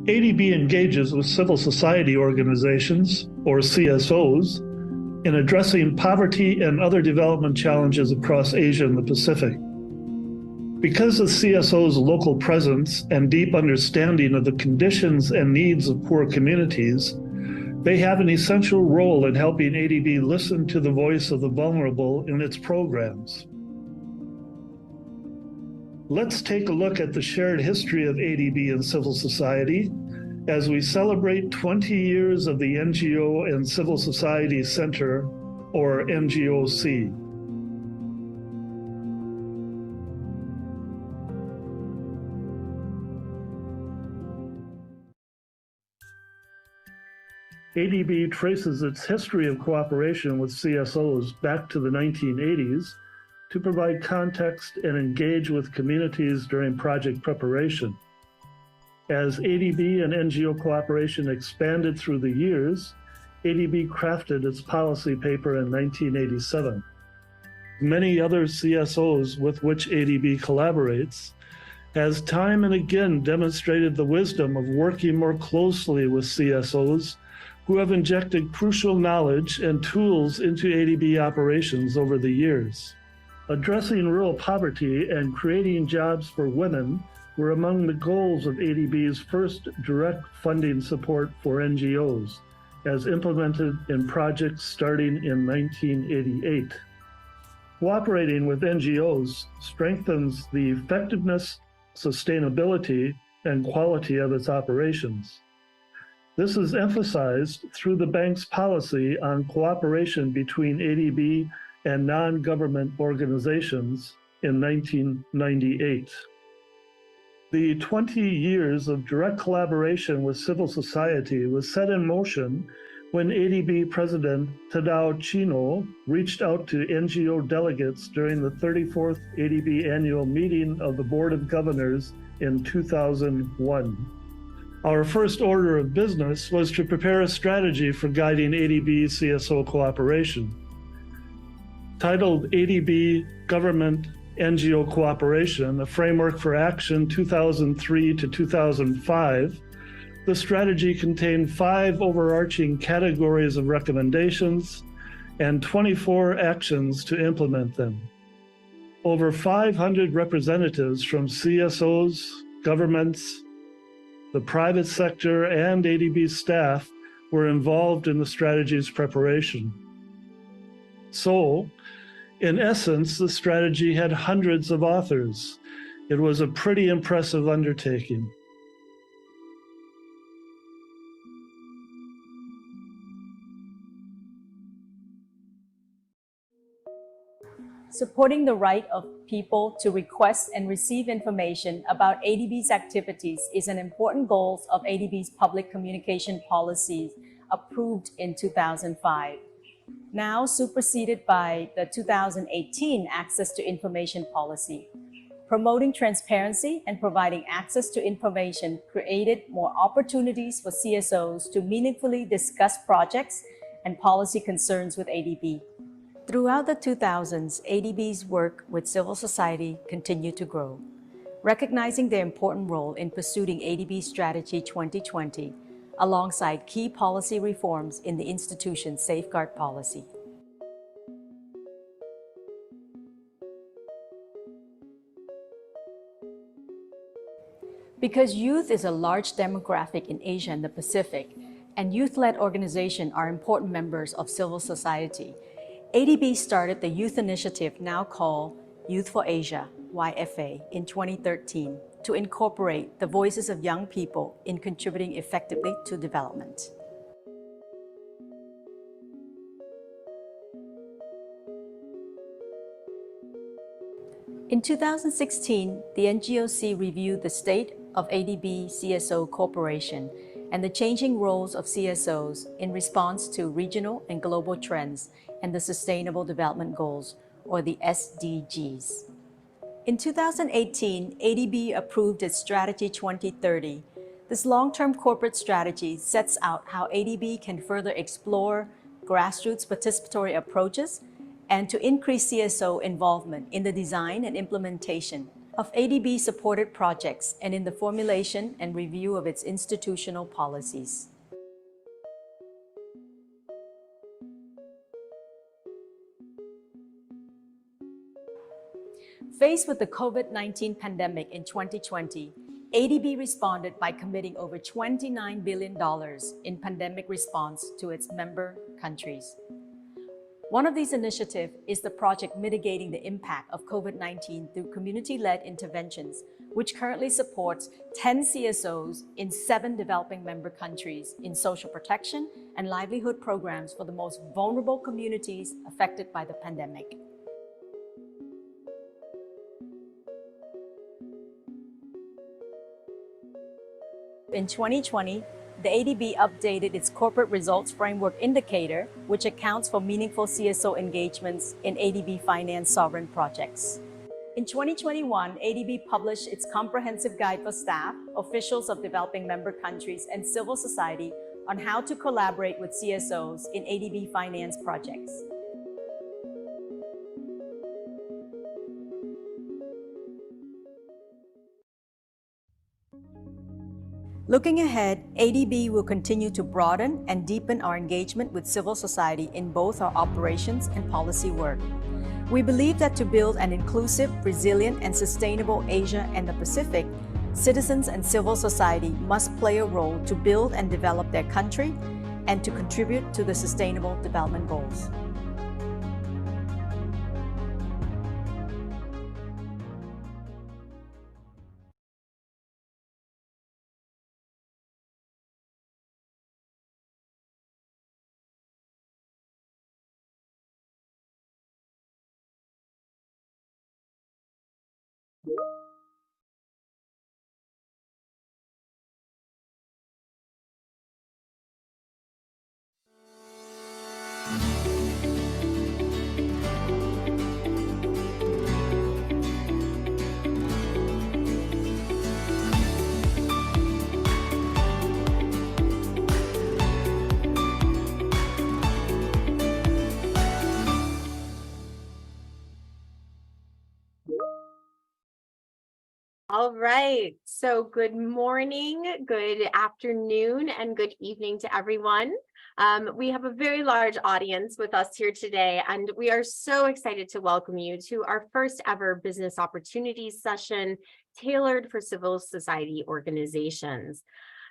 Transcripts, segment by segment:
ADB engages with civil society organizations, or CSOs, in addressing poverty and other development challenges across Asia and the Pacific. Because of CSO's local presence and deep understanding of the conditions and needs of poor communities, they have an essential role in helping ADB listen to the voice of the vulnerable in its programs. Let's take a look at the shared history of ADB and civil society as we celebrate 20 years of the NGO and Civil Society Center, or NGOC. ADB traces its history of cooperation with CSOs back to the 1980s to provide context and engage with communities during project preparation. As ADB and NGO cooperation expanded through the years, ADB crafted its policy paper in 1987. Many other CSOs with which ADB collaborates has time and again demonstrated the wisdom of working more closely with CSOs who have injected crucial knowledge and tools into ADB operations over the years. Addressing rural poverty and creating jobs for women were among the goals of ADB's first direct funding support for NGOs, as implemented in projects starting in 1988. Cooperating with NGOs strengthens the effectiveness, sustainability, and quality of its operations. This is emphasized through the bank's policy on cooperation between ADB and non-government organizations in 1998. The 20 years of direct collaboration with civil society was set in motion when ADB President Tadao Chino reached out to NGO delegates during the 34th ADB annual meeting of the Board of Governors in 2001. Our first order of business was to prepare a strategy for guiding ADB CSO cooperation. Titled ADB Government NGO Cooperation, a Framework for Action 2003 to 2005, the strategy contained 5 overarching categories of recommendations and 24 actions to implement them. Over 500 representatives from CSOs, governments, the private sector, and ADB staff were involved in the strategy's preparation. So, in essence, the strategy had hundreds of authors. It was a pretty impressive undertaking. Supporting the right of people to request and receive information about ADB's activities is an important goal of ADB's public communication policies approved in 2005. Now superseded by the 2018 Access to Information Policy. Promoting transparency and providing access to information created more opportunities for CSOs to meaningfully discuss projects and policy concerns with ADB. Throughout the 2000s, ADB's work with civil society continued to grow. Recognizing their important role in pursuing ADB Strategy 2020, alongside key policy reforms in the institution's safeguard policy. Because youth is a large demographic in Asia and the Pacific, and youth-led organizations are important members of civil society, ADB started the youth initiative now called Youth for Asia, YFA, in 2013 to incorporate the voices of young people in contributing effectively to development. In 2016, the NGOC reviewed the state of ADB CSO cooperation and the changing roles of CSOs in response to regional and global trends and the Sustainable Development Goals, or the SDGs. In 2018, ADB approved its Strategy 2030. This long-term corporate strategy sets out how ADB can further explore grassroots participatory approaches and to increase CSO involvement in the design and implementation of ADB-supported projects and in the formulation and review of its institutional policies. Faced with the COVID-19 pandemic in 2020, ADB responded by committing over $29 billion in pandemic response to its member countries. One of these initiatives is the project Mitigating the Impact of COVID-19 through Community-Led Interventions, which currently supports 10 CSOs in 7 developing member countries in social protection and livelihood programs for the most vulnerable communities affected by the pandemic. In 2020, the ADB updated its Corporate Results Framework Indicator, which accounts for meaningful CSO engagements in ADB finance sovereign projects. In 2021, ADB published its comprehensive guide for staff, officials of developing member countries, and civil society on how to collaborate with CSOs in ADB finance projects. Looking ahead, ADB will continue to broaden and deepen our engagement with civil society in both our operations and policy work. We believe that to build an inclusive, resilient, and sustainable Asia and the Pacific, citizens and civil society must play a role to build and develop their country and to contribute to the Sustainable Development Goals. All right, so good morning, good afternoon, and good evening to everyone. We have a very large audience with us here today, and we are so excited to welcome you to our first ever business opportunities session tailored for civil society organizations.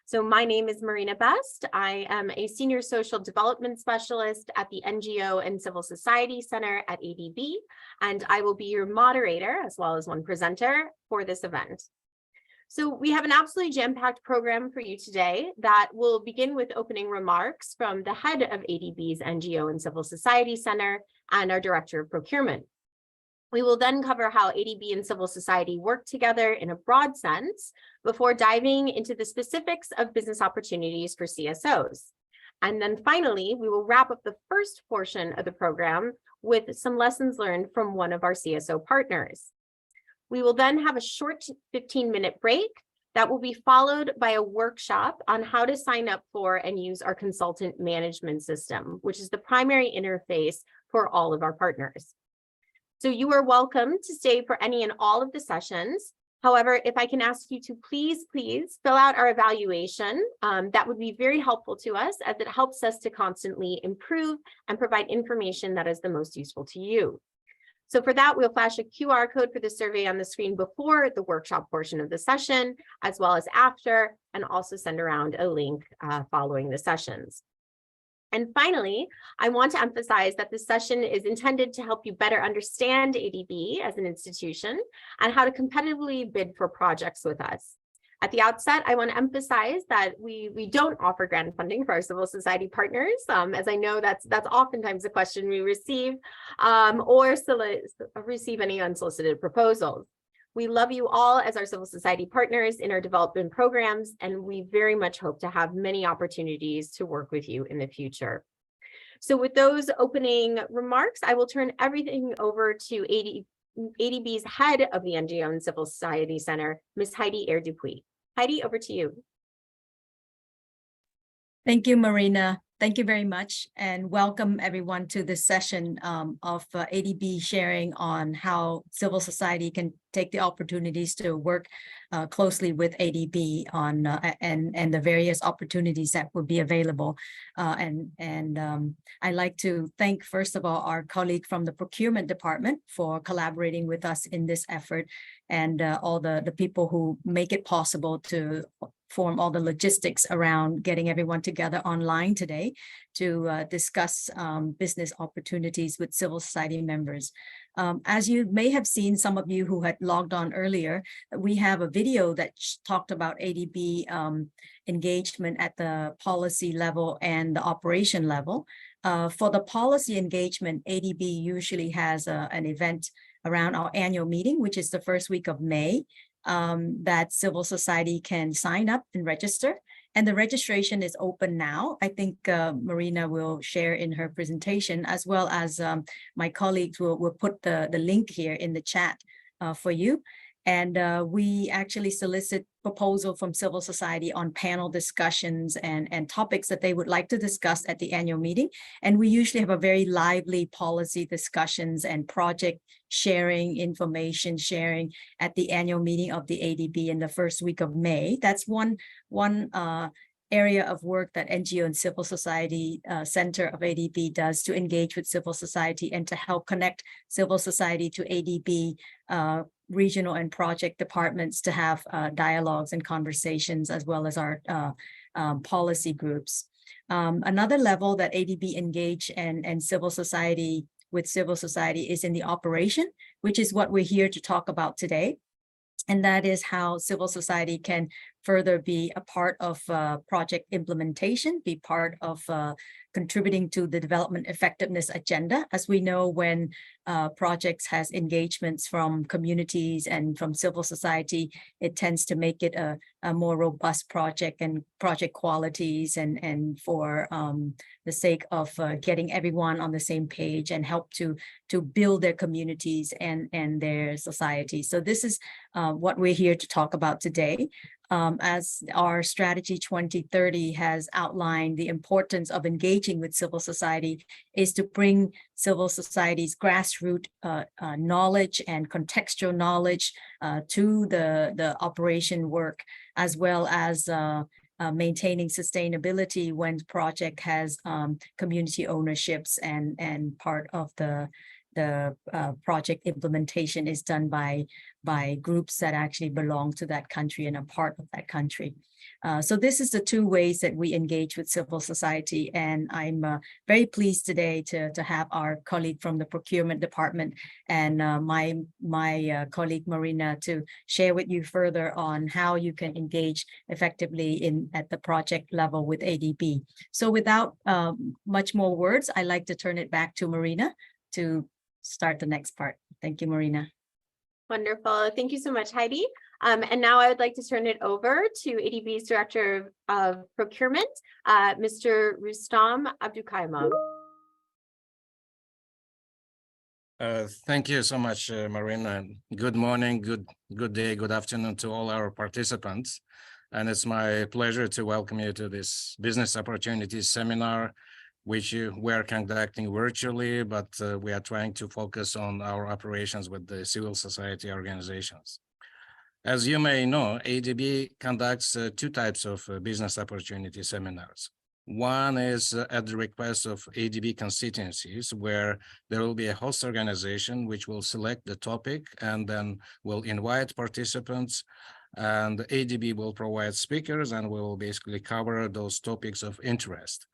So my name is Marina Best. I am a Senior Social Development Specialist at the NGO and Civil Society Center at ADB, and I will be your moderator as well as one presenter for this event. So we have an absolutely jam-packed program for you today that will begin with opening remarks from the head of ADB's NGO and Civil Society Center and our Director of Procurement. We will then cover how ADB and civil society work together in a broad sense before diving into the specifics of business opportunities for CSOs. And then finally, we will wrap up the first portion of the program with some lessons learned from one of our CSO partners. We will then have a short 15-minute break that will be followed by a workshop on how to sign up for and use our consultant management system, which is the primary interface for all of our partners. So you are welcome to stay for any and all of the sessions. However, if I can ask you to please fill out our evaluation, that would be very helpful to us as it helps us to constantly improve and provide information that is the most useful to you. So for that, we'll flash a QR code for the survey on the screen before the workshop portion of the session, as well as after, and also send around a link following the sessions. And finally, I want to emphasize that this session is intended to help you better understand ADB as an institution and how to competitively bid for projects with us. At the outset, I want to emphasize that we don't offer grant funding for our civil society partners, as I know that's oftentimes a question we receive, or receive any unsolicited proposals. We love you all as our civil society partners in our development programs, and we very much hope to have many opportunities to work with you in the future. So with those opening remarks, I will turn everything over to ADB's head of the NGO and Civil Society Center, Ms. Heidi Air Dupuis. Heidi, over to you. Thank you, Marina. Thank you very much, and welcome everyone to this session of ADB sharing on how civil society can take the opportunities to work closely with ADB on and the various opportunities that will be available. I'd like to thank, first of all, our colleague from the procurement department for collaborating with us in this effort, and all the people who make it possible to form all the logistics around getting everyone together online today to discuss business opportunities with civil society members. As you may have seen, some of you who had logged on earlier, we have a video that talked about ADB engagement at the policy level and the operation level. For the policy engagement, ADB usually has an event around our annual meeting, which is the first week of May. That civil society can sign up and register. And the registration is open now. I think Marina will share in her presentation, as well as my colleagues will put the link here in the chat for you. And we actually solicit proposal from civil society on panel discussions and topics that they would like to discuss at the annual meeting. And we usually have a very lively policy discussions and project sharing, information sharing at the annual meeting of the ADB in the first week of May. That's one area of work that NGO and Civil Society Center of ADB does to engage with civil society and to help connect civil society to ADB regional and project departments to have dialogues and conversations, as well as our policy groups. Another level that ADB engage and civil society with civil society is in the operation, which is what we're here to talk about today. And that is how civil society can further be a part of project implementation, be part of contributing to the development effectiveness agenda. As we know, when projects has engagements from communities and from civil society, it tends to make it a more robust project and project qualities, and for the sake of getting everyone on the same page and help to build their communities and their society. So this is what we're here to talk about today. As our strategy 2030 has outlined, the importance of engaging with civil society is to bring civil society's grassroots knowledge and contextual knowledge to the operation work, as well as maintaining sustainability when project has community ownerships and part of the project implementation is done by groups that actually belong to that country and are part of that country. So this is the two ways that we engage with civil society, and I'm very pleased today to have our colleague from the procurement department and my colleague Marina to share with you further on how you can engage effectively at the project level with ADB. So without much more words, I'd like to turn it back to Marina to start the next part. Thank you, Marina. Wonderful. Thank you so much, Heidi. And now I would like to turn it over to ADB's Director of Procurement, Mr. Rustam Abdukaimov. Thank you so much, Marina. Good morning, good day, good afternoon to all our participants. And it's my pleasure to welcome you to this Business Opportunities Seminar, which we are conducting virtually, but we are trying to focus on our operations with the civil society organizations. As you may know, ADB conducts two types of business opportunity seminars. One is at the request of ADB constituencies, where there will be a host organization which will select the topic and then will invite participants, and ADB will provide speakers and we will basically cover those topics of interest.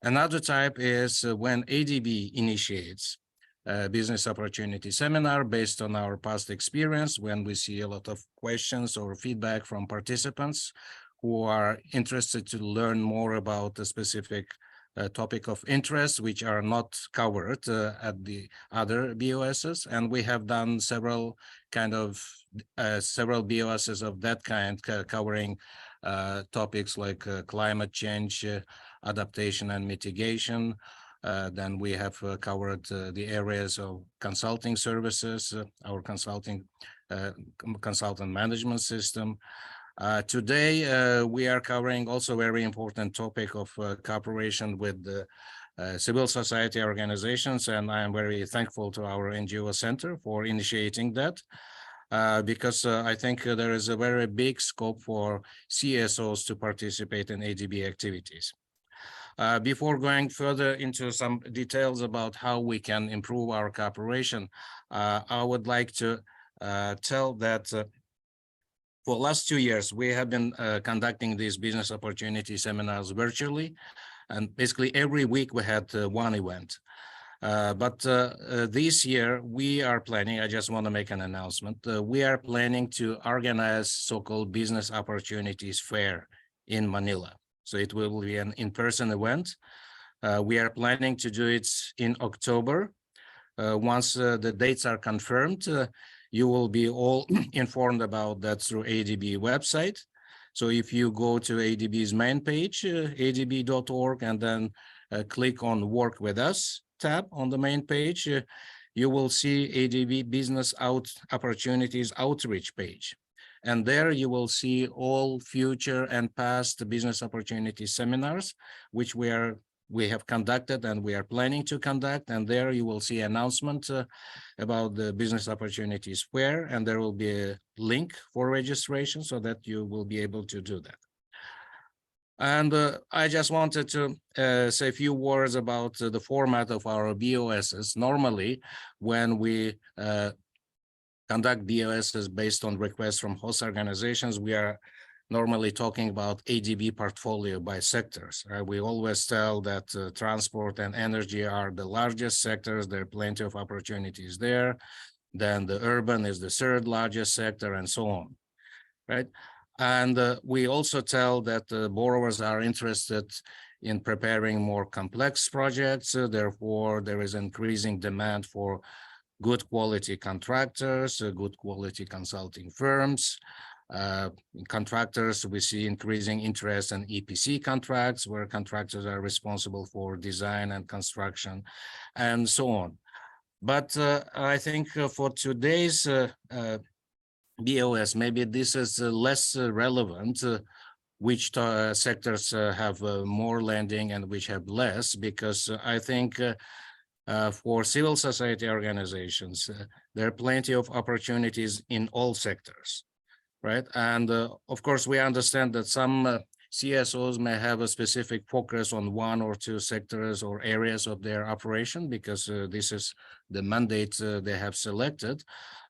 Another type is when ADB initiates a business opportunity seminar based on our past experience, when we see a lot of questions or feedback from participants who are interested to learn more about a specific topic of interest, which are not covered at the other BOSs. And we have done several BOSs of that kind, covering topics like climate change, adaptation and mitigation. Then we have covered the areas of consulting services, our consultant management system. Today, we are covering also very important topic of cooperation with the civil society organizations, and I am very thankful to our NGO Center for initiating that. Because I think there is a very big scope for CSOs to participate in ADB activities. Before going further into some details about how we can improve our cooperation, I would like to tell that for the last 2 years, we have been conducting these business opportunity seminars virtually, and basically every week we had one event. But this year we are planning, I just want to make an announcement, we are planning to organize so-called business opportunities fair in Manila. So it will be an in-person event. We are planning to do it in October. Once the dates are confirmed, you will be all informed about that through ADB website. So if you go to ADB's main page, adb.org, and then click on Work With Us tab on the main page, you will see ADB Business Opportunities Outreach page. And there you will see all future and past business opportunity seminars, which we have conducted and we are planning to conduct. And there you will see announcement about the business opportunities fair, and there will be a link for registration so that you will be able to do that. And I just wanted to say a few words about the format of our BOSs. Normally, when we conduct BOSs based on requests from host organizations, we are normally talking about ADB portfolio by sectors. We always tell that transport and energy are the largest sectors. There are plenty of opportunities there. Then the urban is the third largest sector, and so on, right? And we also tell that borrowers are interested in preparing more complex projects. Therefore, there is increasing demand for good quality contractors, good quality consulting firms. Contractors, we see increasing interest in EPC contracts, where contractors are responsible for design and construction, and so on. But I think for today's BOS, maybe this is less relevant, which sectors have more lending and which have less, because I think for civil society organizations, there are plenty of opportunities in all sectors, right? And of course, we understand that some CSOs may have a specific focus on one or two sectors or areas of their operation, because this is the mandate they have selected.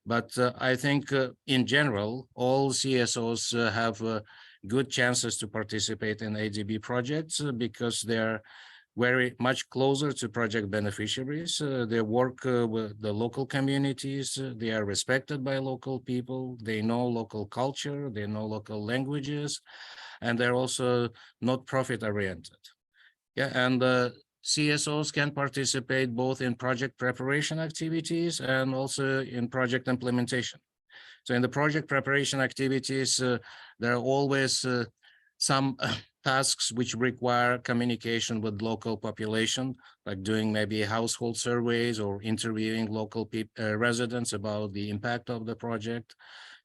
But I think in general, all CSOs have good chances to participate in ADB projects because they're very much closer to project beneficiaries. They work with the local communities. They are respected by local people. They know local culture. They know local languages, and they're also not profit oriented. Yeah, and CSOs can participate both in project preparation activities and also in project implementation. So in the project preparation activities, there are always some tasks which require communication with local population, like doing maybe household surveys or interviewing local residents about the impact of the project.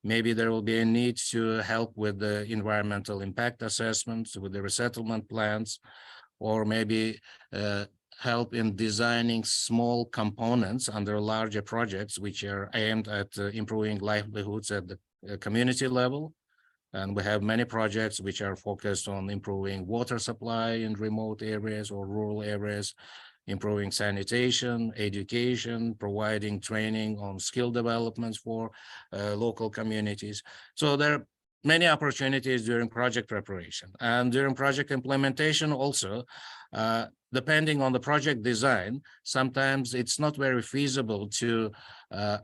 Maybe there will be a need to help with the environmental impact assessments, with the resettlement plans, or maybe help in designing small components under larger projects, which are aimed at improving livelihoods at the community level. And we have many projects which are focused on improving water supply in remote areas or rural areas, improving sanitation, education, providing training on skill developments for local communities. So there are many opportunities during project preparation. And during project implementation also, depending on the project design, sometimes it's not very feasible to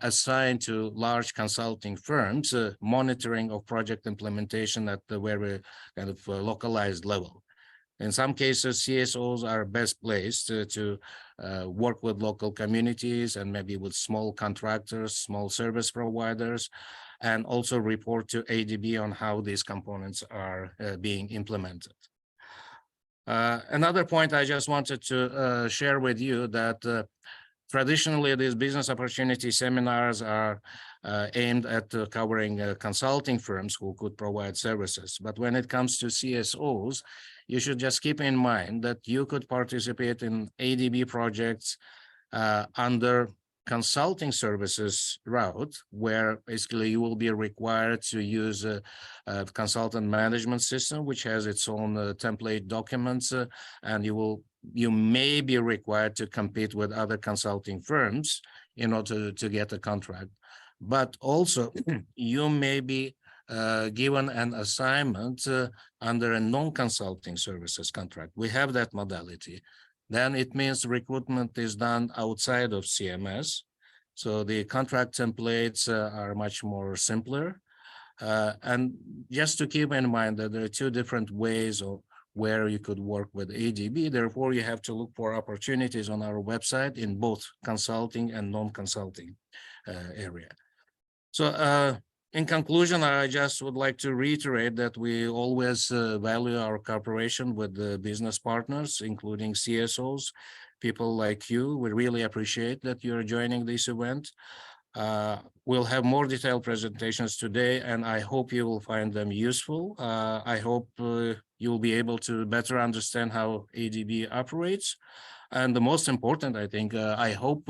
assign to large consulting firms monitoring of project implementation at the very kind of localized level. In some cases, CSOs are best placed to work with local communities and maybe with small contractors, small service providers, and also report to ADB on how these components are being implemented. Another point I just wanted to share with you that Traditionally, these business opportunity seminars are aimed at covering consulting firms who could provide services. But when it comes to CSOs, you should just keep in mind that you could participate in ADB projects under consulting services route, where basically you will be required to use a consultant management system, which has its own template documents, and you may be required to compete with other consulting firms in order to get a contract. But also you may be given an assignment under a non-consulting services contract. We have that modality. Then it means recruitment is done outside of CMS. So the contract templates are much more simpler. And just to keep in mind that there are two different ways of where you could work with ADB. Therefore, you have to look for opportunities on our website in both consulting and non-consulting area. So in conclusion, I just would like to reiterate that we always value our cooperation with the business partners, including CSOs, people like you. We really appreciate that you're joining this event. We'll have more detailed presentations today, and I hope you will find them useful. I hope you'll be able to better understand how ADB operates. And the most important, I think, I hope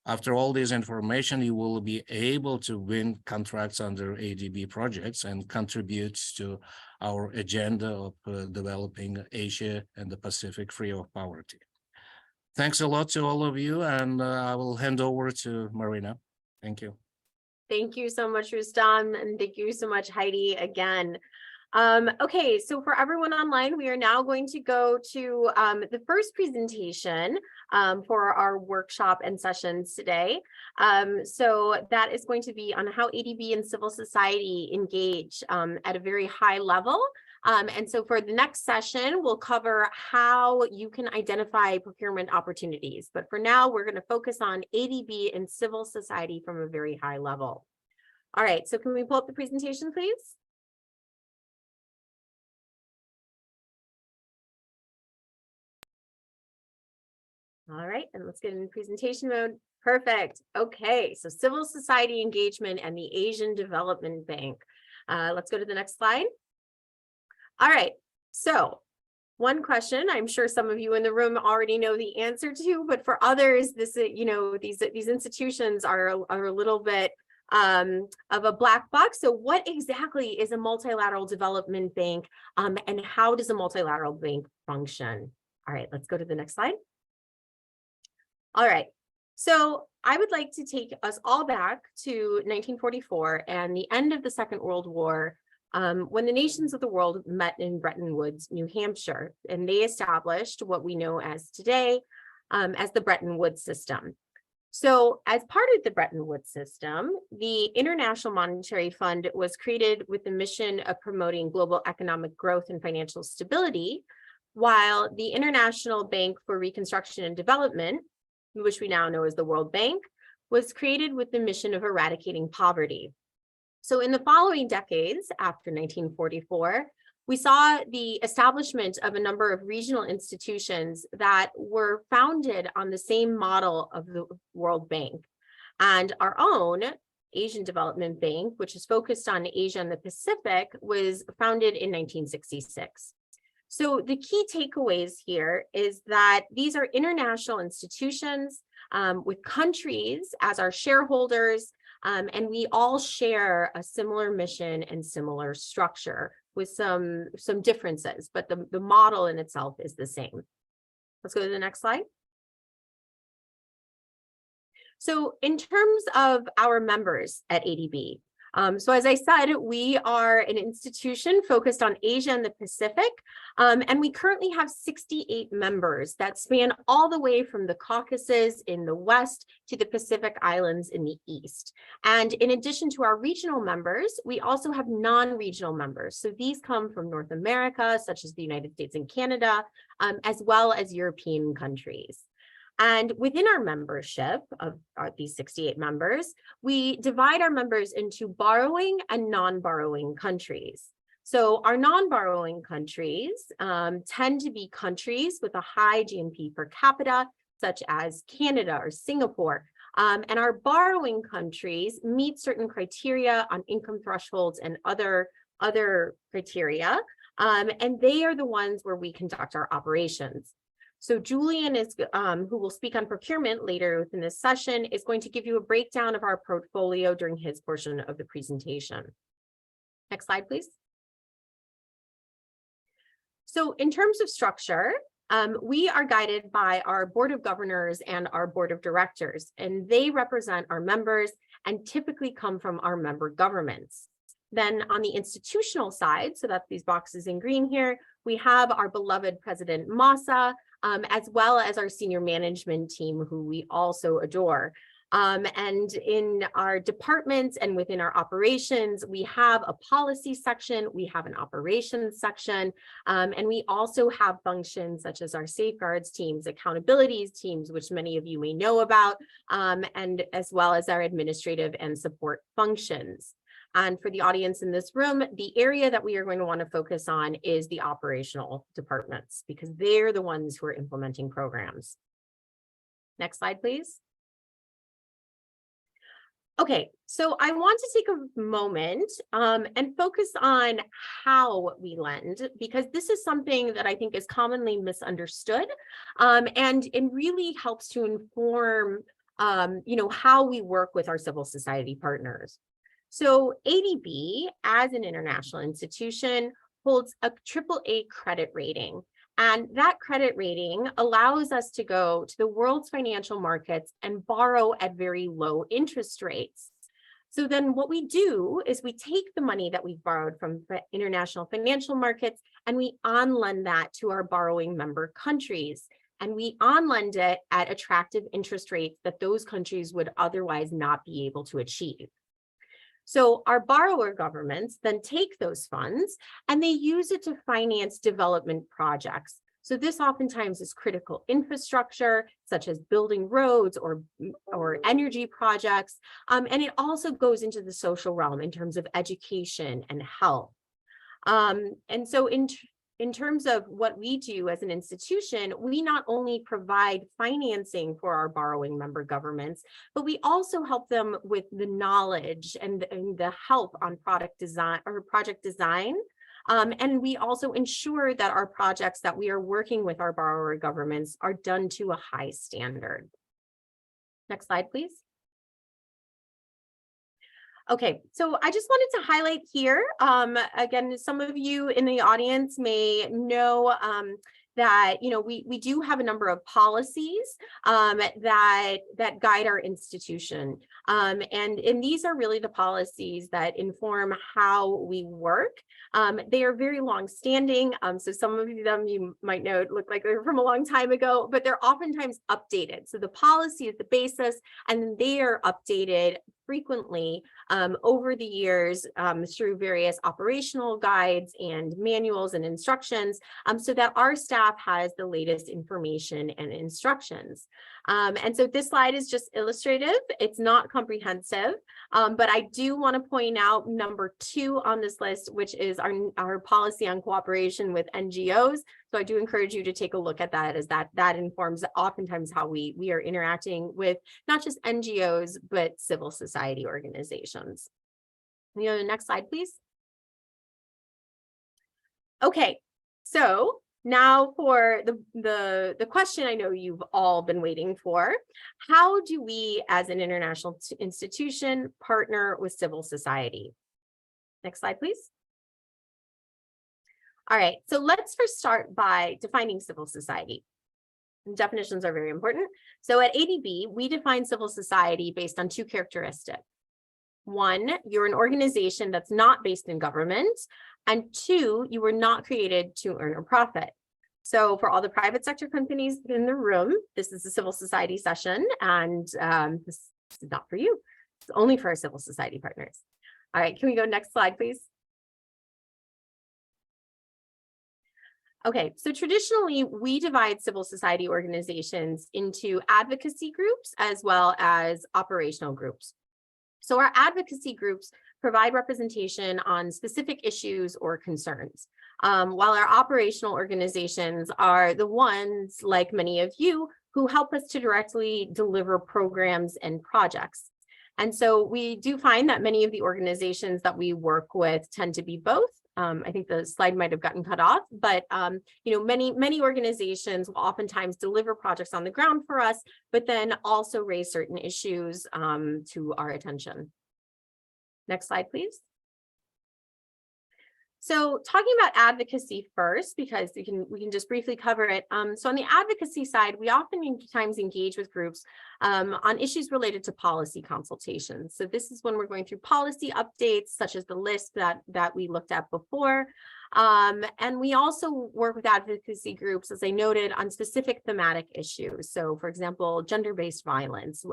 after all this information, you will be able to win contracts under ADB projects and contribute to our agenda of developing Asia and the Pacific free of poverty. Thanks a lot to all of you, and I will hand over to Marina. Thank you. Thank you so much, Rustam, and thank you so much, Heidi, again. Okay, so for everyone online, we are now going to go to the first presentation for our workshop and sessions today. So that is going to be on how ADB and civil society engage at a very high level. And so for the next session, we'll cover how you can identify procurement opportunities. But for now, we're going to focus on ADB and civil society from a very high level. All right, so can we pull up the presentation, please? All right, and let's get in presentation mode. Perfect. Okay, so civil society engagement and the Asian Development Bank. Let's go to the next slide. All right, so one question I'm sure some of you in the room already know the answer to, but for others, this, these institutions are a little bit of a black box. So what exactly is a multilateral development bank, and how does a multilateral bank function? All right, let's go to the next slide. All right, so I would like to take us all back to 1944 and the end of the Second World War, when the nations of the world met in Bretton Woods, New Hampshire, and they established what we know as today as the Bretton Woods system. So as part of the Bretton Woods system, the International Monetary Fund was created with the mission of promoting global economic growth and financial stability, while the International Bank for Reconstruction and Development, which we now know as the World Bank, was created with the mission of eradicating poverty. So in the following decades after 1944, we saw the establishment of a number of regional institutions that were founded on the same model of the World Bank. And our own Asian Development Bank, which is focused on Asia and the Pacific, was founded in 1966. So the key takeaways here is that these are international institutions with countries as our shareholders, and we all share a similar mission and similar structure with some differences, but the model in itself is the same. Let's go to the next slide. So in terms of our members at ADB, so as I said, we are an institution focused on Asia and the Pacific, and we currently have 68 members that span all the way from the Caucasus in the west to the Pacific Islands in the east. And in addition to our regional members, we also have non-regional members. So these come from North America, such as the United States and Canada, as well as European countries. And within our membership of these 68 members, we divide our members into borrowing and non-borrowing countries. So our non-borrowing countries tend to be countries with a high GNP per capita such as Canada or Singapore. And our borrowing countries meet certain criteria on income thresholds and other criteria. And they are the ones where we conduct our operations. So Julian is, who will speak on procurement later within this session, is going to give you a breakdown of our portfolio during his portion of the presentation. Next slide, please. So in terms of structure, we are guided by our board of governors and our board of directors, and they represent our members and typically come from our member governments. Then on the institutional side, so that's these boxes in green here, we have our beloved President Massa, as well as our senior management team, who we also adore. And in our departments and within our operations, we have a policy section, we have an operations section, and we also have functions such as our safeguards teams, accountabilities teams, which many of you may know about, and as well as our administrative and support functions. And for the audience in this room, the area that we are going to want to focus on is the operational departments, because they're the ones who are implementing programs. Next slide, please. Okay, so I want to take a moment and focus on how we lend, because this is something that I think is commonly misunderstood, and it really helps to inform how we work with our civil society partners. So ADB, as an international institution, holds a AAA credit rating. And that credit rating allows us to go to the world's financial markets and borrow at very low interest rates. So then what we do is we take the money that we've borrowed from international financial markets and we on-lend that to our borrowing member countries. And we on-lend it at attractive interest rates that those countries would otherwise not be able to achieve. So our borrower governments then take those funds and they use it to finance development projects. So this oftentimes is critical infrastructure, such as building roads or energy projects. And it also goes into the social realm in terms of education and health. And so in terms of what we do as an institution, we not only provide financing for our borrowing member governments, but we also help them with the knowledge and the help on product design or project design. And we also ensure that our projects that we are working with our borrower governments are done to a high standard. Next slide, please. Okay, so I just wanted to highlight here, again, some of you in the audience may know that we do have a number of policies that guide our institution. And these are really the policies that inform how we work. They are very long-standing, so some of them you might know look like they're from a long time ago, but they're oftentimes updated. So the policy is the basis, and they are updated frequently over the years through various operational guides and manuals and instructions, so that our staff has the latest information and instructions. And so this slide is just illustrative. It's not comprehensive, but I do want to point out number 2 on this list, which is our policy on cooperation with NGOs. So I do encourage you to take a look at that, as that informs oftentimes how we are interacting with not just NGOs, but civil society organizations. Can you go to the next slide, please? Okay, so now for the question I know you've all been waiting for. How do we as an international institution partner with civil society? Next slide, please. All right, so let's first start by defining civil society. Definitions are very important. So at ADB, we define civil society based on 2 characteristics. 1, you're an organization that's not based in government, and 2, you were not created to earn a profit. So for all the private sector companies in the room, this is a civil society session, and this is not for you. It's only for our civil society partners. All right, can we go next slide, please? Okay, so traditionally, we divide civil society organizations into advocacy groups as well as operational groups. So our advocacy groups provide representation on specific issues or concerns, while our operational organizations are the ones, like many of you, who help us to directly deliver programs and projects. And so we do find that many of the organizations that we work with tend to be both. I think the slide might have gotten cut off, but many organizations will oftentimes deliver projects on the ground for us, but then also raise certain issues to our attention. Next slide, please. So talking about advocacy first, because we can just briefly cover it. So on the advocacy side, we oftentimes engage with groups on issues related to policy consultations. So this is when we're going through policy updates, such as the list that we looked at before. And we also work with advocacy groups, as I noted, on specific thematic issues. So for example, gender-based violence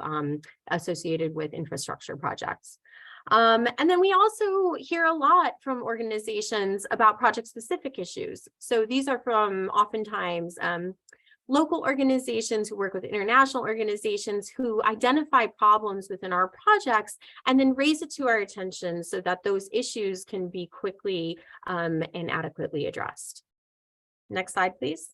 associated with infrastructure projects. And then we also hear a lot from organizations about project-specific issues. So these are from oftentimes local organizations who work with international organizations who identify problems within our projects and then raise it to our attention so that those issues can be quickly and adequately addressed. Next slide, please.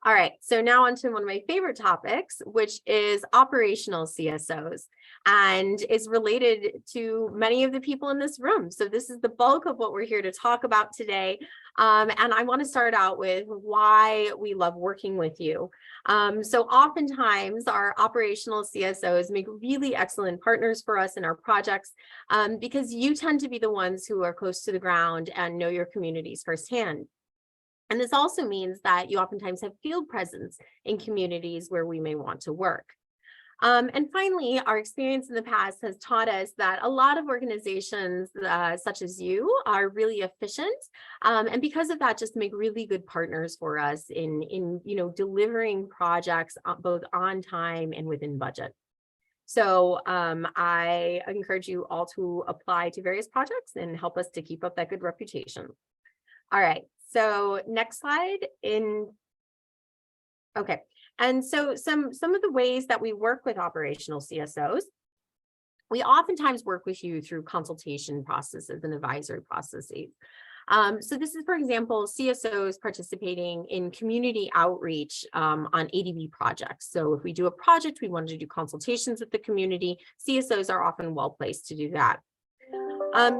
All right, so now on to one of my favorite topics, which is operational CSOs, and is related to many of the people in this room. So this is the bulk of what we're here to talk about today. And I want to start out with why we love working with you. So oftentimes our operational CSOs make really excellent partners for us in our projects because you tend to be the ones who are close to the ground and know your communities firsthand. And this also means that you oftentimes have field presence in communities where we may want to work. And finally, our experience in the past has taught us that a lot of organizations such as you are really efficient. And because of that, just make really good partners for us in delivering projects both on time and within budget. So I encourage you all to apply to various projects and help us to keep up that good reputation. All right. So next slide okay. And so some of the ways that we work with operational CSOs, we oftentimes work with you through consultation processes and advisory processes. So this is, for example, CSOs participating in community outreach on ADB projects. So if we do a project, we want to do consultations with the community, CSOs are often well placed to do that.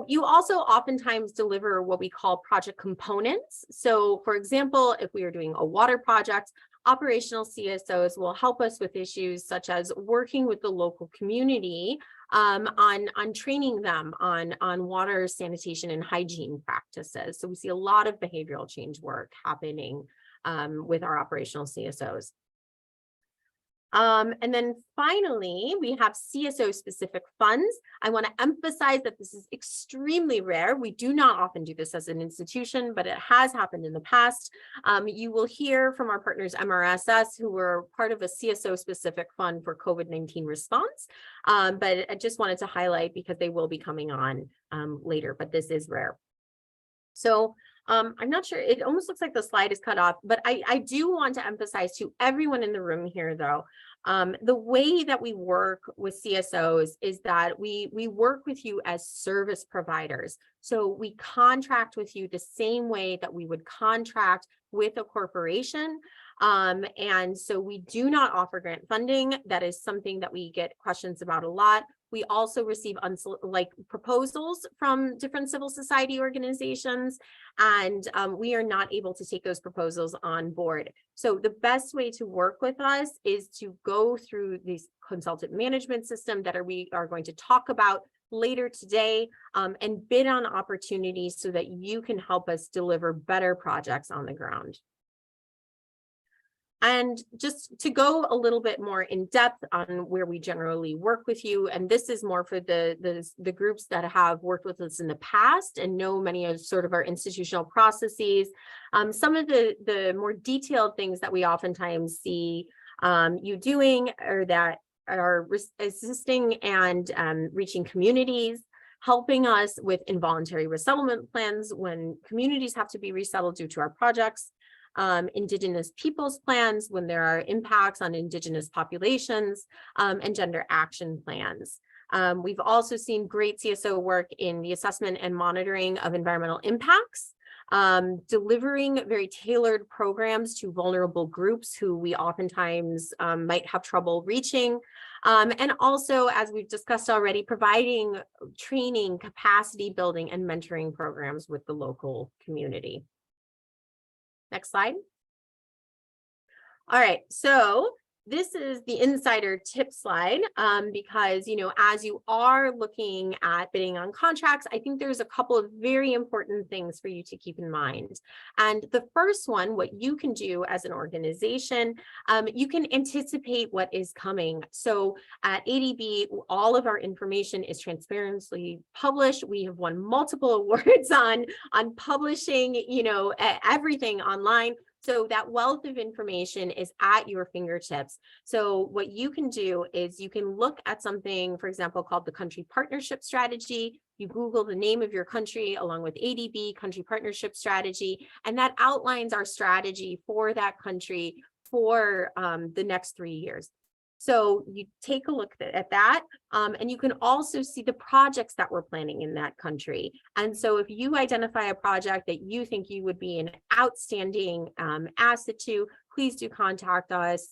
You also oftentimes deliver what we call project components. So for example, if we are doing a water project, operational CSOs will help us with issues such as working with the local community on training them on water sanitation and hygiene practices. So we see a lot of behavioral change work happening with our operational CSOs. And then finally, we have CSO specific funds. I want to emphasize that this is extremely rare. We do not often do this as an institution, but it has happened in the past. You will hear from our partners MRSS, who were part of a CSO specific fund for COVID-19 response. But I just wanted to highlight because they will be coming on later, but this is rare. So I'm not sure, it almost looks like the slide is cut off, but I do want to emphasize to everyone in the room here, though, the way that we work with CSOs is that we work with you as service providers. So we contract with you the same way that we would contract with a corporation. And so we do not offer grant funding. That is something that we get questions about a lot. We also receive proposals from different civil society organizations, and we are not able to take those proposals on board. So the best way to work with us is to go through this consultant management system that we are going to talk about later today, and bid on opportunities so that you can help us deliver better projects on the ground. And just to go a little bit more in depth on where we generally work with you, and this is more for the groups that have worked with us in the past and know many of sort of our institutional processes. Some of the more detailed things that we oftentimes see you doing or that are assisting and reaching communities, helping us with involuntary resettlement plans when communities have to be resettled due to our projects, Indigenous peoples plans when there are impacts on Indigenous populations, and gender action plans. We've also seen great CSO work in the assessment and monitoring of environmental impacts. delivering very tailored programs to vulnerable groups who we oftentimes might have trouble reaching. And also, as we've discussed already, providing training, capacity building, and mentoring programs with the local community. Next slide. All right, so this is the insider tip slide because, you know, as you are looking at bidding on contracts, I think there's a couple of very important things for you to keep in mind. And the first one, what you can do as an organization, you can anticipate what is coming. So at ADB, all of our information is transparently published. We have won multiple awards on publishing, you know, everything online. So that wealth of information is at your fingertips. So what you can do is you can look at something, for example, called the country partnership strategy. You Google the name of your country along with ADB country partnership strategy, and that outlines our strategy for that country for the next 3 years. So you take a look at that, and you can also see the projects that we're planning in that country. And so if you identify a project that you think you would be an outstanding asset to, please do contact us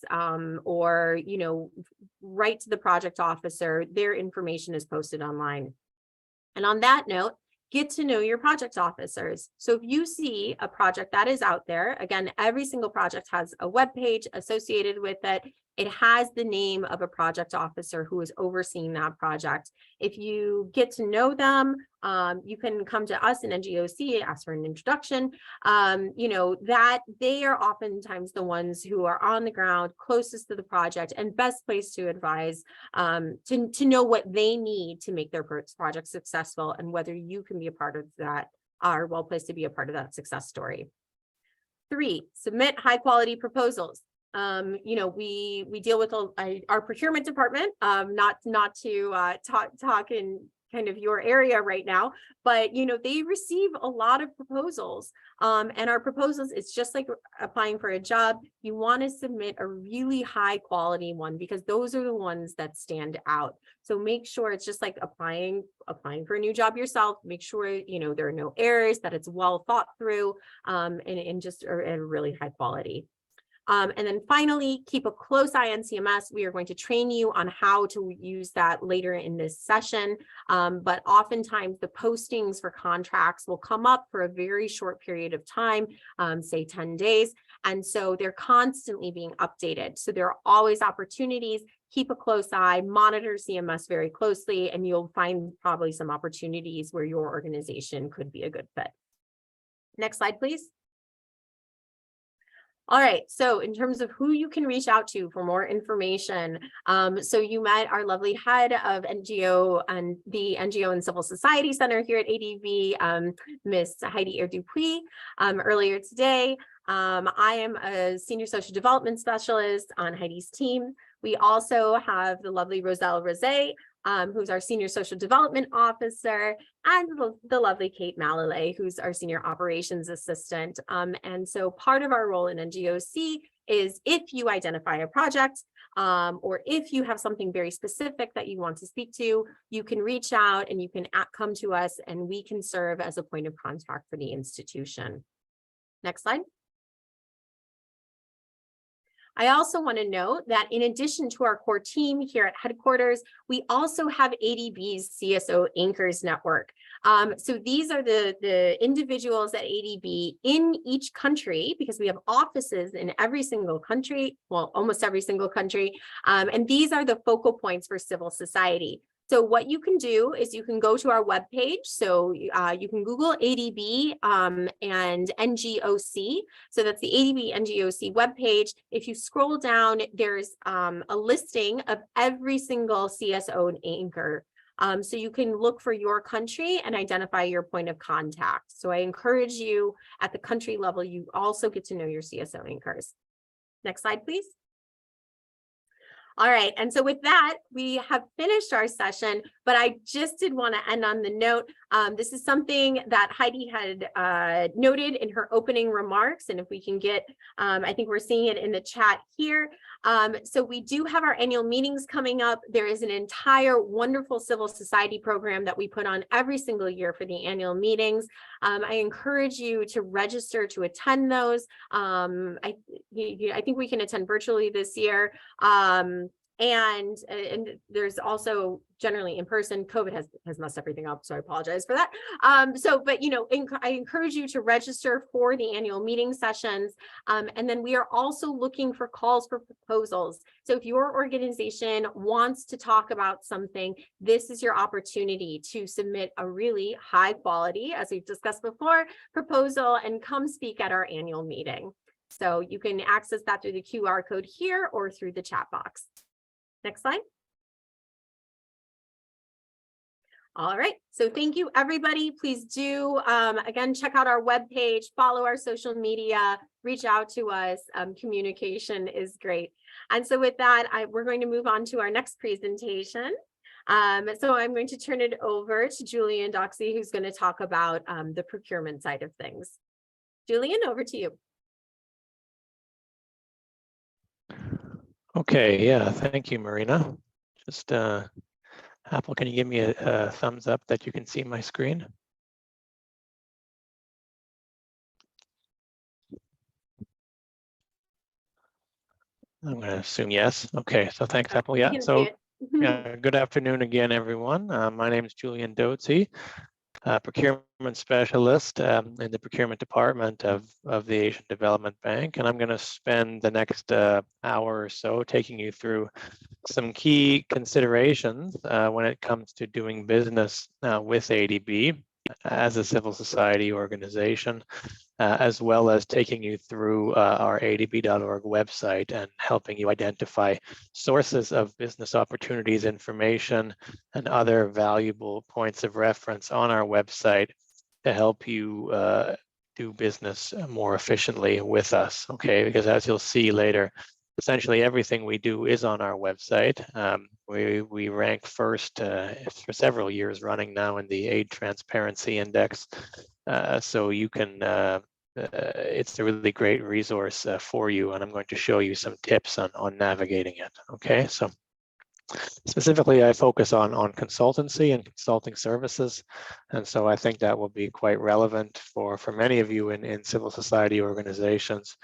or, you know, write to the project officer. Their information is posted online. And on that note, get to know your project officers. So if you see a project that is out there, again, every single project has a web page associated with it. It has the name of a project officer who is overseeing that project. If you get to know them, you can come to us in NGOC, ask for an introduction. You know, that they are oftentimes the ones who are on the ground, closest to the project, and best placed to advise to know what they need to make their project successful, and whether you can be a part of that, are well placed to be a part of that success story. 3, submit high quality proposals. You know, we deal with our procurement department, not to talk in kind of your area right now, but you know, they receive a lot of proposals, and our proposals, it's just like applying for a job. You want to submit a really high quality one, because those are the ones that stand out. So make sure it's just like applying for a new job yourself. Make sure, you know, there are no errors, that it's well thought through, and just a really high quality. And then finally, keep a close eye on CMS. We are going to train you on how to use that later in this session. But oftentimes the postings for contracts will come up for a very short period of time, say 10 days. And so they're constantly being updated. So there are always opportunities. Keep a close eye, monitor CMS very closely, and you'll find probably some opportunities where your organization could be a good fit. Next slide, please. All right, so in terms of who you can reach out to for more information, so you met our lovely head of NGO and the NGO and Civil Society Center here at ADB, Miss Heidi Dupuy, earlier today. I am a senior social development specialist on Heidi's team. We also have the lovely Roselle Rosé, who's our senior social development officer, and the lovely Kate Malalay, who's our senior operations assistant. And so part of our role in NGOC is, if you identify a project, or if you have something very specific that you want to speak to, you can reach out and you can come to us, and we can serve as a point of contact for the institution. Next slide. I also want to note that in addition to our core team here at headquarters, we also have ADB's CSO Anchors Network. So these are the individuals at ADB in each country, because we have offices in every single country, well, almost every single country. And these are the focal points for civil society. So what you can do is you can go to our webpage. So you can Google ADB and NGOC. So that's the ADB NGOC webpage. If you scroll down, there's a listing of every single CSO and anchor. So you can look for your country and identify your point of contact. So I encourage you at the country level, you also get to know your CSO anchors. Next slide, please. All right, and so with that, we have finished our session, but I just did want to end on the note. This is something that Heidi had noted in her opening remarks, and if we can get, I think we're seeing it in the chat here. So we do have our annual meetings coming up. There is an entire wonderful civil society program that we put on every single year for the annual meetings. I encourage you to register to attend those. I think we can attend virtually this year. And there's also generally in person. COVID has messed everything up, so I apologize for that. But I encourage you to register for the annual meeting sessions. And then we are also looking for calls for proposals. So if your organization wants to talk about something, this is your opportunity to submit a really high quality, as we've discussed before, proposal and come speak at our annual meeting. So you can access that through the QR code here or through the chat box. Next slide. All right, so thank you, everybody. Please do, again, check out our webpage, follow our social media, reach out to us. Communication is great. And so with that, we're going to move on to our next presentation. So I'm going to turn it over to Julian Doxey, who's going to talk about the procurement side of things. Julian, over to you. Okay, yeah, thank you, Marina. Just Apple, can you give me a thumbs up that you can see my screen? I'm going to assume yes. Okay, so thanks, Apple. Yeah, so yeah, good afternoon again, everyone. My name is Julian Dotsey, procurement specialist in the procurement department of the Asian Development Bank, and I'm going to spend the next hour or so taking you through some key considerations when it comes to doing business with ADB as a civil society organization, as well as taking you through our adb.org website and helping you identify sources of business opportunities, information, and other valuable points of reference on our website to help you do business more efficiently with us, okay? Because as you'll see later, essentially everything we do is on our website. We rank first for several years running now in the Aid Transparency Index. So you can, it's a really great resource for you, and I'm going to show you some tips on navigating it, okay? So specifically, I focus on consultancy and consulting services. And so I think that will be quite relevant for many of you in civil society organizations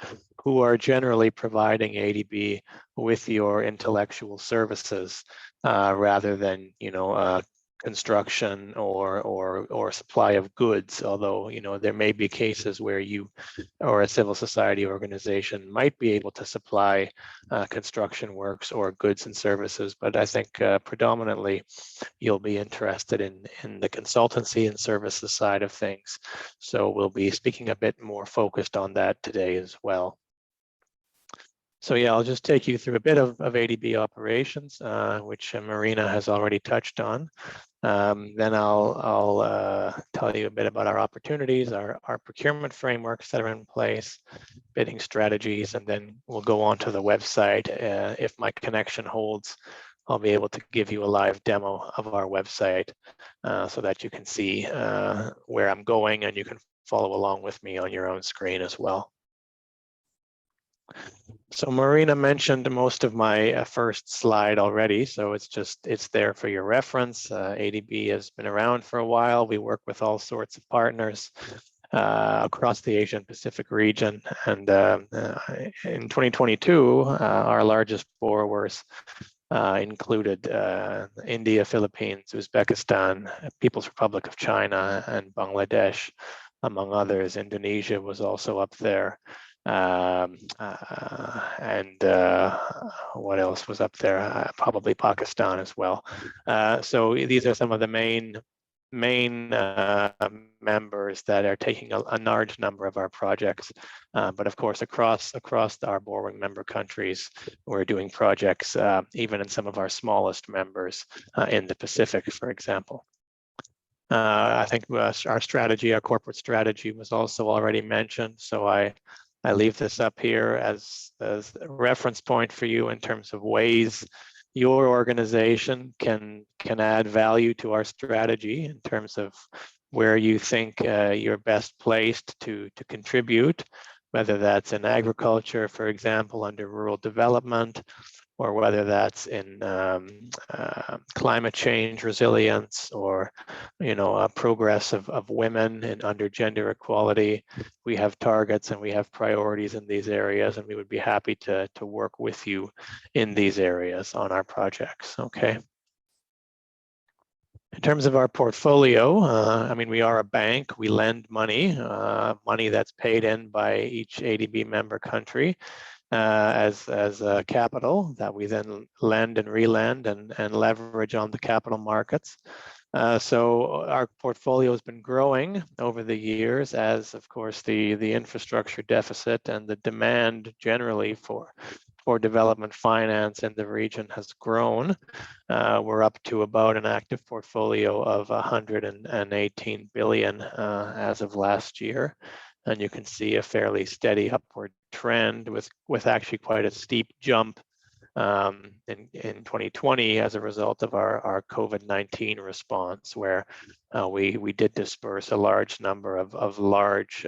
who are generally providing ADB with your intellectual services rather than, construction or supply of goods, although there may be cases where you or a civil society organization might be able to supply construction works or goods and services, but I think predominantly you'll be interested in the consultancy and services side of things. So we'll be speaking a bit more focused on that today as well. So yeah, I'll just take you through a bit of ADB operations, which Marina has already touched on. Then I'll tell you a bit about our opportunities, our procurement frameworks that are in place, bidding strategies, and then we'll go on to the website. If my connection holds, I'll be able to give you a live demo of our website so that you can see where I'm going and you can follow along with me on your own screen as well. So Marina mentioned most of my first slide already, so it's there for your reference. ADB has been around for a while. We work with all sorts of partners across the Asian Pacific region, and in 2022, our largest borrowers included India, Philippines, Uzbekistan, People's Republic of China, and Bangladesh, among others. Indonesia was also up there. What else was up there? Probably Pakistan as well. So these are some of the main members that are taking a large number of our projects. But of course, across our borrowing member countries, we're doing projects even in some of our smallest members in the Pacific, for example. I think our strategy, our corporate strategy, was also already mentioned. So I I leave this up here as a reference point for you in terms of ways your organization can add value to our strategy in terms of where you think you're best placed to contribute, whether that's in agriculture, for example, under rural development, or whether that's in climate change resilience, or progress of women and under gender equality. We have targets and we have priorities in these areas, and we would be happy to work with you in these areas on our projects. Okay. In terms of our portfolio, I mean, we are a bank. We lend money, money that's paid in by each ADB member country as capital that we then lend and relend and leverage on the capital markets. So our portfolio has been growing over the years as, of course, the infrastructure deficit and the demand generally for development finance in the region has grown. We're up to about an active portfolio of 118 billion as of last year. And you can see a fairly steady upward trend with actually quite a steep jump in 2020 as a result of our COVID-19 response, where we did disperse a large number of large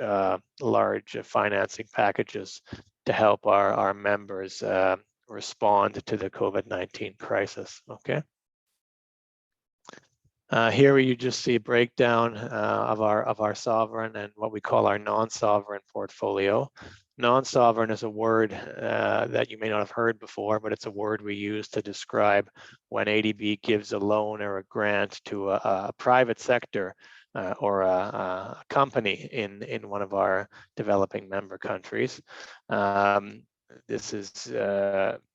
financing packages to help our members respond to the COVID-19 crisis. Okay. Here you just see a breakdown of our sovereign and what we call our non-sovereign portfolio. Non-sovereign is a word that you may not have heard before, but it's a word we use to describe when ADB gives a loan or a grant to a private sector or a company in one of our developing member countries. This is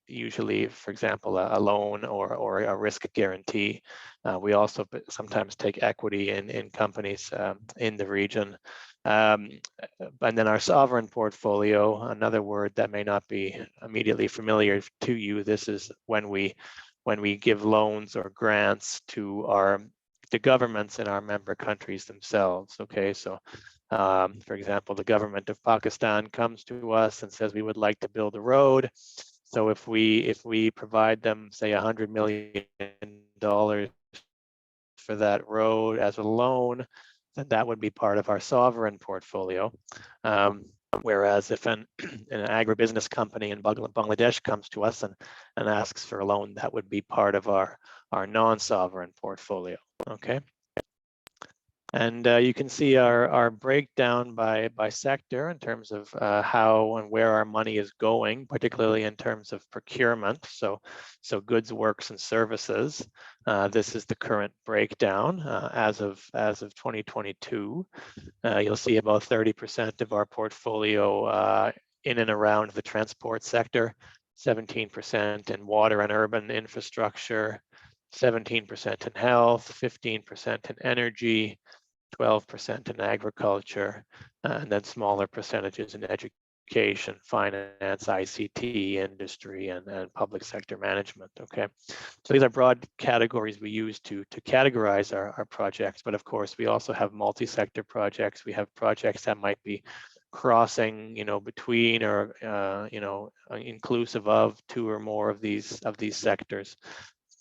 usually, for example, a loan or a risk guarantee. We also sometimes take equity in companies in the region. And then our sovereign portfolio, another word that may not be immediately familiar to you. This is when we give loans or grants to governments in our member countries themselves. Okay, so for example, the government of Pakistan comes to us and says we would like to build a road. So if we provide them, say, $100 million for that road as a loan, then that would be part of our sovereign portfolio. Whereas if an agribusiness company in Bangladesh comes to us and asks for a loan, that would be part of our non-sovereign portfolio. Okay. And you can see our breakdown by sector in terms of how and where our money is going, particularly in terms of procurement. So goods, works, and services. This is the current breakdown as of 2022. You'll see about 30% of our portfolio in and around the transport sector, 17% in water and urban infrastructure, 17% in health, 15% in energy, 12% in agriculture, and then smaller percentages in education, finance, ICT, industry, and public sector management. Okay, so these are broad categories we use to categorize our projects, but of course we also have multi-sector projects. We have projects that might be crossing, between or inclusive of two or more of these sectors.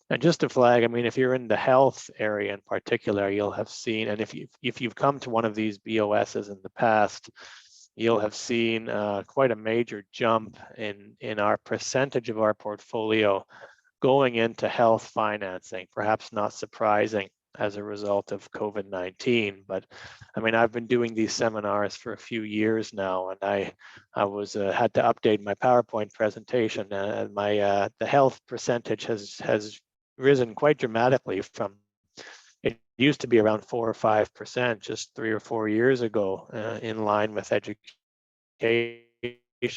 And just to flag, I mean, if you're in the health area in particular, you'll have seen, and if you've come to one of these BOSs in the past, you'll have seen quite a major jump in our percentage of our portfolio going into health financing, perhaps not surprising as a result of COVID-19. But I mean, I've been doing these seminars for a few years now, and I had to update my PowerPoint presentation, and my the health percentage has risen quite dramatically from, it used to be around 4 or 5% just 3 or 4 years ago, in line with education,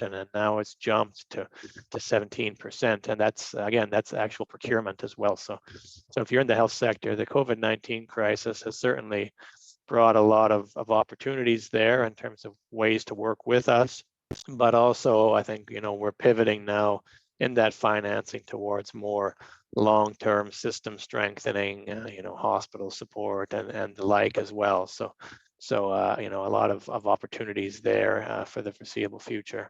and now it's jumped to 17%, and that's actual procurement as well. So if you're in the health sector, the COVID-19 crisis has certainly brought a lot of opportunities there in terms of ways to work with us, but also I think we're pivoting now in that financing towards more long-term system strengthening, hospital support and the like as well. So So, you know, a lot of opportunities there for the foreseeable future.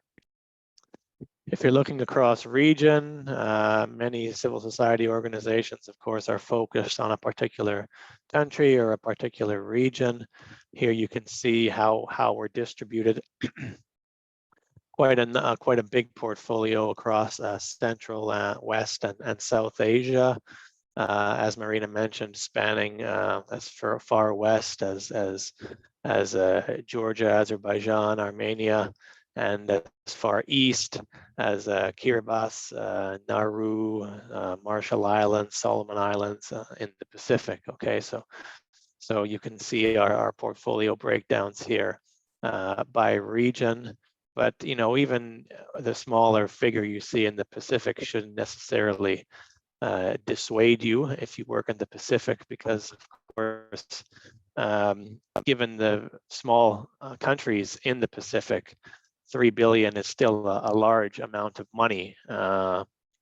If you're looking across region, many civil society organizations, of course, are focused on a particular country or a particular region. Here you can see how we're distributed. Quite a big portfolio across Central, West, and South Asia. As Marina mentioned, spanning as far west as Georgia, Azerbaijan, Armenia, and as far east as Kiribati, Nauru, Marshall Islands, Solomon Islands in the Pacific. Okay, so you can see our portfolio breakdowns here by region. But you know, even the smaller figure you see in the Pacific shouldn't necessarily dissuade you if you work in the Pacific, because of course, given the small countries in the Pacific, 3 billion is still a large amount of money,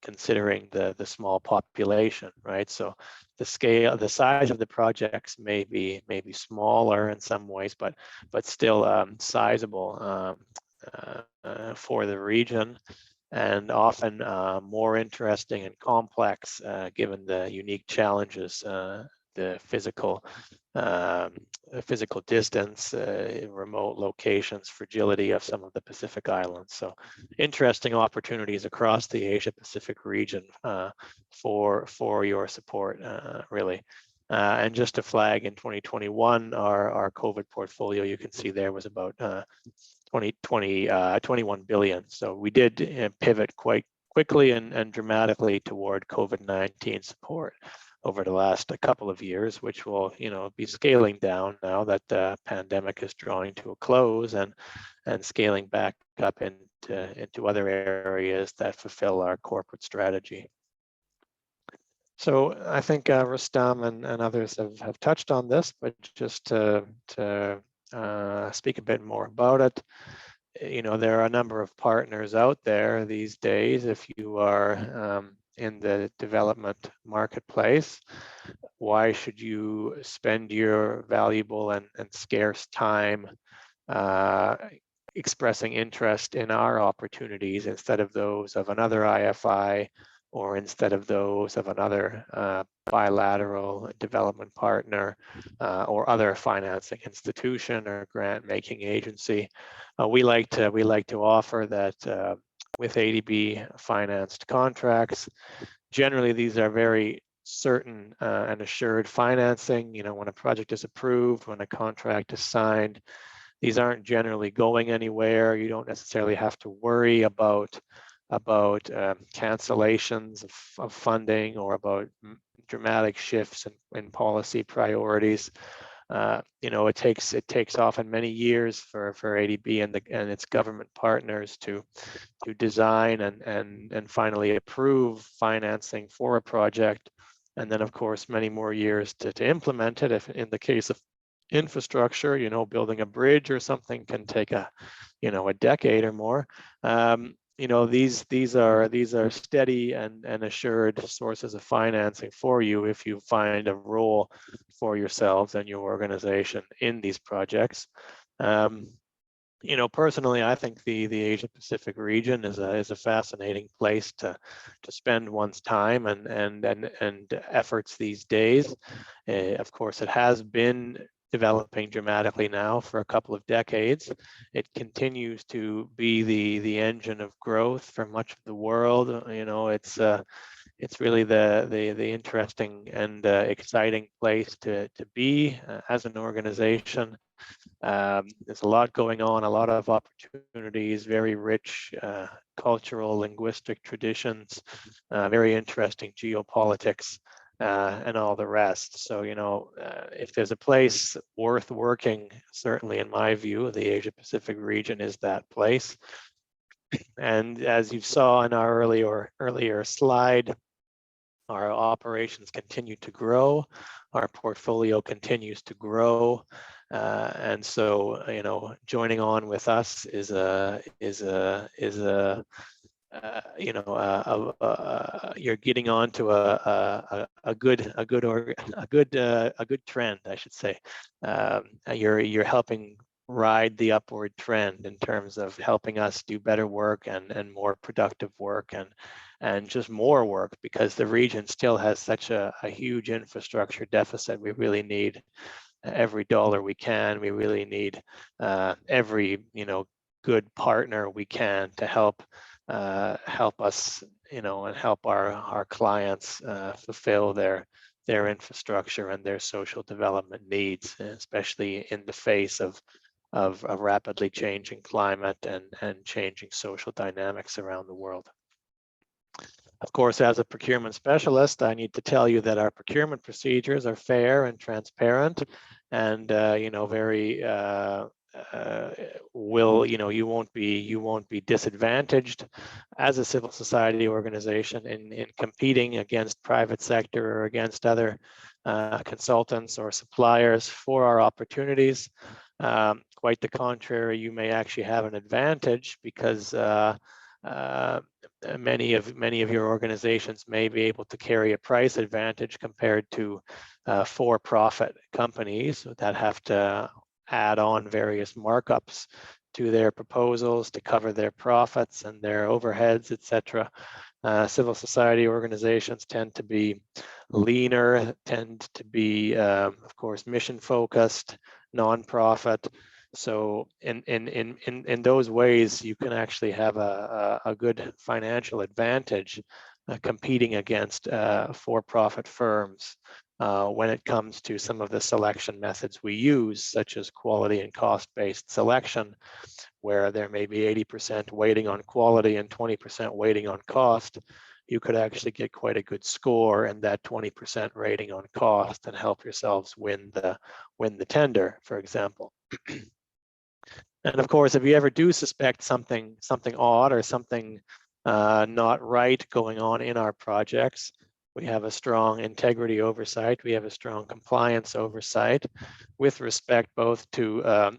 considering the small population, right? So the size of the projects may be smaller in some ways, but still sizable for the region, and often more interesting and complex given the unique challenges, the physical distance, remote locations, fragility of some of the Pacific Islands. So interesting opportunities across the Asia Pacific region for your support, really. And just to flag, in 2021, our COVID portfolio, you can see there, was about 21 billion. So we did pivot quite quickly and dramatically toward COVID-19 support over the last couple of years, which will, you know, be scaling down now that the pandemic is drawing to a close, and scaling back up into other areas that fulfill our corporate strategy. So I think Rustam and others have touched on this, but just to speak a bit more about it. You know, there are a number of partners out there these days. If you are in the development marketplace, why should you spend your valuable and scarce time expressing interest in our opportunities instead of those of another IFI, or instead of those of another bilateral development partner or other financing institution or grant making agency? We like to offer that with ADB financed contracts. Generally, these are very certain and assured financing. You know, when a project is approved, when a contract is signed, these aren't generally going anywhere. You don't necessarily have to worry about cancellations of funding, or about dramatic shifts in policy priorities. You know, it takes often many years for ADB and its government partners to design and finally approve financing for a project, and then of course many more years to implement it. If in the case of infrastructure, you know, building a bridge or something can take a decade or more. You know, these are steady and assured sources of financing for you if you find a role for yourselves and your organization in these projects. You know, personally, I think the Asia Pacific region is a fascinating place to spend one's time and efforts these days. Of course, it has been developing dramatically now for a couple of decades. It continues to be the engine of growth for much of the world. You know, it's really the interesting and exciting place to be as an organization. There's a lot going on, a lot of opportunities, very rich cultural, linguistic traditions, very interesting geopolitics, and all the rest. So, you know, if there's a place worth working, certainly in my view, the Asia Pacific region is that place. And as you saw in our earlier slide, our operations continue to grow, our portfolio continues to grow, and so, you know, joining on with us is a you're getting onto a good trend, I should say. You're helping ride the upward trend in terms of helping us do better work and more productive work and just more work, because the region still has such a huge infrastructure deficit. We really need every dollar we can. We really need every good partner we can to help us, and help our clients fulfill their infrastructure and their social development needs, especially in the face of a rapidly changing climate and changing social dynamics around the world. Of course, as a procurement specialist, I need to tell you that our procurement procedures are fair and transparent, and very you won't be disadvantaged as a civil society organization in competing against private sector or against other consultants or suppliers for our opportunities. Quite the contrary, you may actually have an advantage, because many of your organizations may be able to carry a price advantage compared to for-profit companies that have to add on various markups to their proposals to cover their profits and their overheads, etc. Civil society organizations tend to be leaner, tend to be, of course, mission focused, nonprofit. So in those ways, you can actually have a good financial advantage competing against for-profit firms when it comes to some of the selection methods we use, such as quality and cost-based selection, where there may be 80% weighting on quality and 20% weighting on cost. You could actually get quite a good score in that 20% rating on cost and help yourselves win the tender, for example. And of course, if you ever do suspect something odd or something not right going on in our projects, we have a strong integrity oversight. We have a strong compliance oversight with respect both to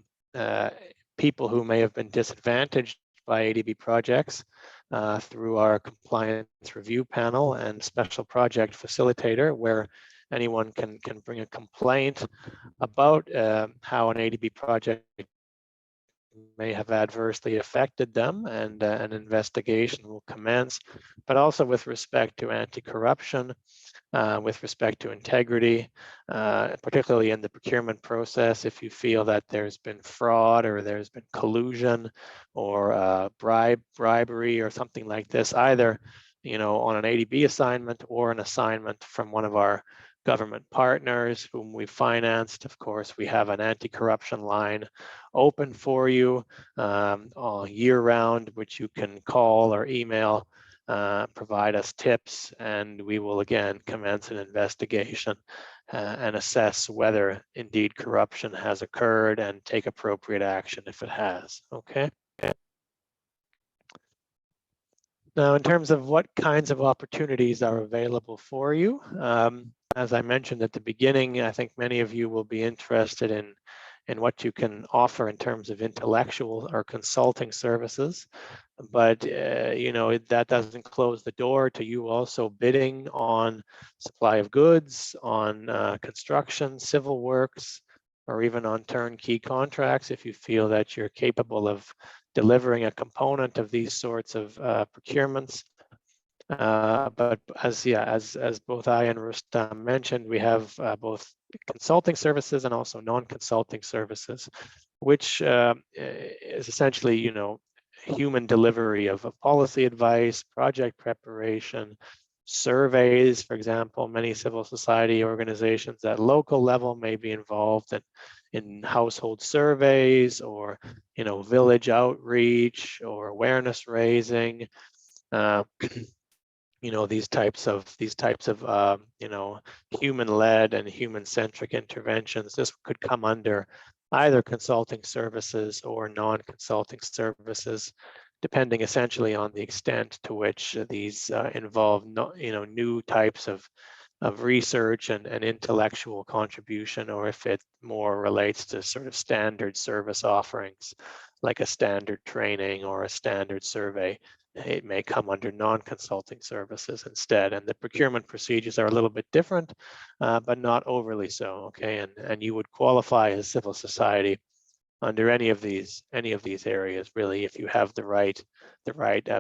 people who may have been disadvantaged by ADB projects through our compliance review panel and special project facilitator, where anyone can bring a complaint about how an ADB project may have adversely affected them, and an investigation will commence, but also with respect to anti-corruption, with respect to integrity, particularly in the procurement process. If you feel that there's been fraud or there's been collusion or bribery or something like this, either on an ADB assignment or an assignment from one of our government partners whom we financed, of course, we have an anti-corruption line open for you all year round, which you can call or email, provide us tips, and we will again commence an investigation and assess whether indeed corruption has occurred and take appropriate action if it has. Okay. Now, in terms of what kinds of opportunities are available for you, as I mentioned at the beginning, I think many of you will be interested in what you can offer in terms of intellectual or consulting services. But that doesn't close the door to you also bidding on supply of goods, on construction, civil works, or even on turnkey contracts if you feel that you're capable of delivering a component of these sorts of procurements. But as both I and Rustam mentioned, we have both consulting services and also non-consulting services, which is essentially, human delivery of policy advice, project preparation, surveys. For example, many civil society organizations at local level may be involved in household surveys or, village outreach or awareness raising. These types of human-led and human-centric interventions. This could come under either consulting services or non-consulting services, depending essentially on the extent to which these involve new types of research and intellectual contribution, or if it more relates to sort of standard service offerings, like a standard training or a standard survey. It may come under non-consulting services instead, and the procurement procedures are a little bit different, but not overly so. Okay, and you would qualify as civil society under any of these areas, really, if you have the right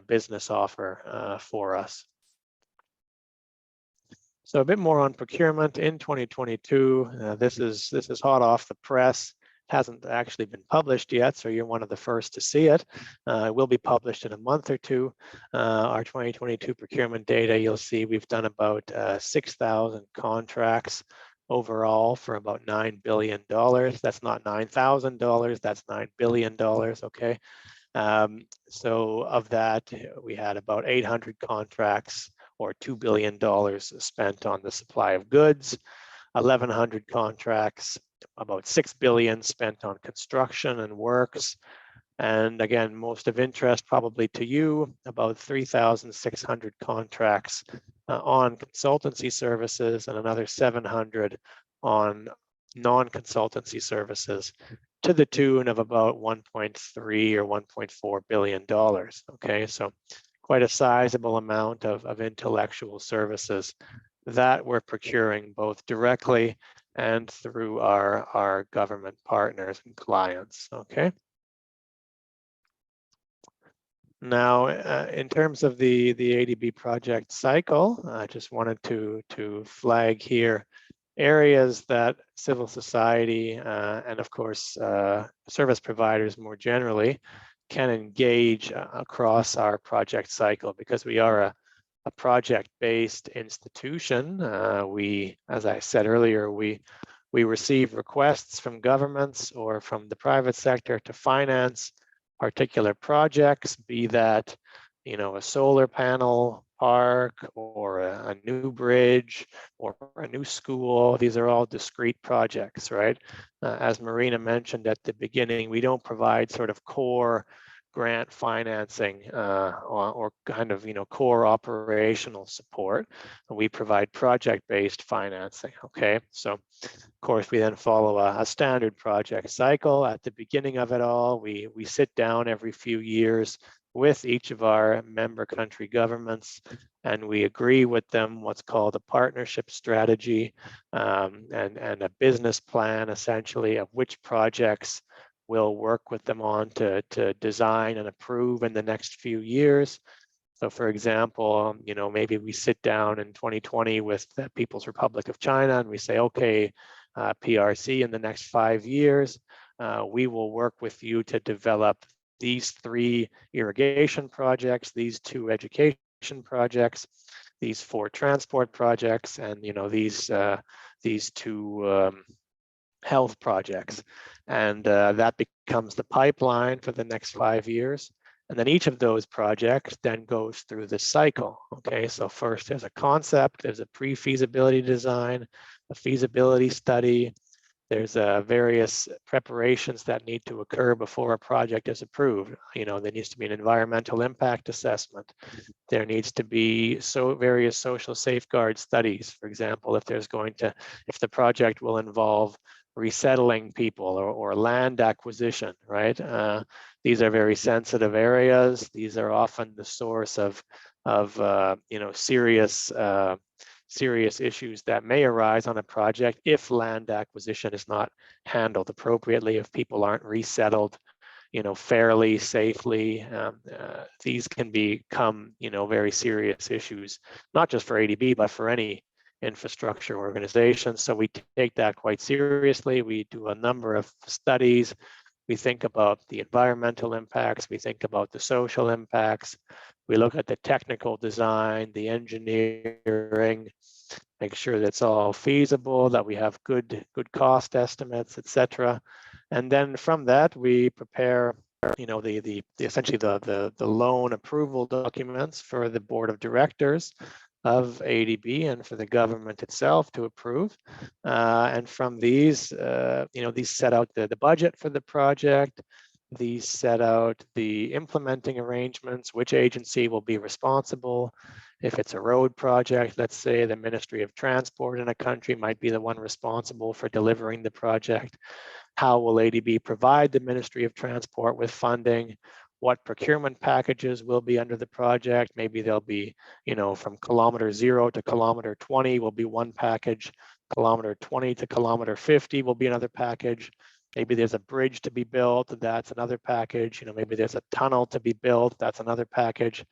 business offer for us. So a bit more on procurement in 2022. This is hot off the press. Hasn't actually been published yet, so you're one of the first to see it. It will be published in a month or two. Our 2022 procurement data, you'll see we've done about 6,000 contracts overall for about $9 billion. That's not $9,000, that's $9 billion, okay? So of that, we had about 800 contracts or $2 billion spent on the supply of goods, 1,100 contracts, about $6 billion spent on construction and works. And again, most of interest probably to you, about 3,600 contracts on consultancy services and another 700 on non-consultancy services, to the tune of about 1.3 or $1.4 billion. Okay, so quite a sizable amount of intellectual services that we're procuring both directly and through our government partners and clients. Okay. Now, in terms of the ADB project cycle, I just wanted to flag here areas that civil society and of course service providers more generally can engage across our project cycle, because we are a project-based institution. We, as I said earlier, we receive requests from governments or from the private sector to finance particular projects, be that, you know, a solar panel park or a new bridge or a new school. These are all discrete projects, right? As Marina mentioned at the beginning, we don't provide sort of core grant financing or kind of, you know, core operational support. We provide project-based financing. Okay, so of course we then follow a standard project cycle. At the beginning of it all, we sit down every few years with each of our member country governments, and we agree with them what's called a partnership strategy and a business plan, essentially, of which projects we'll work with them on to design and approve in the next few years. So for example, you know, maybe we sit down in 2020 with the People's Republic of China and we say, okay, PRC, in the next 5 years, we will work with you to develop these 3 irrigation projects, these 2 education projects, these 4 transport projects, and, you know, these 2 health projects. And that becomes the pipeline for the next 5 years. And then each of those projects then goes through the cycle. Okay, so first there's a concept, there's a pre-feasibility design, a feasibility study, there's various preparations that need to occur before a project is approved. You know, there needs to be an environmental impact assessment. There needs to be various social safeguard studies. For example, if the project will involve resettling people or land acquisition, right? These are very sensitive areas. These are often the source of you know, serious issues that may arise on a project if land acquisition is not handled appropriately, if people aren't resettled, you know, fairly, safely. These can become, you know, very serious issues, not just for ADB, but for any infrastructure organization. So we take that quite seriously. We do a number of studies. We think about the environmental impacts. We think about the social impacts. We look at the technical design, the engineering, make sure that's all feasible, that we have good cost estimates, etc. And then from that, we prepare, you know, essentially the loan approval documents for the board of directors of ADB and for the government itself to approve. And from these, you know, these set out the budget for the project, These set out the implementing arrangements, which agency will be responsible. If it's a road project, let's say the Ministry of Transport in a country might be the one responsible for delivering the project. How will ADB provide the Ministry of Transport with funding? What procurement packages will be under the project? Maybe there'll be, from kilometer 0 to kilometer 20 will be one package. Kilometer 20 to kilometer 50 will be another package. Maybe there's a bridge to be built, that's another package. Maybe there's a tunnel to be built, that's another package.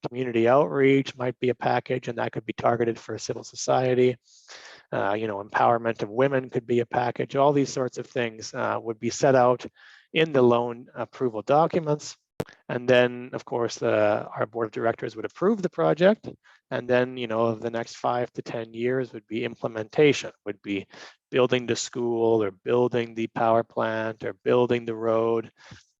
Community outreach might be a package, and that could be targeted for civil society. Empowerment of women could be a package. All these sorts of things would be set out in the loan approval documents. And then, of course, our board of directors would approve the project. And then, the next 5 to 10 years would be implementation, would be building the school or building the power plant or building the road.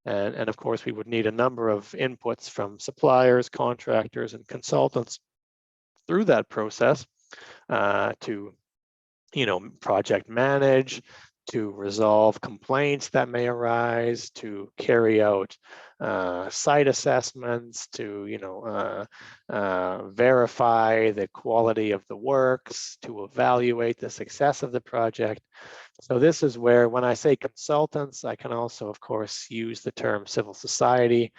And of course, we would need a number of inputs from suppliers, contractors, and consultants through that process to project manage, to resolve complaints that may arise, to carry out site assessments, to verify the quality of the works, to evaluate the success of the project. So this is where, when I say consultants, I can also, of course, use the term civil society.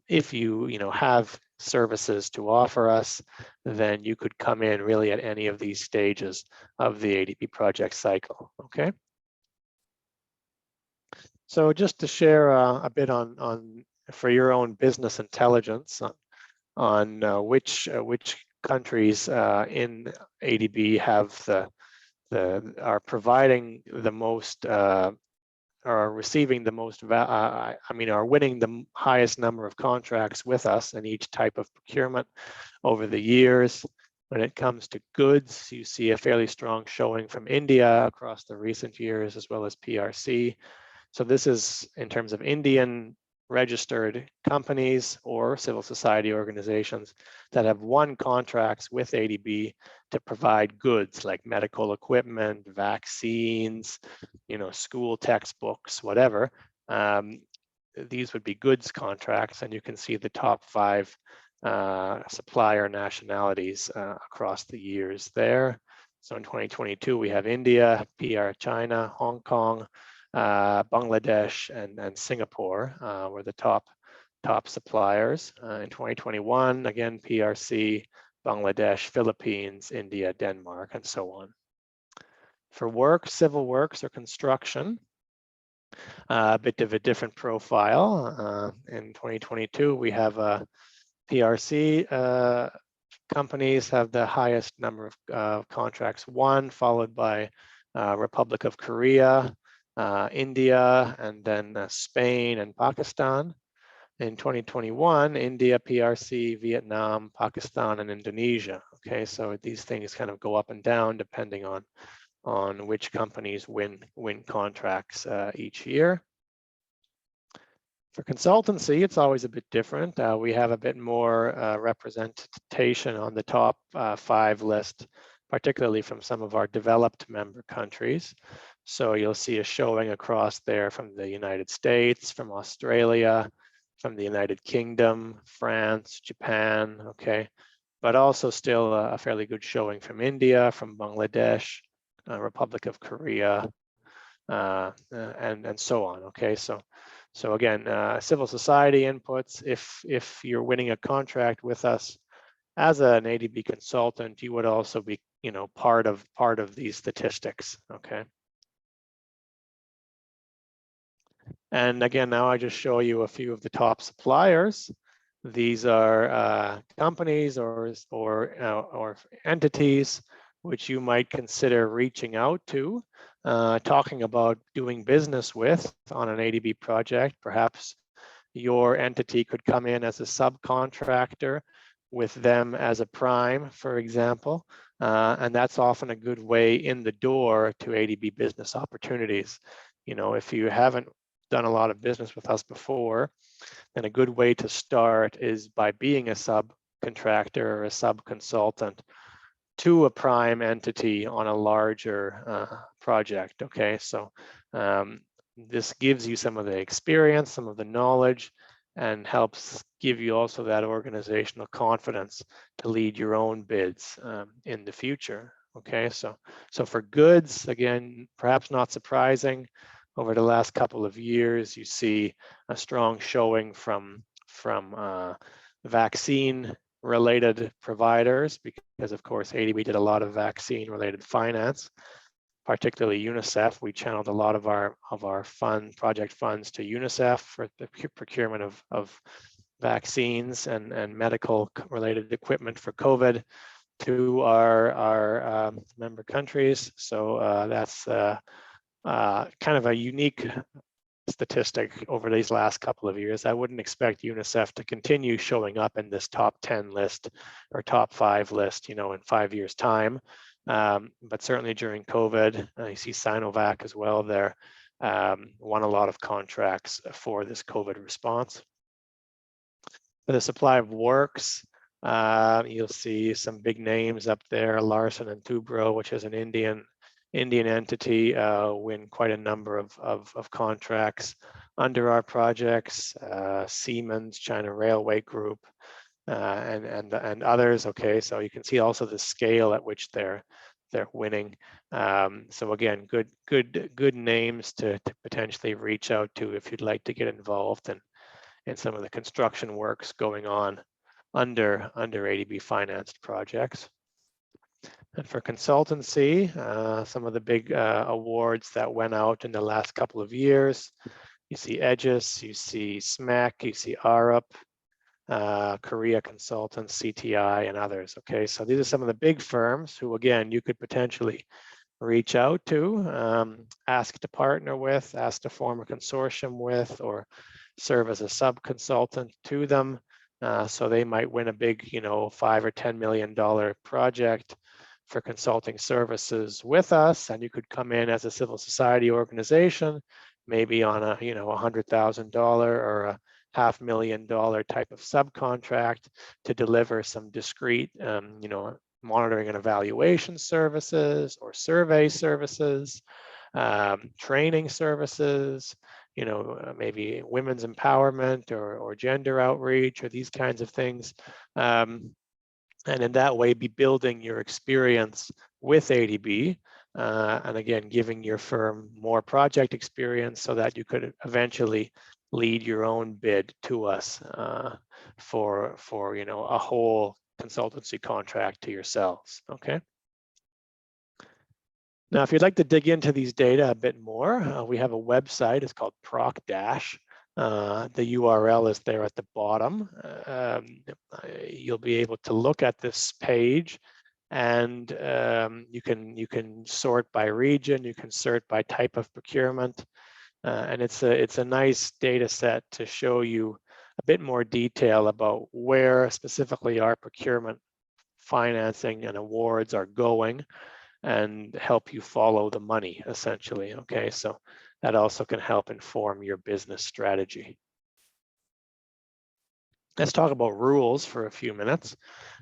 If you have services to offer us, then you could come in really at any of these stages of the ADB project cycle. Okay. So just to share a bit on for your own business intelligence on which countries in ADB have are providing the most are receiving the most, are winning the highest number of contracts with us in each type of procurement over the years. When it comes to goods, you see a fairly strong showing from India across the recent years, as well as PRC. So this is in terms of Indian registered companies or civil society organizations that have won contracts with ADB to provide goods like medical equipment, vaccines, school textbooks, whatever. These would be goods contracts, and you can see the top 5 supplier nationalities across the years there. So in 2022, we have India, PR China, Hong Kong, Bangladesh, and Singapore were the top suppliers. In 2021, again, PRC, Bangladesh, Philippines, India, Denmark, and so on. For work, civil works or construction, a bit of a different profile. In 2022, we have PRC companies have the highest number of contracts won, followed by Republic of Korea, India, and then Spain and Pakistan. In 2021, India, PRC, Vietnam, Pakistan, and Indonesia. Okay, so these things kind of go up and down depending on which companies win contracts each year. For consultancy, it's always a bit different. We have a bit more representation on the top 5 list, particularly from some of our developed member countries. So you'll see a showing across there from the United States, from Australia, from the United Kingdom, France, Japan, okay, but also still a fairly good showing from India, from Bangladesh, Republic of Korea, and so on, okay. So again, civil society inputs, if you're winning a contract with us as an ADB consultant, you would also be, part of these statistics, okay. And again, now I just show you a few of the top suppliers. These are companies or entities which you might consider reaching out to, talking about doing business with on an ADB project. Perhaps your entity could come in as a subcontractor with them as a prime, for example, and that's often a good way in the door to ADB business opportunities. If you haven't done a lot of business with us before, then a good way to start is by being a subcontractor or a subconsultant to a prime entity on a larger project. Okay, so this gives you some of the experience, some of the knowledge, and helps give you also that organizational confidence to lead your own bids in the future. Okay, so for goods, again, perhaps not surprising, over the last couple of years, you see a strong showing from vaccine related providers, because of course ADB did a lot of vaccine related finance, particularly UNICEF. We channeled a lot of our project funds to UNICEF for the procurement of vaccines and medical related equipment for COVID to our member countries. So that's kind of a unique statistic over these last couple of years. I wouldn't expect UNICEF to continue showing up in this top 10 list or top 5 list, in 5 years' time. But certainly during COVID, you see Sinovac as well there, won a lot of contracts for this COVID response. For the supply of works, you'll see some big names up there, Larsen and Toubro, which is an Indian entity, win quite a number of contracts under our projects, Siemens, China Railway Group, and others. Okay, so you can see also the scale at which they're winning. So again, good names to potentially reach out to if you'd like to get involved in some of the construction works going on under ADB financed projects. And for consultancy, some of the big awards that went out in the last couple of years, you see Aegis, you see SMEC, you see Arup, Korea Consultants, CTI, and others. Okay, so these are some of the big firms who, again, you could potentially reach out to, ask to partner with, ask to form a consortium with, or serve as a sub-consultant to them. So they might win a big, $5 or $10 million project for consulting services with us, and you could come in as a civil society organization, maybe on a $100,000 or a $500,000 type of subcontract to deliver some discrete, monitoring and evaluation services or survey services, training services, maybe women's empowerment or gender outreach or these kinds of things. And in that way, be building your experience with ADB, and again, giving your firm more project experience so that you could eventually lead your own bid to us for a whole consultancy contract to yourselves. Okay. Now, if you'd like to dig into these data a bit more, we have a website. It's called ProcDash. The URL is there at the bottom. You'll be able to look at this page, and you can sort by region. You can sort by type of procurement, and it's a nice data set to show you a bit more detail about where specifically our procurement financing and awards are going, and help you follow the money, essentially. Okay, so that also can help inform your business strategy. Let's talk about rules for a few minutes,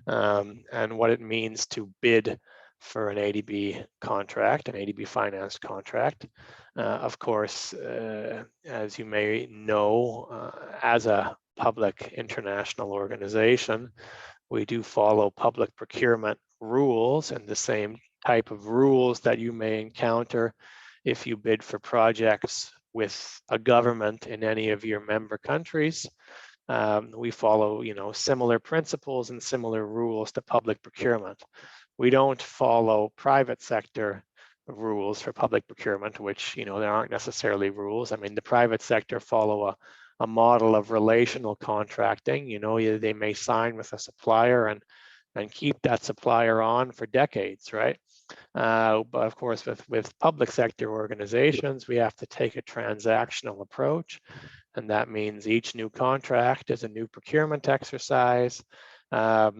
and what it means to bid for an ADB contract, an ADB financed contract. Of course, as you may know, as a public international organization, we do follow public procurement rules, and the same type of rules that you may encounter if you bid for projects with a government in any of your member countries. We follow, similar principles and similar rules to public procurement. We don't follow private sector rules for public procurement, which, there aren't necessarily rules. I mean, the private sector follow a model of relational contracting. They may sign with a supplier and keep that supplier on for decades, right? But of course, with public sector organizations, we have to take a transactional approach. And that means each new contract is a new procurement exercise. They're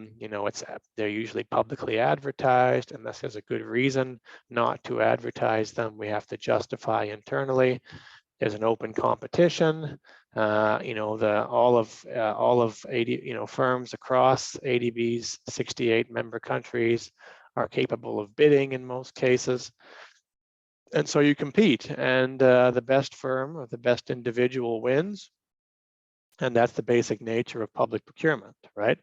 usually publicly advertised, unless there's a good reason not to advertise them. We have to justify internally. There's an open competition. All of 80 firms across ADB's 68 member countries are capable of bidding in most cases. And so you compete, and the best firm or the best individual wins. And that's the basic nature of public procurement, right?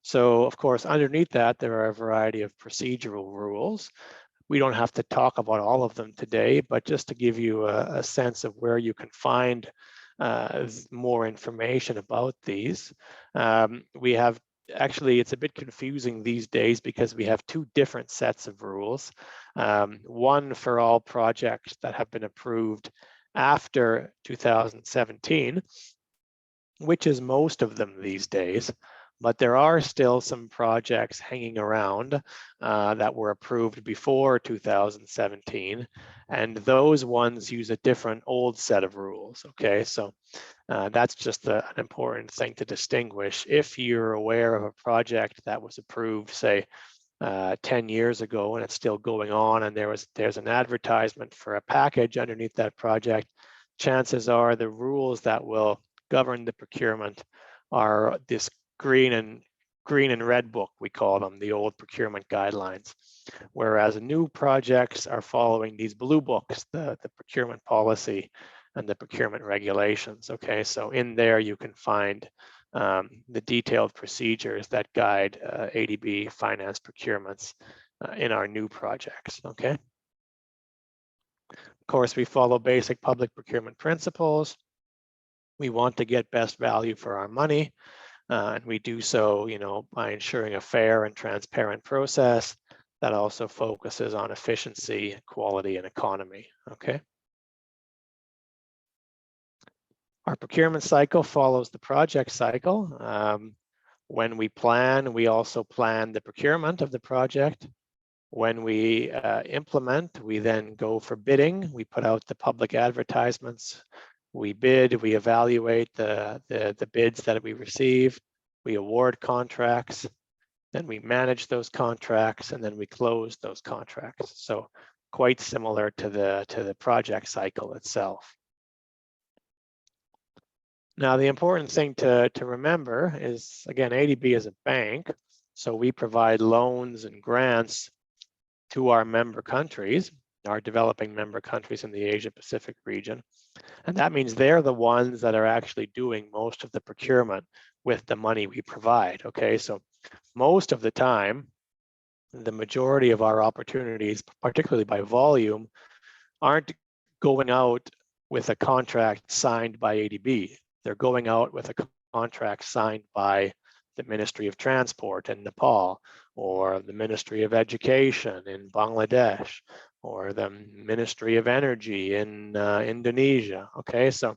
So of course, underneath that, there are a variety of procedural rules. We don't have to talk about all of them today, but just to give you a sense of where you can find more information about these. We have, actually, it's a bit confusing these days because we have two different sets of rules. One for all projects that have been approved after 2017, which is most of them these days, but there are still some projects hanging around that were approved before 2017, and those ones use a different old set of rules, okay? So that's just an important thing to distinguish. If you're aware of a project that was approved, say, 10 years ago and it's still going on, and there's an advertisement for a package underneath that project, chances are the rules that will govern the procurement are this green and red book, we call them, the old procurement guidelines, whereas new projects are following these blue books, the procurement policy and the procurement regulations. Okay, so in there you can find the detailed procedures that guide ADB finance procurements in our new projects. Okay. Of course, we follow basic public procurement principles. We want to get best value for our money, and we do so, by ensuring a fair and transparent process that also focuses on efficiency, quality, and economy. Okay. Our procurement cycle follows the project cycle. When we plan, we also plan the procurement of the project. When we implement, we then go for bidding. We put out the public advertisements. We bid, we evaluate the bids that we receive. We award contracts. Then we manage those contracts, and then we close those contracts. So quite similar to the project cycle itself. Now, the important thing to remember is, again, ADB is a bank, so we provide loans and grants to our member countries, our developing member countries in the Asia Pacific region. And that means they're the ones that are actually doing most of the procurement with the money we provide, okay? So most of the time, the majority of our opportunities, particularly by volume, aren't going out with a contract signed by ADB. They're going out with a contract signed by the Ministry of Transport in Nepal, or the Ministry of Education in Bangladesh, or the Ministry of Energy in Indonesia. Okay, so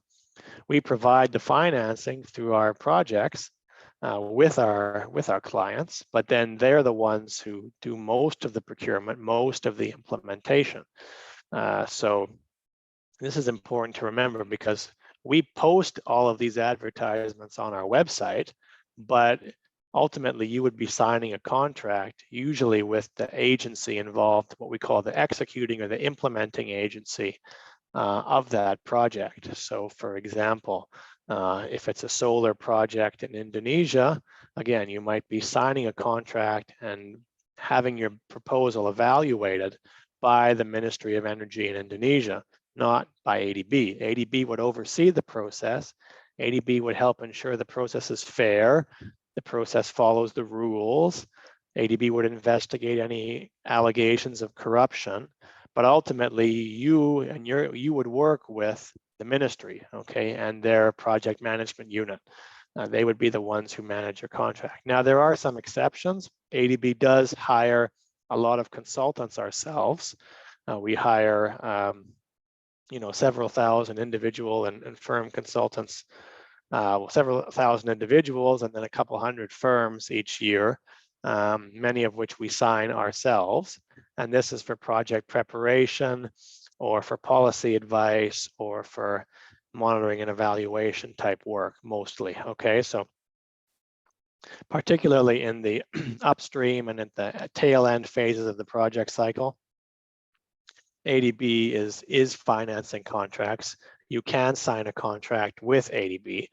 we provide the financing through our projects with our clients, but then they're the ones who do most of the procurement, most of the implementation. So this is important to remember, because we post all of these advertisements on our website, but ultimately you would be signing a contract, usually with the agency involved, what we call the executing or the implementing agency of that project. So for example, if it's a solar project in Indonesia, again, you might be signing a contract and having your proposal evaluated by the Ministry of Energy in Indonesia, not by ADB. ADB would oversee the process. ADB would help ensure the process is fair, the process follows the rules. ADB would investigate any allegations of corruption, but ultimately you would work with the ministry, okay, and their project management unit. They would be the ones who manage your contract. Now, there are some exceptions. ADB does hire a lot of consultants ourselves. We hire several thousand individual and firm consultants, several thousand individuals, and then a couple hundred firms each year, many of which we sign ourselves. And this is for project preparation, or for policy advice, or for monitoring and evaluation type work mostly, okay? So particularly in the upstream and at the tail end phases of the project cycle, ADB is financing contracts. You can sign a contract with ADB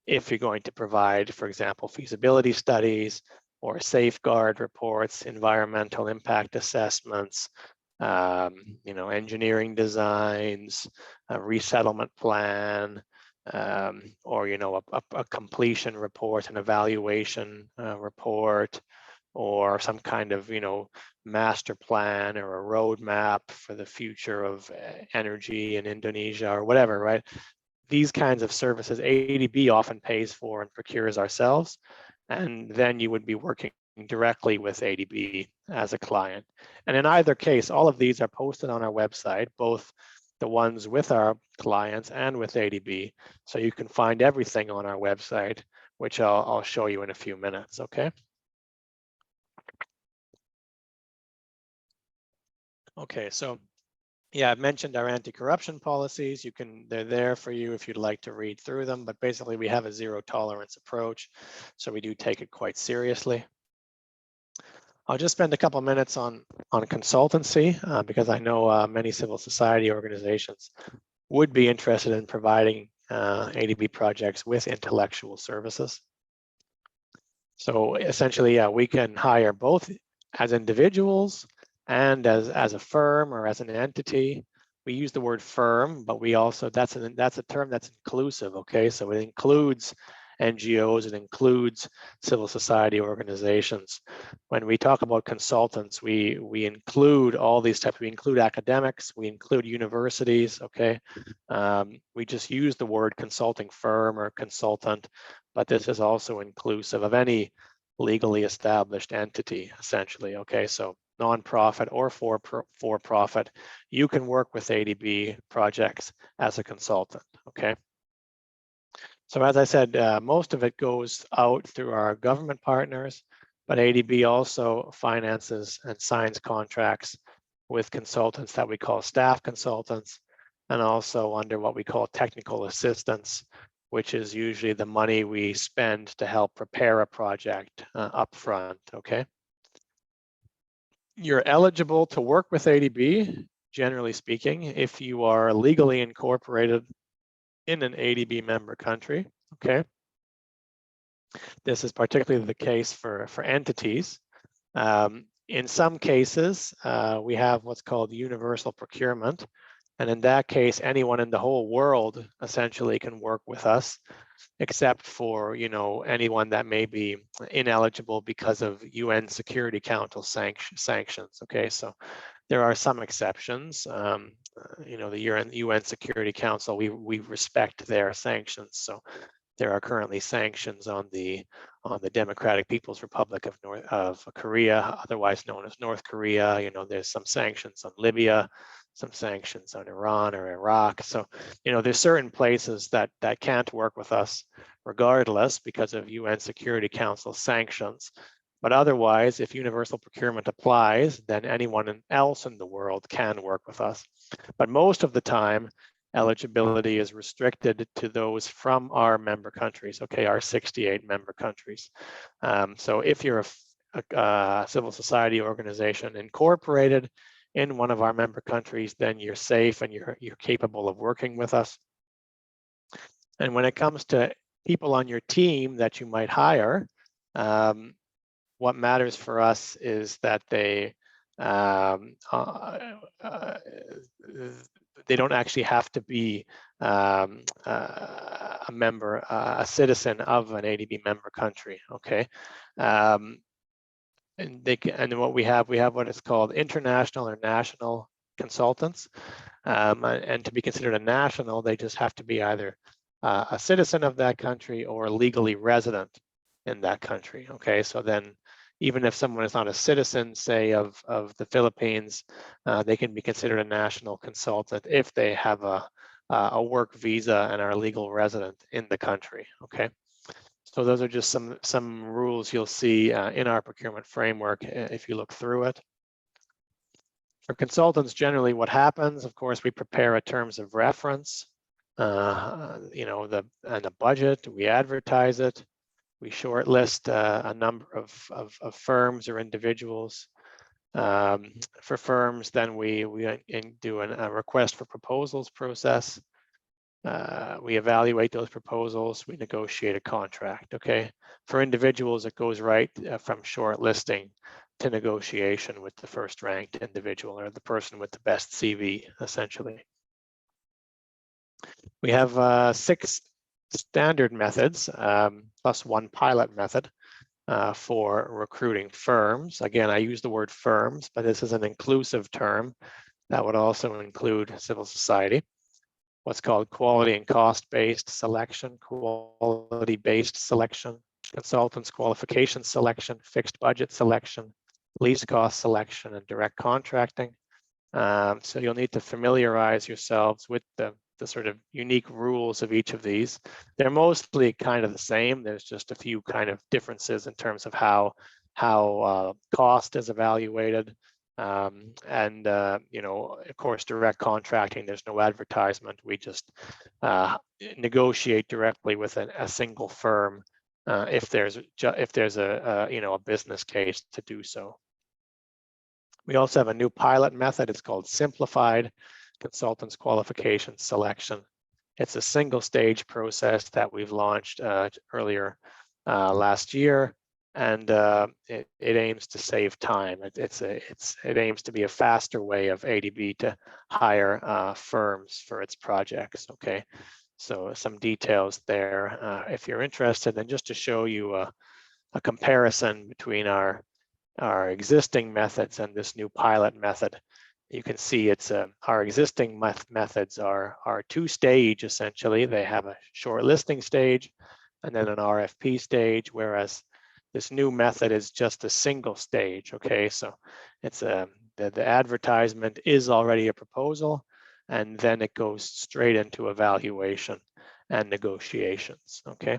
if you're going to provide, for example, feasibility studies or safeguard reports, environmental impact assessments, engineering designs, a resettlement plan, or a completion report, an evaluation report, or some kind of master plan or a roadmap for the future of energy in Indonesia or whatever, right? These kinds of services ADB often pays for and procures ourselves, and then you would be working directly with ADB as a client. And in either case, all of these are posted on our website, both the ones with our clients and with ADB. So you can find everything on our website, which I'll show you in a few minutes, okay? Okay, so yeah, I've mentioned our anti-corruption policies. They're there for you if you'd like to read through them, but basically we have a zero tolerance approach. So we do take it quite seriously. I'll just spend a couple of minutes on consultancy because I know many civil society organizations would be interested in providing ADB projects with intellectual services. So essentially, we can hire both as individuals and as a firm or as an entity. We use the word firm, but we also, that's a term that's inclusive, okay? So it includes NGOs, it includes civil society organizations. When we talk about consultants, we include all these types. We include academics, we include universities, okay? We just use the word consulting firm or consultant, but this is also inclusive of any legally established entity, essentially, okay? So nonprofit or for-profit, you can work with ADB projects as a consultant, okay? So as I said, most of it goes out through our government partners, but ADB also finances and signs contracts with consultants that we call staff consultants, and also under what we call technical assistance, which is usually the money we spend to help prepare a project upfront, okay? You're eligible to work with ADB, generally speaking, if you are legally incorporated in an ADB member country, okay? This is particularly the case for entities. In some cases, we have what's called universal procurement. And in that case, anyone in the whole world essentially can work with us, except for anyone that may be ineligible because of UN Security Council sanctions. Okay, so there are some exceptions. The UN Security Council, we respect their sanctions. So there are currently sanctions on the Democratic People's Republic of Korea, otherwise known as North Korea. There's some sanctions on Libya, some sanctions on Iran or Iraq. So, there's certain places that can't work with us regardless because of UN Security Council sanctions. But otherwise, if universal procurement applies, then anyone else in the world can work with us. But most of the time, eligibility is restricted to those from our member countries, okay, our 68 member countries. So if you're a civil society organization incorporated in one of our member countries, then you're safe and you're capable of working with us. And when it comes to people on your team that you might hire, what matters for us is that they don't actually have to be a member, a citizen of an ADB member country, okay? And what we have what is called international or national consultants. And to be considered a national, they just have to be either a citizen of that country or legally resident in that country, okay? So then even if someone is not a citizen, say, of the Philippines, they can be considered a national consultant if they have a work visa and are a legal resident in the country, okay? So those are just some rules you'll see in our procurement framework if you look through it. For consultants, generally what happens, of course, we prepare a terms of reference, and a budget, we advertise it, we shortlist a number of firms or individuals. For firms, then we do a request for proposals process. We evaluate those proposals, we negotiate a contract, okay? For individuals, it goes right from shortlisting to negotiation with the first ranked individual or the person with the best CV, essentially. We have 6 standard methods plus 1 pilot method for recruiting firms. Again, I use the word firms, but this is an inclusive term that would also include civil society. What's called quality and cost-based selection, quality-based selection, consultants qualification selection, fixed budget selection, least cost selection, and direct contracting. So you'll need to familiarize yourselves with the sort of unique rules of each of these. They're mostly kind of the same. There's just a few kind of differences in terms of how cost is evaluated. And you know, of course, direct contracting, there's no advertisement. We just negotiate directly with a single firm if there's a you know, a business case to do so. We also have a new pilot method. It's called simplified consultants qualification selection. It's a single stage process that we've launched earlier last year, and it aims to save time. It aims to be a faster way of ADB to hire firms for its projects. Okay, so some details there if you're interested. And just to show you a comparison between our existing methods and this new pilot method, you can see it's our existing methods are 2-stage essentially. They have a shortlisting stage and then an RFP stage, whereas this new method is just a single stage. Okay, so it's the advertisement is already a proposal, and then it goes straight into evaluation and negotiations. Okay.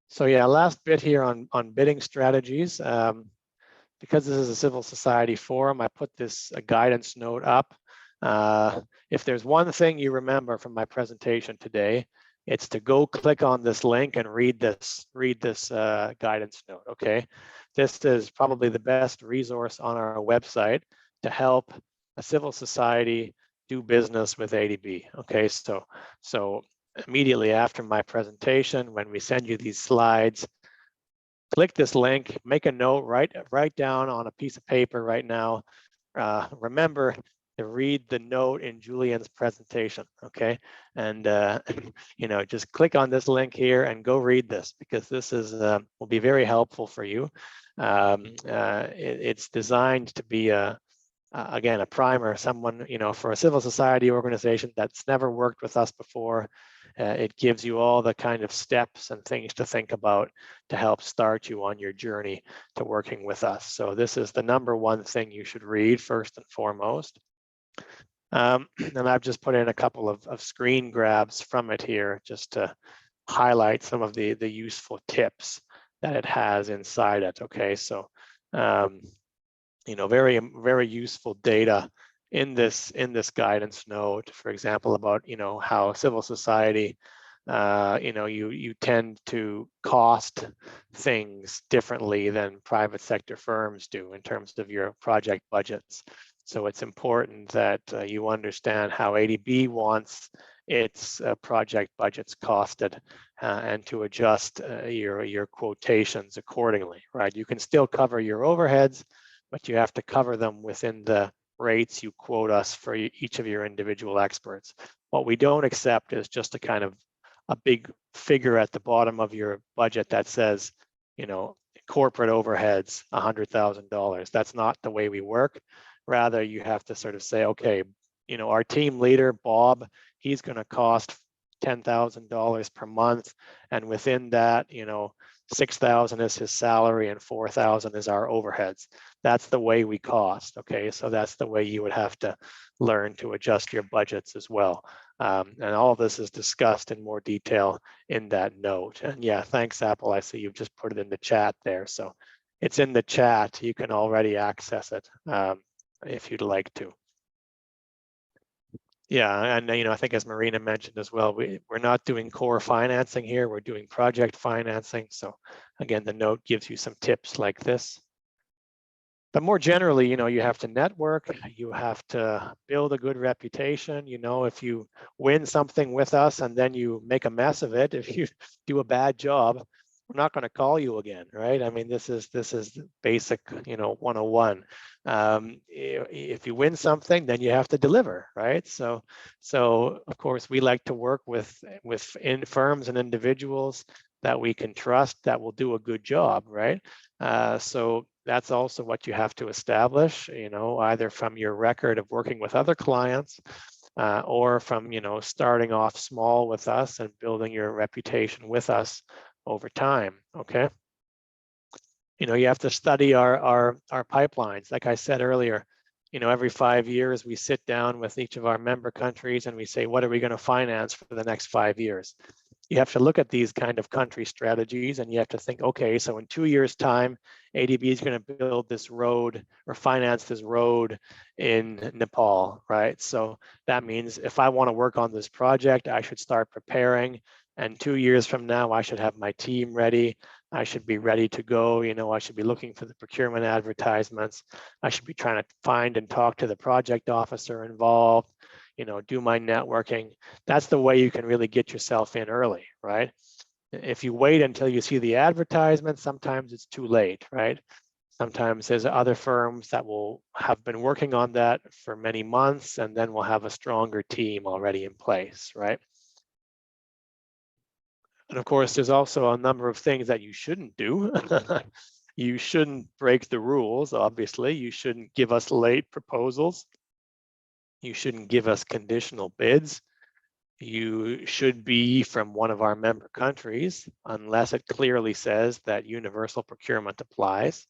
So yeah, last bit here on bidding strategies. Because this is a civil society forum, I put this guidance note up. If there's one thing you remember from my presentation today, it's to go click on this link and read this guidance note. Okay, this is probably the best resource on our website to help a civil society do business with ADB. Okay, so immediately after my presentation, when we send you these slides, click this link, make a note, write down on a piece of paper right now. Remember to read the note in Julian's presentation, okay? And you know, just click on this link here and go read this, because this is will be very helpful for you. It's designed to be again, a primer, someone, you know, for a civil society organization that's never worked with us before. It gives you all the kind of steps and things to think about to help start you on your journey to working with us. So this is the #1 thing you should read first and foremost. And I've just put in a couple of screen grabs from it here just to highlight some of the useful tips that it has inside it. Okay, so you know, very useful data in this guidance note, for example, about, you know, how civil society, you know, you tend to cost things differently than private sector firms do in terms of your project budgets. So it's important that you understand how ADB wants its project budgets costed and to adjust your quotations accordingly, right? You can still cover your overheads, but you have to cover them within the rates you quote us for each of your individual experts. What we don't accept is just a kind of a big figure at the bottom of your budget that says, you know, corporate overheads, $100,000. That's not the way we work. Rather, you have to sort of say, okay, you know, our team leader, Bob, he's going to cost $10,000 per month. And within that, you know, 6,000 is his salary and 4,000 is our overheads. That's the way we cost. Okay, so that's the way you would have to learn to adjust your budgets as well. And all of this is discussed in more detail in that note. And yeah, thanks, Apple. I see you've just put it in the chat there. So it's in the chat. You can already access it if you'd like to. Yeah, and you know, I think as Marina mentioned as well, we're not doing core financing here, we're doing project financing. So again, the note gives you some tips like this. But more generally, you know, you have to network, you have to build a good reputation. You know, if you win something with us and then you make a mess of it, if you do a bad job, we're not going to call you again, right? I mean, this is basic, 101. If you win something, then you have to deliver, right? So of course we like to work with firms and individuals that we can trust that will do a good job, right? So that's also what you have to establish, either from your record of working with other clients, or from starting off small with us and building your reputation with us over time. Okay. You have to study our pipelines. Like I said earlier, every 5 years we sit down with each of our member countries and we say, what are we going to finance for the next 5 years? You have to look at these kind of country strategies and you have to think, okay, so in 2 years' time, ADB is going to build this road or finance this road in Nepal, right? So that means if I want to work on this project, I should start preparing. And 2 years from now, I should have my team ready. I should be ready to go. I should be looking for the procurement advertisements. I should be trying to find and talk to the project officer involved, do my networking. That's the way you can really get yourself in early, right? If you wait until you see the advertisement, sometimes it's too late, right? Sometimes there's other firms that will have been working on that for many months, and then we'll have a stronger team already in place, right? And of course, there's also a number of things that you shouldn't do. You shouldn't break the rules, obviously. You shouldn't give us late proposals. You shouldn't give us conditional bids. You should be from one of our member countries, unless it clearly says that universal procurement applies.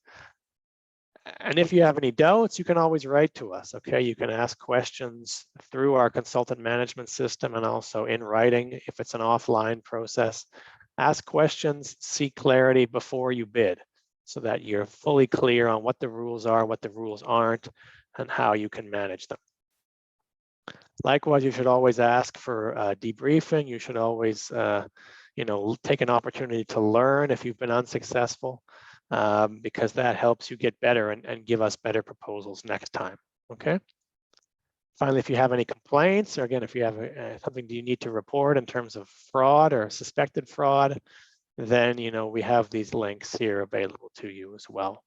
And if you have any doubts, you can always write to us, okay? You can ask questions through our consultant management system and also in writing if it's an offline process. Ask questions, seek clarity before you bid so that you're fully clear on what the rules are, what the rules aren't, and how you can manage them. Likewise, you should always ask for debriefing. You should always, take an opportunity to learn if you've been unsuccessful, because that helps you get better and give us better proposals next time. Okay. Finally, if you have any complaints, or again, if you have something you need to report in terms of fraud or suspected fraud, then we have these links here available to you as well.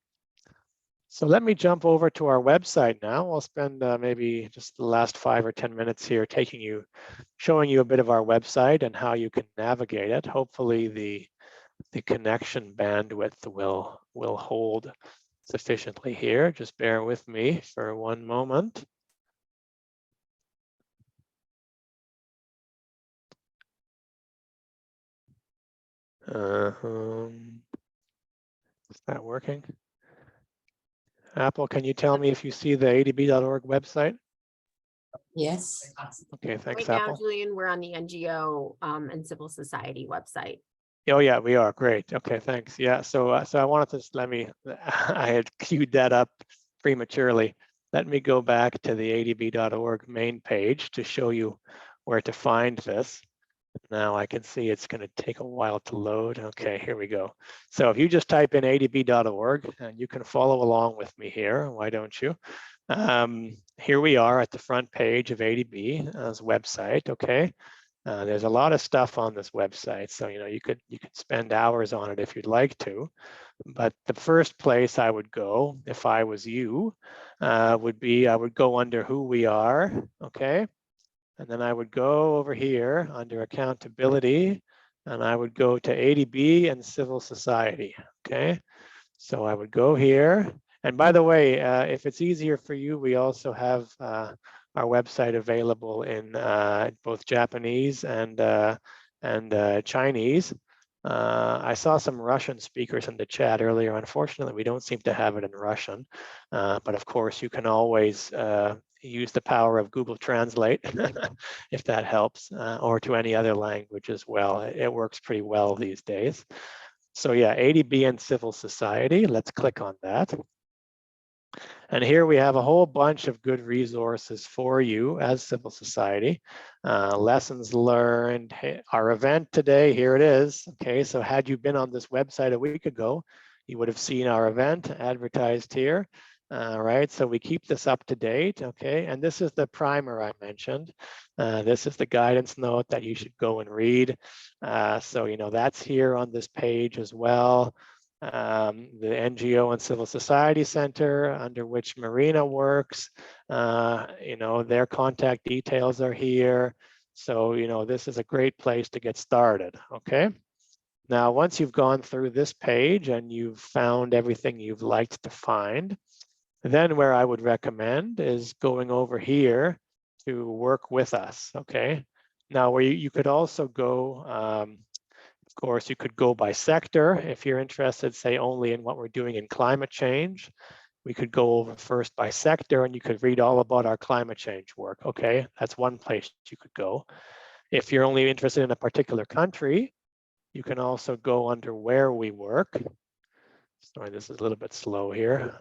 So let me jump over to our website now. I'll spend maybe just the last 5 or 10 minutes here showing you a bit of our website and how you can navigate it. Hopefully the connection bandwidth will hold sufficiently here. Just bear with me for one moment. Is that working? Apple, can you tell me if you see the adb.org website? Yes. Okay, thanks, Right Apple. now, Julian, we're on the NGO and civil society website. Oh yeah, we are. Great. Okay, thanks. Yeah, so I wanted to I had queued that up prematurely. Let me go back to the adb.org main page to show you where to find this. Now I can see it's going to take a while to load. Okay, here we go. So if you just type in adb.org, and you can follow along with me here, why don't you? Here we are at the front page of ADB's website. Okay, there's a lot of stuff on this website, so you could spend hours on it if you'd like to. But the first place I would go if I was you would be I would go under who we are. Okay. And then I would go over here under accountability, and I would go to ADB and civil society. Okay, so I would go here. And by the way, if it's easier for you, we also have our website available in both Japanese and Chinese. I saw some Russian speakers in the chat earlier. Unfortunately, we don't seem to have it in Russian, but of course you can always use the power of Google Translate if that helps, or to any other language as well. It works pretty well these days. So yeah, ADB and civil society, let's click on that. And here we have a whole bunch of good resources for you as civil society. Lessons learned, our event today, here it is. Okay, so had you been on this website a week ago, you would have seen our event advertised here. right? So we keep this up to date, okay? And this is the primer I mentioned. This is the guidance note that you should go and read. So, you know, that's here on this page as well. The NGO and Civil Society Center, under which Marina works, you know, their contact details are here. So, you know, this is a great place to get started, okay? Now, once you've gone through this page and you've found everything you've liked to find, then where I would recommend is going over here to work with us, okay? Now, where you could also go, of course, you could go by sector. If you're interested, say, only in what we're doing in climate change, we could go over first by sector and you could read all about our climate change work, okay? That's one place you could go. If you're only interested in a particular country, you can also go under where we work. Sorry, this is a little bit slow here.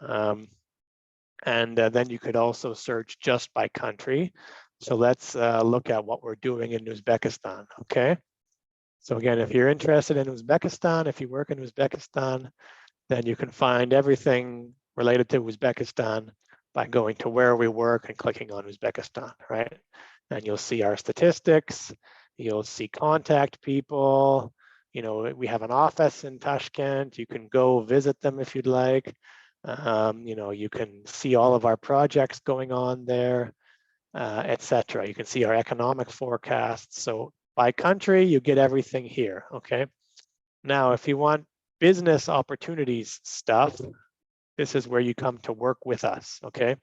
And then you could also search just by country. So let's look at what we're doing in Uzbekistan, okay? So again, if you're interested in Uzbekistan, if you work in Uzbekistan, then you can find everything related to Uzbekistan by going to where we work and clicking on Uzbekistan, right? And you'll see our statistics, you'll see contact people, you know, we have an office in Tashkent, you can go visit them if you'd like. You know, you can see all of our projects going on there, etc. You can see our economic forecasts. So by country, you get everything here, okay? Now, if you want business opportunities stuff, this is where you come to work with us, okay?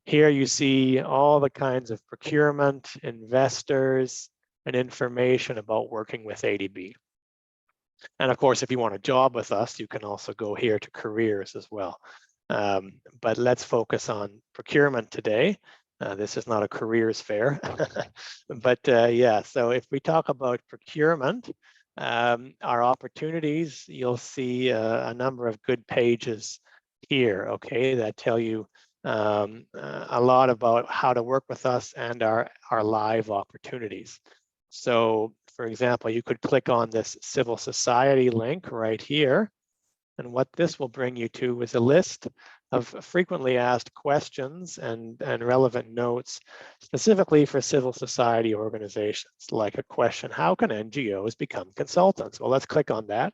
Here you see all the kinds of procurement, investors, and information about working with ADB. And of course, if you want a job with us, you can also go here to careers as well. But let's focus on procurement today. This is not a careers fair, but yeah, so if we talk about procurement, our opportunities, you'll see a number of good pages here, okay, that tell you a lot about how to work with us and our live opportunities. So for example, you could click on this civil society link right here. And what this will bring you to is a list of frequently asked questions and relevant notes specifically for civil society organizations, like a question, how can NGOs become consultants? Well, let's click on that.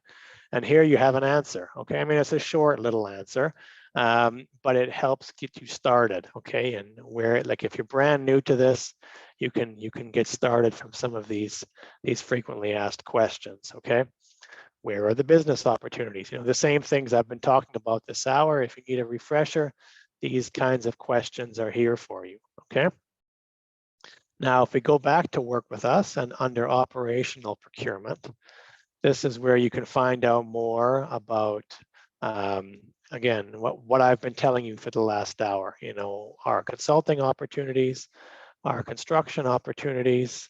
And here you have an answer, okay? I mean, it's a short little answer, but it helps get you started, okay? And where, like, if you're brand new to this, you can get started from some of these frequently asked questions, okay? Where are the business opportunities? You know, the same things I've been talking about this hour. If you need a refresher, these kinds of questions are here for you, okay? Now, if we go back to work with us and under operational procurement, this is where you can find out more about, again, what I've been telling you for the last hour, you know, our consulting opportunities, our construction opportunities.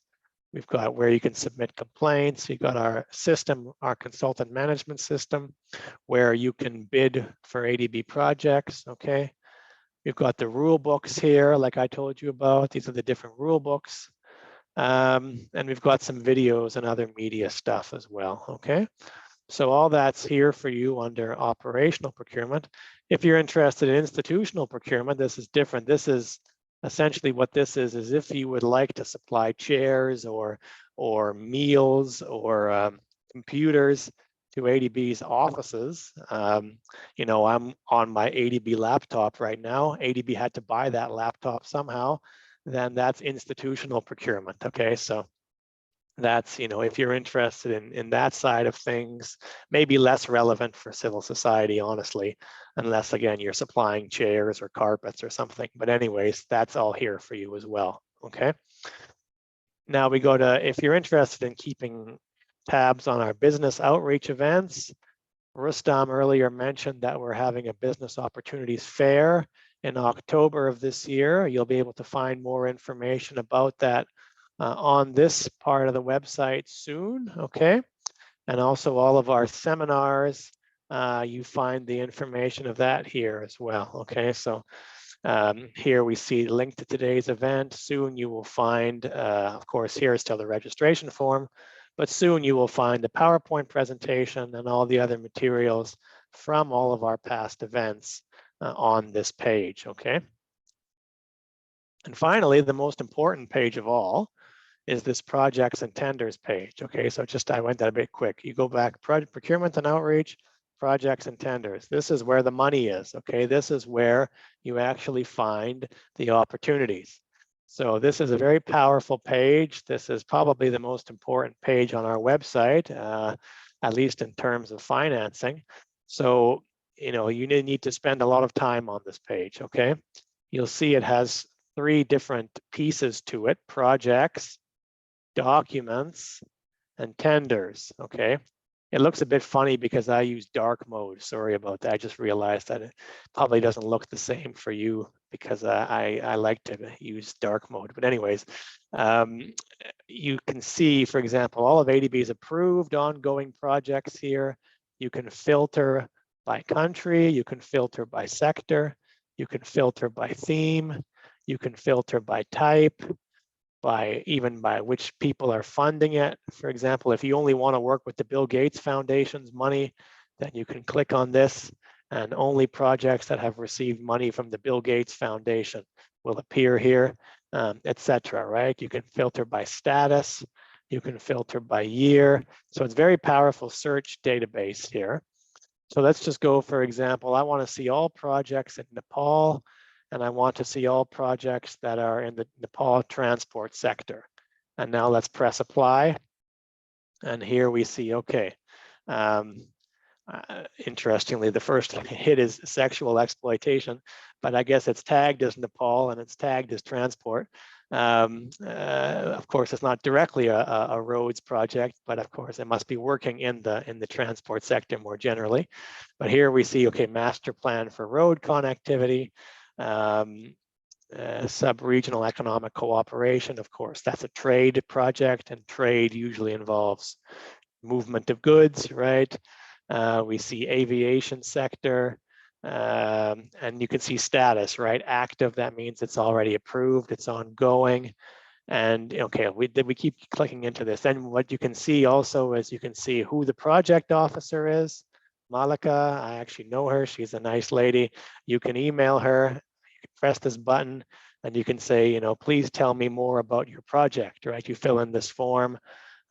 We've got where you can submit complaints. We've got our system, our consultant management system, where you can bid for ADB projects, okay? We've got the rule books here, like I told you about. These are the different rule books. And we've got some videos and other media stuff as well, okay? So all that's here for you under operational procurement. If you're interested in institutional procurement, this is different. This is essentially what this is if you would like to supply chairs or meals or computers to ADB's offices. You know, I'm on my ADB laptop right now. ADB had to buy that laptop somehow. Then that's institutional procurement, okay? So that's, you know, if you're interested in that side of things, maybe less relevant for civil society, honestly, unless, again, you're supplying chairs or carpets or something. But anyways, that's all here for you as well, okay? Now we go to, if you're interested in keeping tabs on our business outreach events, Rustam earlier mentioned that we're having a business opportunities fair in October of this year. You'll be able to find more information about that on this part of the website soon, okay? And also all of our seminars, you find the information of that here as well, okay? So here we see the link to today's event. Soon you will find, of course, here is still the registration form, but soon you will find the PowerPoint presentation and all the other materials from all of our past events on this page, okay? And finally, the most important page of all is this projects and tenders page, okay? So just, I went that a bit quick. You go back, procurement and outreach, projects and tenders. This is where the money is, okay? This is where you actually find the opportunities. So this is a very powerful page. This is probably the most important page on our website, at least in terms of financing. So, you know, you need to spend a lot of time on this page, okay? You'll see it has 3 different pieces to it: projects, documents, and tenders, okay? It looks a bit funny because I use dark mode. Sorry about that. I just realized that it probably doesn't look the same for you because I like to use dark mode. But anyways, you can see, for example, all of ADB's approved ongoing projects here. You can filter by country, you can filter by sector, you can filter by theme, you can filter by type, even by which people are funding it. For example, if you only want to work with the Bill Gates Foundation's money, then you can click on this, and only projects that have received money from the Bill Gates Foundation will appear here, etc. Right? You can filter by status, you can filter by year. So it's a very powerful search database here. So let's just go, for example, I want to see all projects in Nepal, and I want to see all projects that are in the Nepal transport sector. And now let's press apply. And here we see, okay. Interestingly, the first hit is sexual exploitation, but I guess it's tagged as Nepal and it's tagged as transport. Of course, it's not directly a roads project, but of course it must be working in the transport sector more generally. But here we see, okay, master plan for road connectivity, sub-regional economic cooperation. Of course, that's a trade project, and trade usually involves movement of goods, right? We see aviation sector, and you can see status, right? Active, that means it's already approved, it's ongoing. And okay, we keep clicking into this. Then what you can see also is you can see who the project officer is. Malika, I actually know her, she's a nice lady. You can email her, you can press this button, and you can say, you know, please tell me more about your project, right? You fill in this form,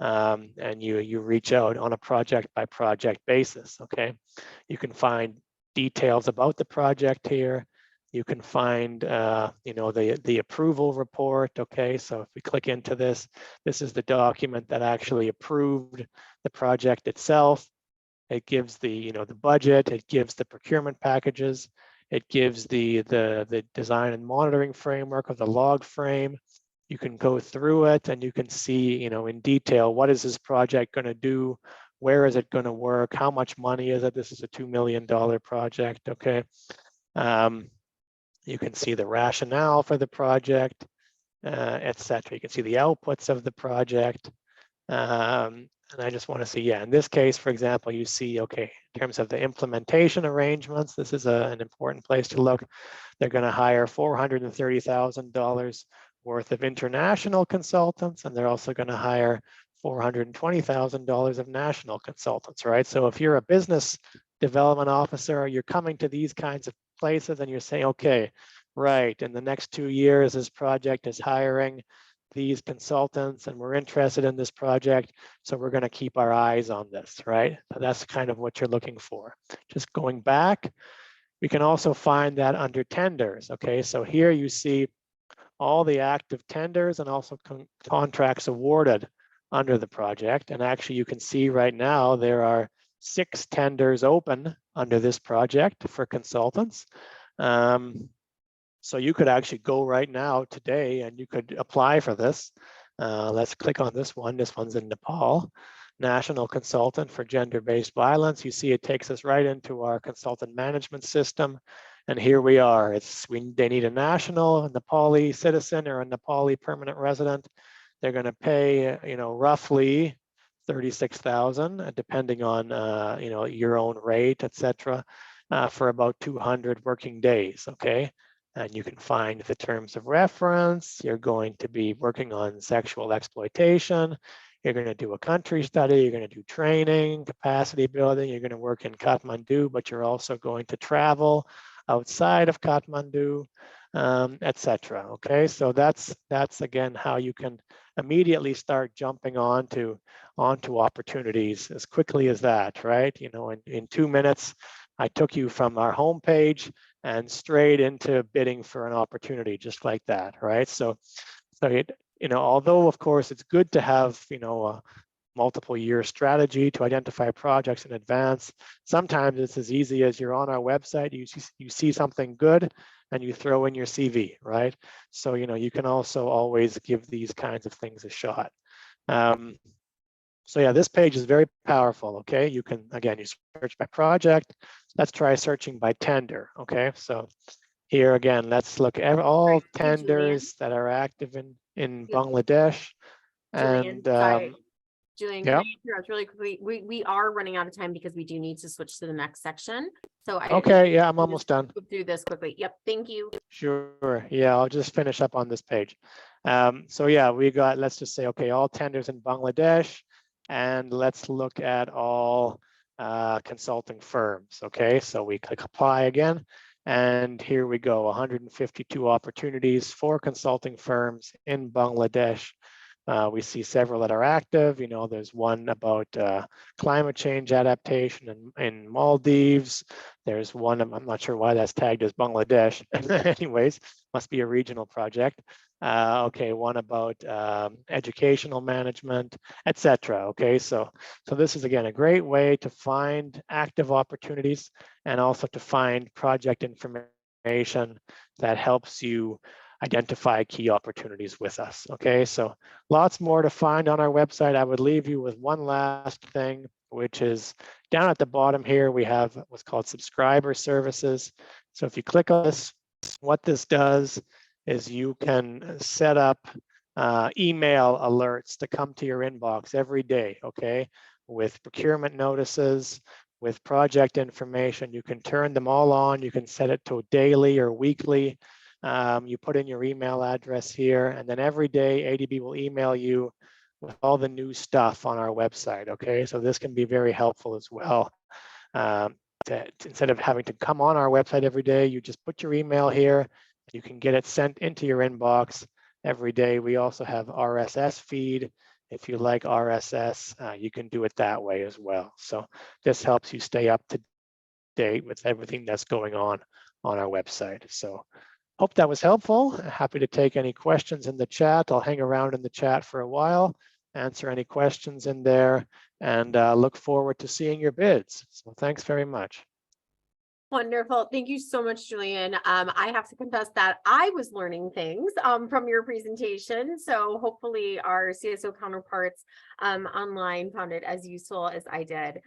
and you reach out on a project by project basis, okay? You can find details about the project here. You can find, you know, the approval report, okay? So if we click into this, this is the document that actually approved the project itself. It gives the, you know, the budget, it gives the procurement packages, it gives the design and monitoring framework of the log frame. You can go through it and you can see, you know, in detail, what is this project going to do? Where is it going to work? How much money is it? This is a $2 million project, okay? You can see the rationale for the project, etc. You can see the outputs of the project. And I just want to see, yeah, in this case, for example, you see, okay, in terms of the implementation arrangements, this is an important place to look. They're going to hire $430,000 worth of international consultants, and they're also going to hire $420,000 of national consultants, right? So if you're a business development officer, you're coming to these kinds of places and you're saying, okay, right, in the next 2 years, this project is hiring these consultants and we're interested in this project, so we're going to keep our eyes on this, right? So that's kind of what you're looking for. Just going back, we can also find that under tenders, okay? So here you see all the active tenders and also contracts awarded under the project. And actually you can see right now there are 6 tenders open under this project for consultants. So you could actually go right now today and you could apply for this. Let's click on this one. This one's in Nepal. National Consultant for Gender-Based Violence. You see it takes us right into our consultant management system. And here we are. They need a national, a Nepali citizen, or a Nepali permanent resident. They're going to pay, you know, roughly 36,000, depending on, you know, your own rate, etc., for about 200 working days. Okay. And you can find the terms of reference. You're going to be working on sexual exploitation. You're going to do a country study. You're going to do training, capacity building. You're going to work in Kathmandu, but you're also going to travel outside of Kathmandu, etc. Okay, so that's again how you can immediately start jumping onto opportunities as quickly as that, right? You know, in 2 minutes, I took you from our homepage and straight into bidding for an opportunity, just like that, right? So you know, although of course it's good to have, you know, a multiple year strategy to identify projects in advance, sometimes it's as easy as you're on our website, you see something good and you throw in your CV, right? So, you know, you can also always give these kinds of things a shot. So yeah, this page is very powerful, okay? You can, again, you search by project. Let's try searching by tender, okay? So here again, let's look at all tenders that are active in Bangladesh. Julian, And sorry. Julian, can yeah. I interrupt really quickly? We are running out of time because we do need to switch to the next section. So Okay, yeah, I'm almost done. Go through this quickly. Yep, thank you. Sure, yeah, I'll just finish up on this page. So yeah, we got, let's just say, okay, all tenders in Bangladesh, and let's look at all consulting firms, okay? So we click apply again, and here we go, 152 opportunities for consulting firms in Bangladesh. We see several that are active. You know, there's one about climate change adaptation in Maldives. There's one, I'm not sure why that's tagged as Bangladesh. Anyways, must be a regional project. Okay, one about educational management, etc. Okay, so this is again a great way to find active opportunities and also to find project information that helps you identify key opportunities with us. Okay, so lots more to find on our website. I would leave you with one last thing, which is down at the bottom here, we have what's called subscriber services. So if you click on this, what this does is you can set up email alerts to come to your inbox every day, okay? With procurement notices, with project information, you can turn them all on. You can set it to daily or weekly. You put in your email address here, and then every day ADB will email you with all the new stuff on our website, okay? So this can be very helpful as well. Instead of having to come on our website every day, you just put your email here. You can get it sent into your inbox every day. We also have RSS feed. If you like RSS, you can do it that way as well. So this helps you stay up to date with everything that's going on our website. So hope that was helpful. Happy to take any questions in the chat. I'll hang around in the chat for a while, answer any questions in there, and look forward to seeing your bids. So thanks very much. Wonderful. Thank you so much, Julian. I have to confess that I was learning things from your presentation. So hopefully our CSO counterparts online found it as useful as I did.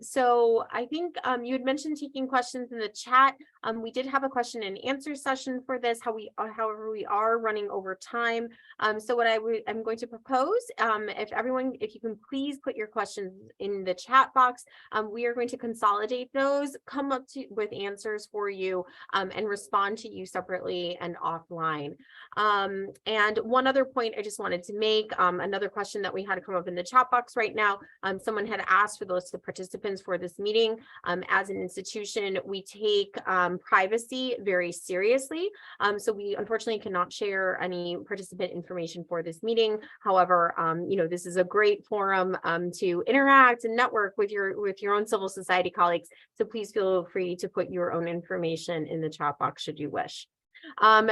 So I think you had mentioned taking questions in the chat. We did have a question and answer session for this, however, we are running over time. So what I'm going to propose, if you can please put your questions in the chat box, we are going to consolidate those, come up with answers for you, and respond to you separately and offline. And one other point I just wanted to make, another question that we had to come up in the chat box right now, someone had asked for the list of participants for this meeting. As an institution, we take privacy very seriously. So we unfortunately cannot share any participant information for this meeting. However, you know, this is a great forum to interact and network with your own civil society colleagues. So please feel free to put your own information in the chat box should you wish.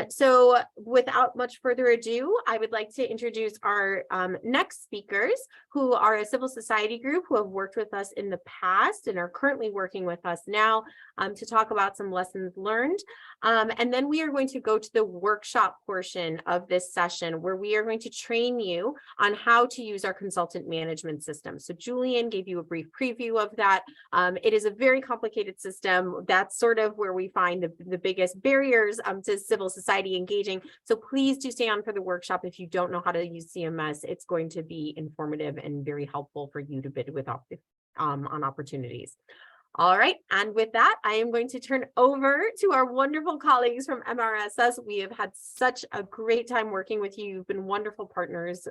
So without much further ado, I would like to introduce our next speakers, who are a civil society group who have worked with us in the past and are currently working with us now to talk about some lessons learned. And then we are going to go to the workshop portion of this session, where we are going to train you on how to use our consultant management system. So Julian gave you a brief preview of that. It is a very complicated system. That's sort of where we find the biggest barriers to civil society engaging. So please do stay on for the workshop. If you don't know how to use CMS, it's going to be informative and very helpful for you to bid with on opportunities. All right, and with that, I am going to turn over to our wonderful colleagues from MRSS. We have had such a great time working with you. You've been wonderful partners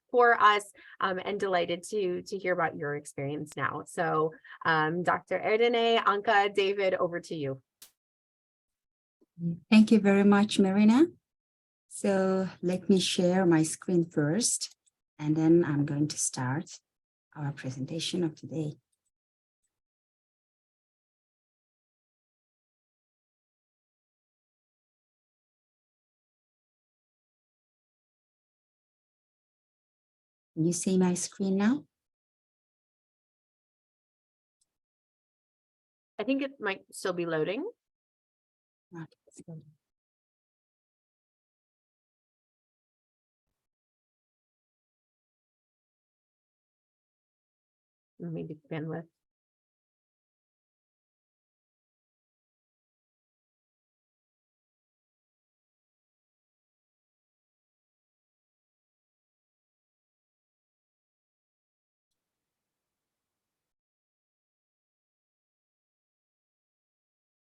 for us, and delighted to hear about your experience now. So Dr. Erdene, Anka, David, over to you. Thank you very much, Marina. So let me share my screen first, and then I'm going to start our presentation of today. Can you see my screen now? I think it might still be loading. Okay, so Maybe bandwidth.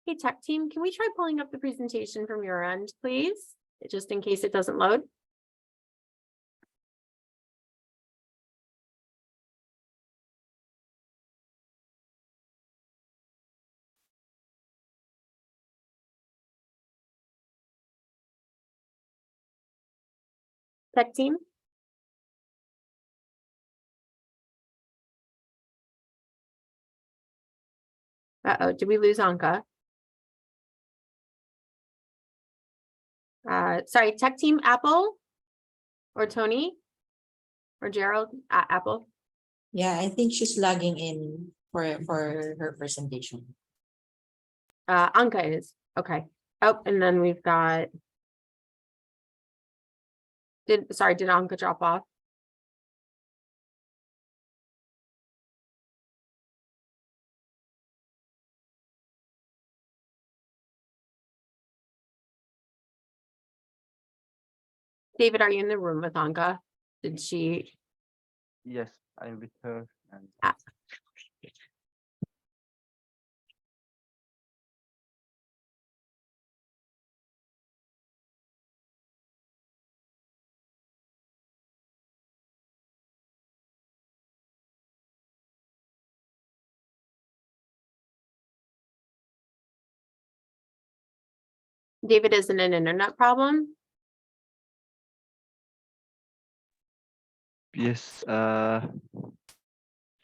Hey, tech team, can we try pulling up the presentation from your end, please? Just in case it doesn't load. Tech team? Uh-oh, did we lose Anka? Sorry, tech team, Apple or Tony or Gerald, Apple. yeah, I think she's logging in for her presentation. Anka is, okay. Oh, and then we've got. Did Anka drop off? David, are you in the room with Anka? Did she? Yes, I'm with her. And Ah. David, isn't an internet problem? yes,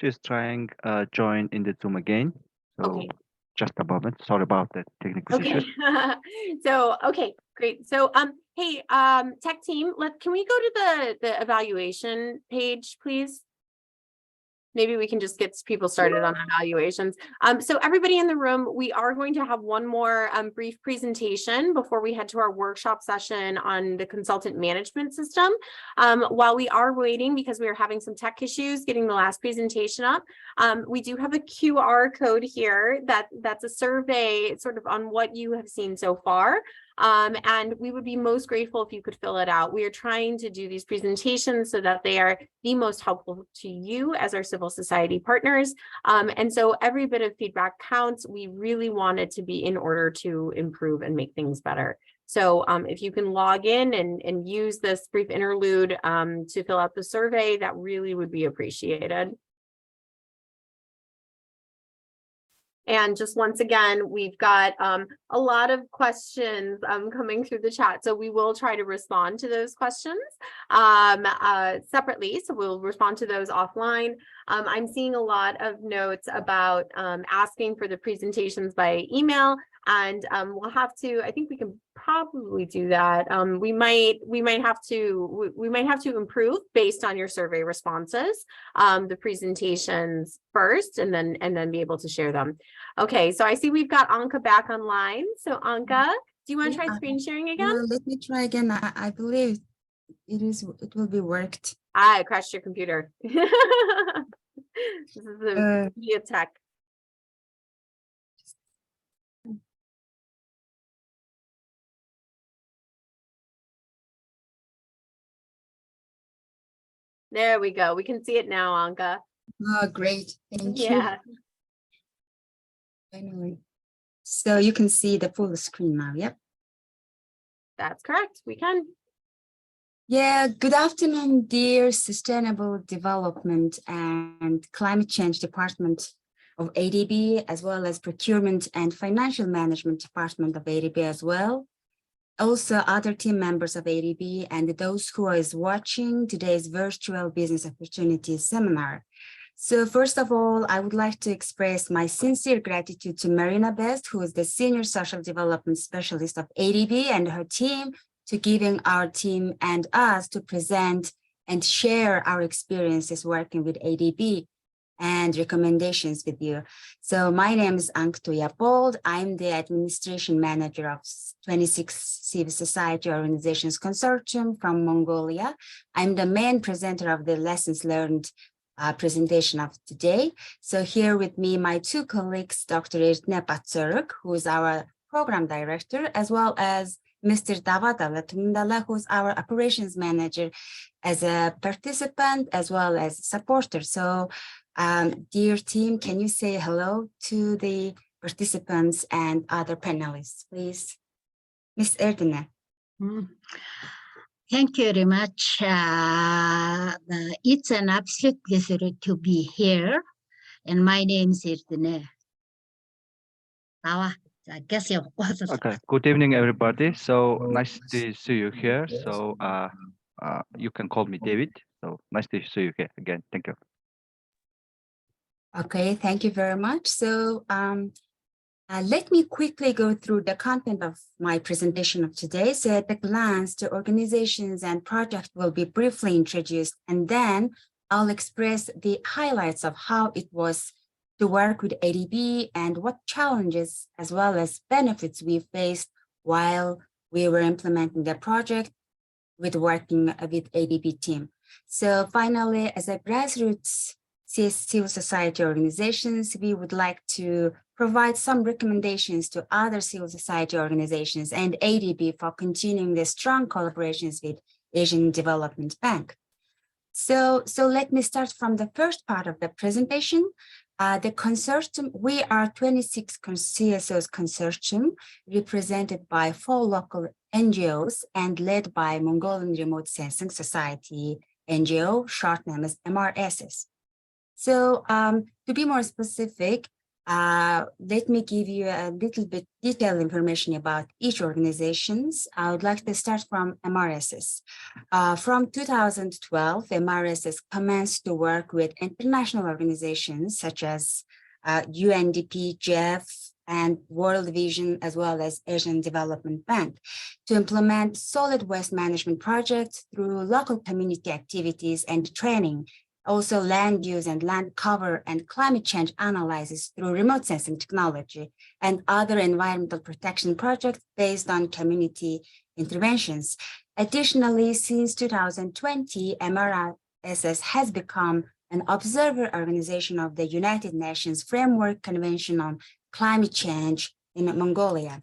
she's trying join in the Zoom again. So Okay. just a moment. Sorry about that technical Okay. issue. So, okay, great. So, hey, tech team, can we go to the evaluation page, please? Maybe we can just get people started on evaluations. So everybody in the room, we are going to have one more brief presentation before we head to our workshop session on the consultant management system. While we are waiting, because we are having some tech issues getting the last presentation up, we do have a QR code here that's a survey sort of on what you have seen so far. And we would be most grateful if you could fill it out. We are trying to do these presentations so that they are the most helpful to you as our civil society partners. And so every bit of feedback counts. We really want it to be in order to improve and make things better. So if you can log in and use this brief interlude to fill out the survey, that really would be appreciated. And just once again, we've got a lot of questions coming through the chat. So we will try to respond to those questions separately. So we'll respond to those offline. I'm seeing a lot of notes about asking for the presentations by email. And we'll have to, I think we can probably do that. We might have to improve based on your survey responses, the presentations first, and then be able to share them. Okay, so I see we've got Anka back online. So Anka, do you want to try screen sharing again? Let me try again. I believe it will be worked. I crashed your computer. This is the beauty of tech. There we go. We can see it now, Anka. Oh, great. Thank you. Yeah, Finally. So you can see the full screen now. Yep. that's correct. We can. Yeah, good afternoon, dear Sustainable Development and Climate Change Department of ADB, as well as procurement and financial management department of ADB as well. Also, other team members of ADB and those who are watching today's virtual business opportunities seminar. So first of all, I would like to express my sincere gratitude to Marina Best, who is the Senior Social Development Specialist of ADB, and her team to giving our team and us to present and share our experiences working with ADB and recommendations with you. So my name is Anktoya Bold. I'm the Administration Manager of 26 Civil Society Organizations Consortium from Mongolia. I'm the main presenter of the lessons learned presentation of today. So here with me, my two colleagues, Dr. Ertne Batsaruk, who is our Program Director, as well as Mr. Davadala Tumdala, who's our Operations Manager, as a participant as well as a supporter. So dear team, can you say hello to the participants and other panelists, please? Ms. Ertne. Thank you very much. It's an absolute pleasure to be here. And my name is Ertne. Okay, good evening, everybody. So nice to see you here. So you can call me David. So nice to see you here again. Thank you. Okay, thank you very much. So let me quickly go through the content of my presentation of today. So at a glance, the organizations and project will be briefly introduced, and then I'll express the highlights of how it was to work with ADB and what challenges as well as benefits we faced while we were implementing the project with working with ADB team. So finally, as a grassroots civil society organizations, we would like to provide some recommendations to other civil society organizations and ADB for continuing the strong collaborations with Asian Development Bank. So let me start from the first part of the presentation. The consortium, we are 26 CSOs consortium represented by 4 local NGOs and led by Mongolian Remote Sensing Society NGO, short name is MRSS. So to be more specific, let me give you a little bit detailed information about each organizations. I would like to start from MRSS. From 2012, MRSS commenced to work with international organizations such as UNDP, GEF, and World Vision, as well as Asian Development Bank, to implement solid waste management projects through local community activities and training. Also land use and land cover and climate change analysis through remote sensing technology and other environmental protection projects based on community interventions. Additionally, since 2020, MRSS has become an observer organization of the United Nations Framework Convention on Climate Change in Mongolia.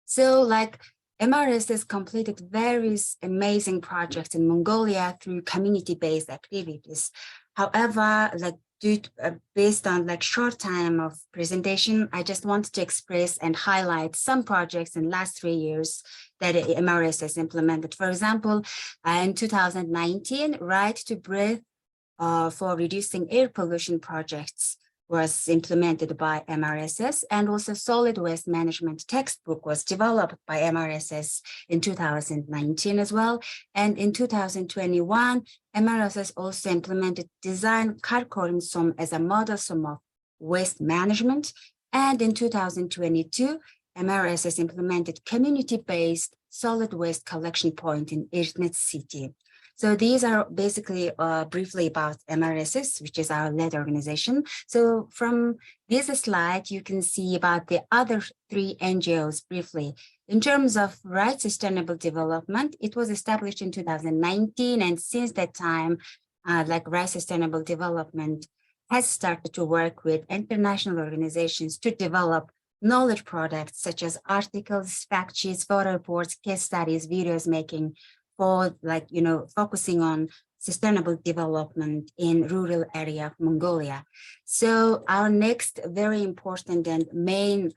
So like MRSS completed various amazing projects in Mongolia through community-based activities. However, based on short time of presentation, I just wanted to express and highlight some projects in the last 3 years that MRSS implemented. For example, in 2019, Right to Breathe for reducing air pollution projects was implemented by MRSS, and also solid waste management textbook was developed by MRSS in 2019 as well. And in 2021, MRSS also implemented design Karkorimsom as a model sum of waste management. And in 2022, MRSS implemented community-based solid waste collection point in Irnet city. So these are basically briefly about MRSS, which is our lead organization. So from this slide, you can see about the other 3 NGOs briefly. In terms of right sustainable development, it was established in 2019. And since that time, right sustainable development has started to work with international organizations to develop knowledge products such as articles, fact sheets, photo reports, case studies, videos making, for focusing on sustainable development in rural area of Mongolia. So our next very important and main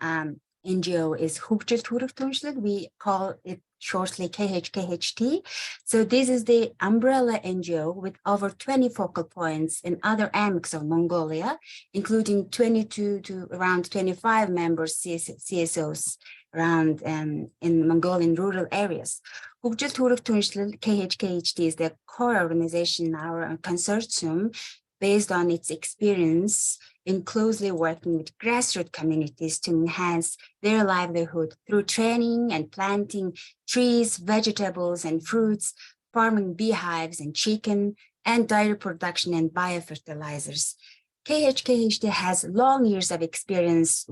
NGO is Hukchit Huruftunshlet. We call it shortly KHKHT. So this is the umbrella NGO with over 20 focal points in other AMICs of Mongolia, including 22 to around 25 members CSOs around in Mongolian rural areas. KHKHT is the core organization in our consortium based on its experience in closely working with grassroots communities to enhance their livelihood through training and planting trees, vegetables and fruits, farming beehives and chicken, and dairy production and biofertilizers. KHKHT has long years of experience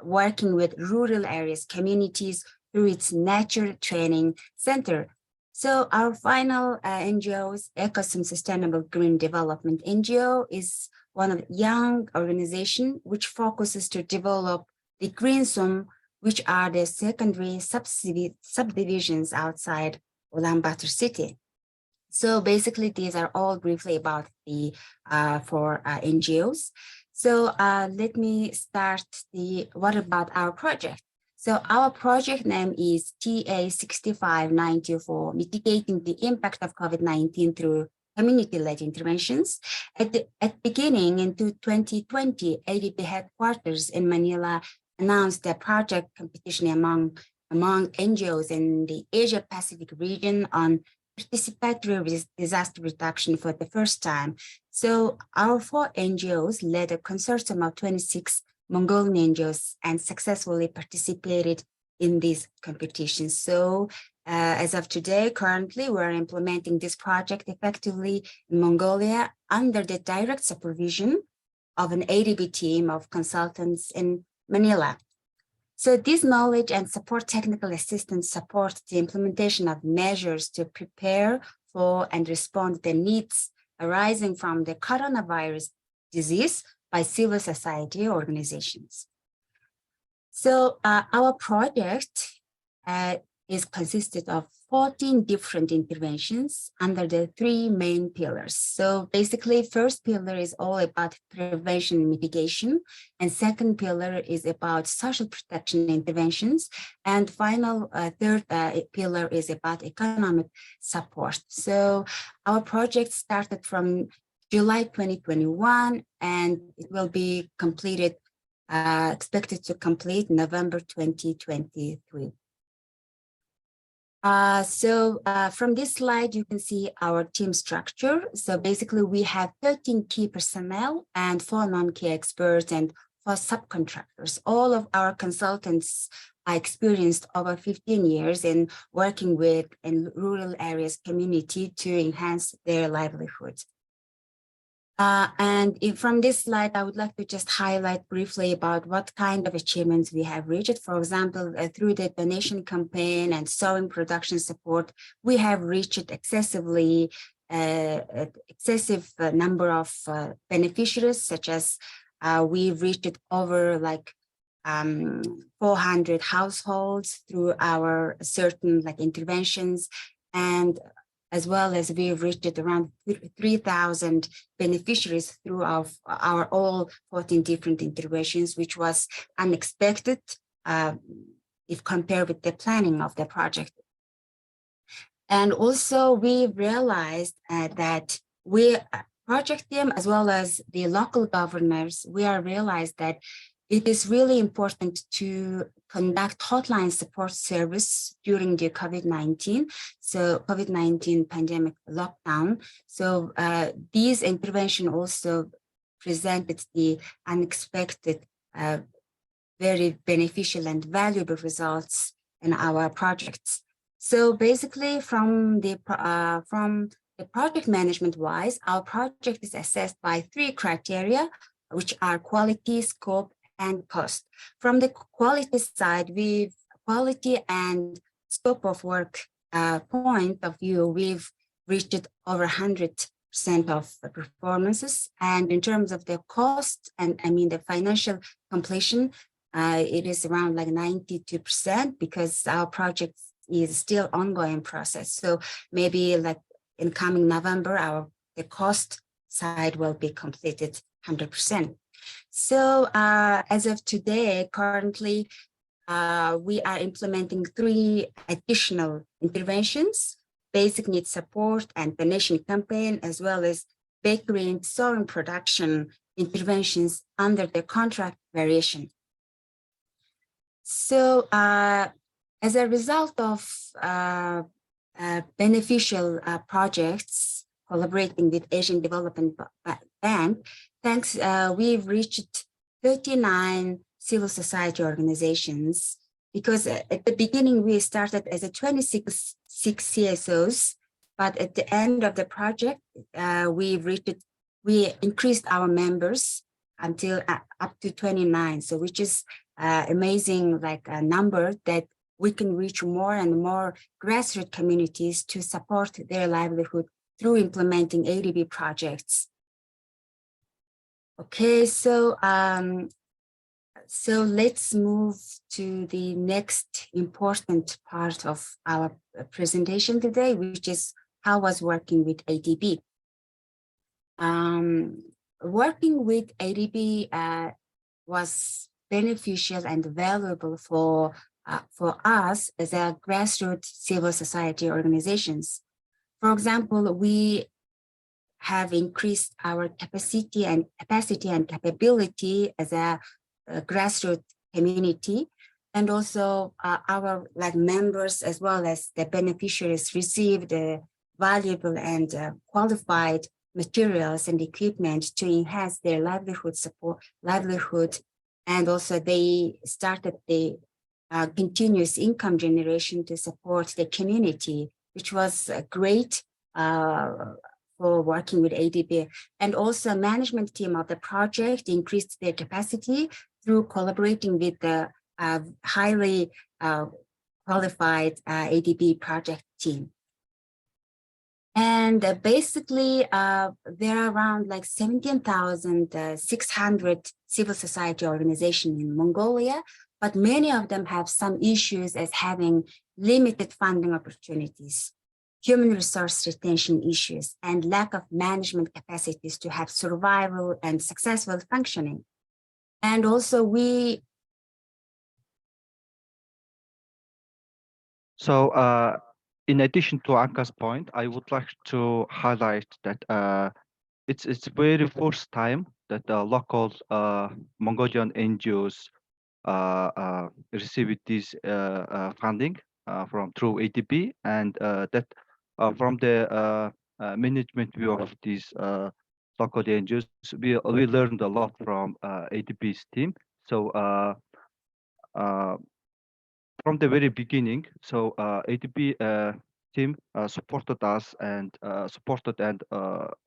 working with rural areas, communities through its Nature Training Center. So our final NGO's Ecosystem Sustainable Green Development NGO is one of young organization which focuses to develop the green zone, which are the secondary subdivisions outside Ulaanbaatar city. So basically, these are all briefly about the NGOs. So let me start what about our project? So our project name is TA6594, Mitigating the Impact of COVID-19 through Community-Led Interventions. At the beginning in 2020, ADB headquarters in Manila announced a project competition among NGOs in the Asia-Pacific region on participatory disaster reduction for the first time. So our 4 NGOs led a consortium of 26 Mongolian NGOs and successfully participated in these competitions. So as of today, currently, we're implementing this project effectively in Mongolia under the direct supervision of an ADB team of consultants in Manila. So this knowledge and technical assistance support the implementation of measures to prepare for and respond to the needs arising from the coronavirus disease by civil society organizations. So our project is consisted of 14 different interventions under the 3 main pillars. So basically, first pillar is all about prevention and mitigation, and second pillar is about social protection interventions, and final third pillar is about economic support. So our project started from July 2021, and it will be completed, expected to complete November 2023. From this slide, you can see our team structure. So basically, we have 13 key personnel and 4 non-key experts and 4 subcontractors. All of our consultants are experienced over 15 years in working with in rural areas community to enhance their livelihoods. From this slide, I would like to just highlight briefly about what kind of achievements we have reached. For example, through the donation campaign and sowing production support, we have reached excessive number of beneficiaries, such as we've reached over 400 households through our certain interventions, and as well as we've reached around 3,000 beneficiaries through our all 14 different interventions, which was unexpected if compared with the planning of the project. And also we realized that project team as well as the local governors, we are realized that it is really important to conduct hotline support service during the COVID-19, so COVID-19 pandemic lockdown. So these interventions also presented the unexpected, very beneficial and valuable results in our projects. So basically, from the project management wise, our project is assessed by 3 criteria, which are quality, scope, and cost. From the quality side, quality and scope of work point of view, we've reached over 100% of the performances. And in terms of the cost, and I mean the financial completion, it is around 92% because our project is still ongoing process. So maybe in coming November, the cost side will be completed 100%. So as of today, currently, we are implementing 3 additional interventions: basic needs support and donation campaign, as well as bakery and sewing production interventions under the contract variation. So as a result of beneficial projects collaborating with Asian Development Bank, we've reached 39 civil society organizations, because at the beginning we started as a 26 CSOs, but at the end of the project, we increased our members until up to 29. So which is amazing, like a number that we can reach more and more grassroots communities to support their livelihood through implementing ADB projects. Okay, so let's move to the next important part of our presentation today, which is how was working with ADB. Working with ADB was beneficial and valuable for us as a grassroots civil society organizations. For example, we have increased our capacity and capability as a grassroots community, and also our members as well as the beneficiaries received valuable and qualified materials and equipment to enhance their livelihood, and also they started the continuous income generation to support the community, which was great for working with ADB. And also management team of the project increased their capacity through collaborating with the highly qualified ADB project team. And basically, there are around 17,600 civil society organizations in Mongolia, but many of them have some issues as having limited funding opportunities, human resource retention issues, and lack of management capacities to have survival and successful functioning. And also in addition to Anka's point, I would like to highlight that it's very first time that local Mongolian NGOs received this funding from through ADB, and that from the management view of these local NGOs, we learned a lot from ADB's team. So from the very beginning, so ADB team supported us and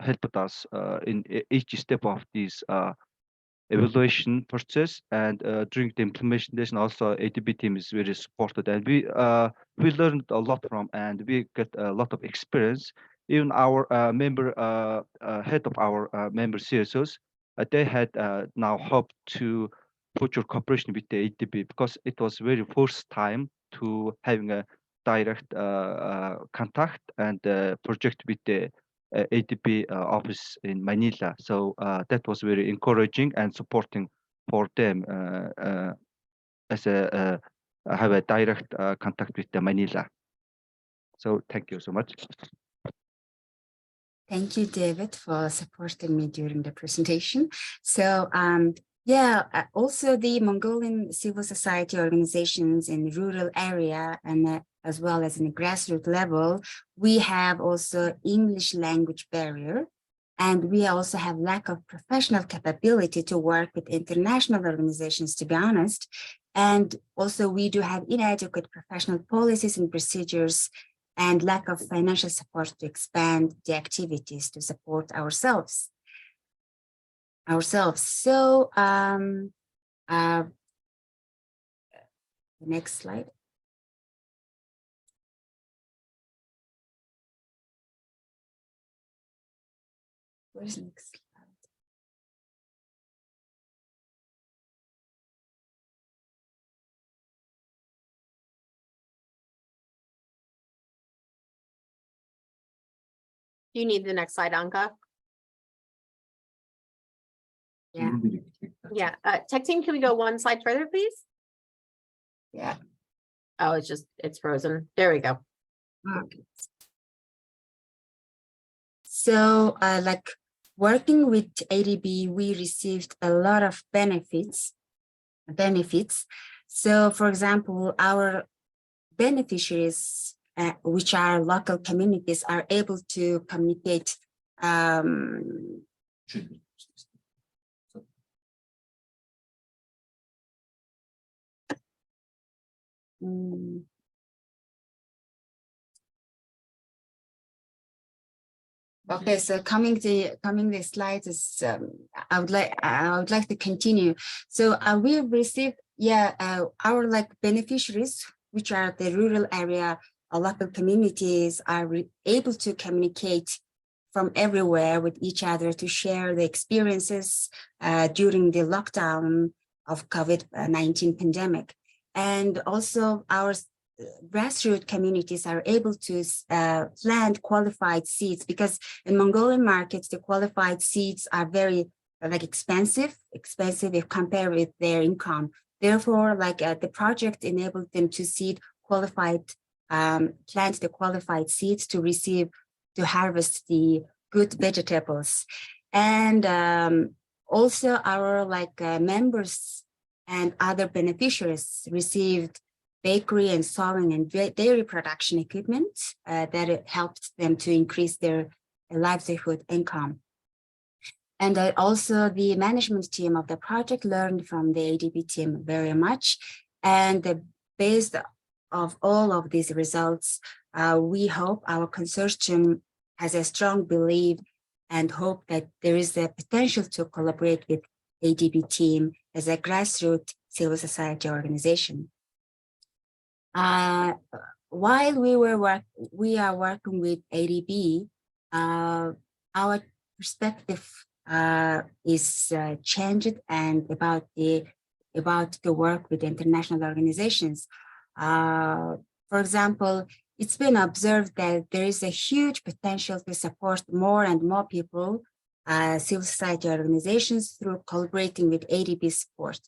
helped us in each step of this evaluation process, and during the implementation also ADB team is very supported, and we learned a lot from, and we got a lot of experience. Even our head of our member CSOs, they had now hope to future cooperation with the ADB, because it was very first time to having a direct contact and project with the ADB office in Manila. So that was very encouraging and supporting for them as have a direct contact with the Manila. So thank you so much. Thank you, David, for supporting me during the presentation. So also the Mongolian civil society organizations in the rural area and as well as in the grassroots level, we have also English language barrier, and we also have lack of professional capability to work with international organizations, to be honest. And also we do have inadequate professional policies and procedures and lack of financial support to expand the activities to support ourselves. So the next slide. Where's the next slide? Do you need the next slide, Anka? Yeah. Yeah. Tech team, can we go one slide further, please? Yeah. Oh, it's frozen. There we go. Okay. So like working with ADB, we received a lot of benefits. So for example, our beneficiaries, which are local communities, are able to communicate okay, so coming the slides is I would like to continue. So we have received our like beneficiaries, which are the rural area, local communities, are able to communicate from everywhere with each other to share the experiences during the lockdown of COVID-19 pandemic, and also our grassroots communities are able to plant qualified seeds, because in Mongolian markets, the qualified seeds are very like expensive if compared with their income. Therefore, like the project enabled them to plant the qualified seeds to harvest the good vegetables. And also our members and other beneficiaries received bakery and sewing and dairy production equipment that it helped them to increase their livelihood income. And also the management team of the project learned from the ADB team very much. And based of all of these results, we hope our consortium has a strong belief and hope that there is a potential to collaborate with ADB team as a grassroots civil society organization. While we are working with ADB, our perspective is changed and about the work with international organizations. For example, it's been observed that there is a huge potential to support more and more people, civil society organizations, through collaborating with ADB support.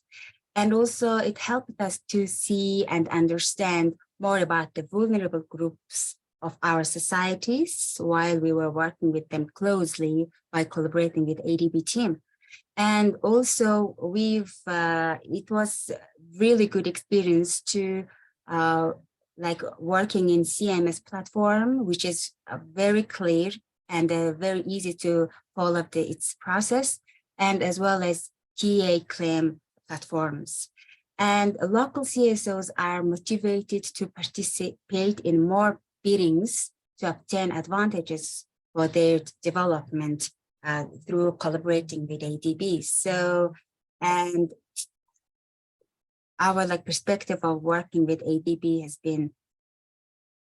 And also it helped us to see and understand more about the vulnerable groups of our societies while we were working with them closely by collaborating with ADB team. And also it was really good experience to like working in CMS platform, which is very clear and very easy to follow its process, and as well as TA claim platforms. And local CSOs are motivated to participate in more biddings to obtain advantages for their development through collaborating with ADB. So, and our perspective of working with ADB has been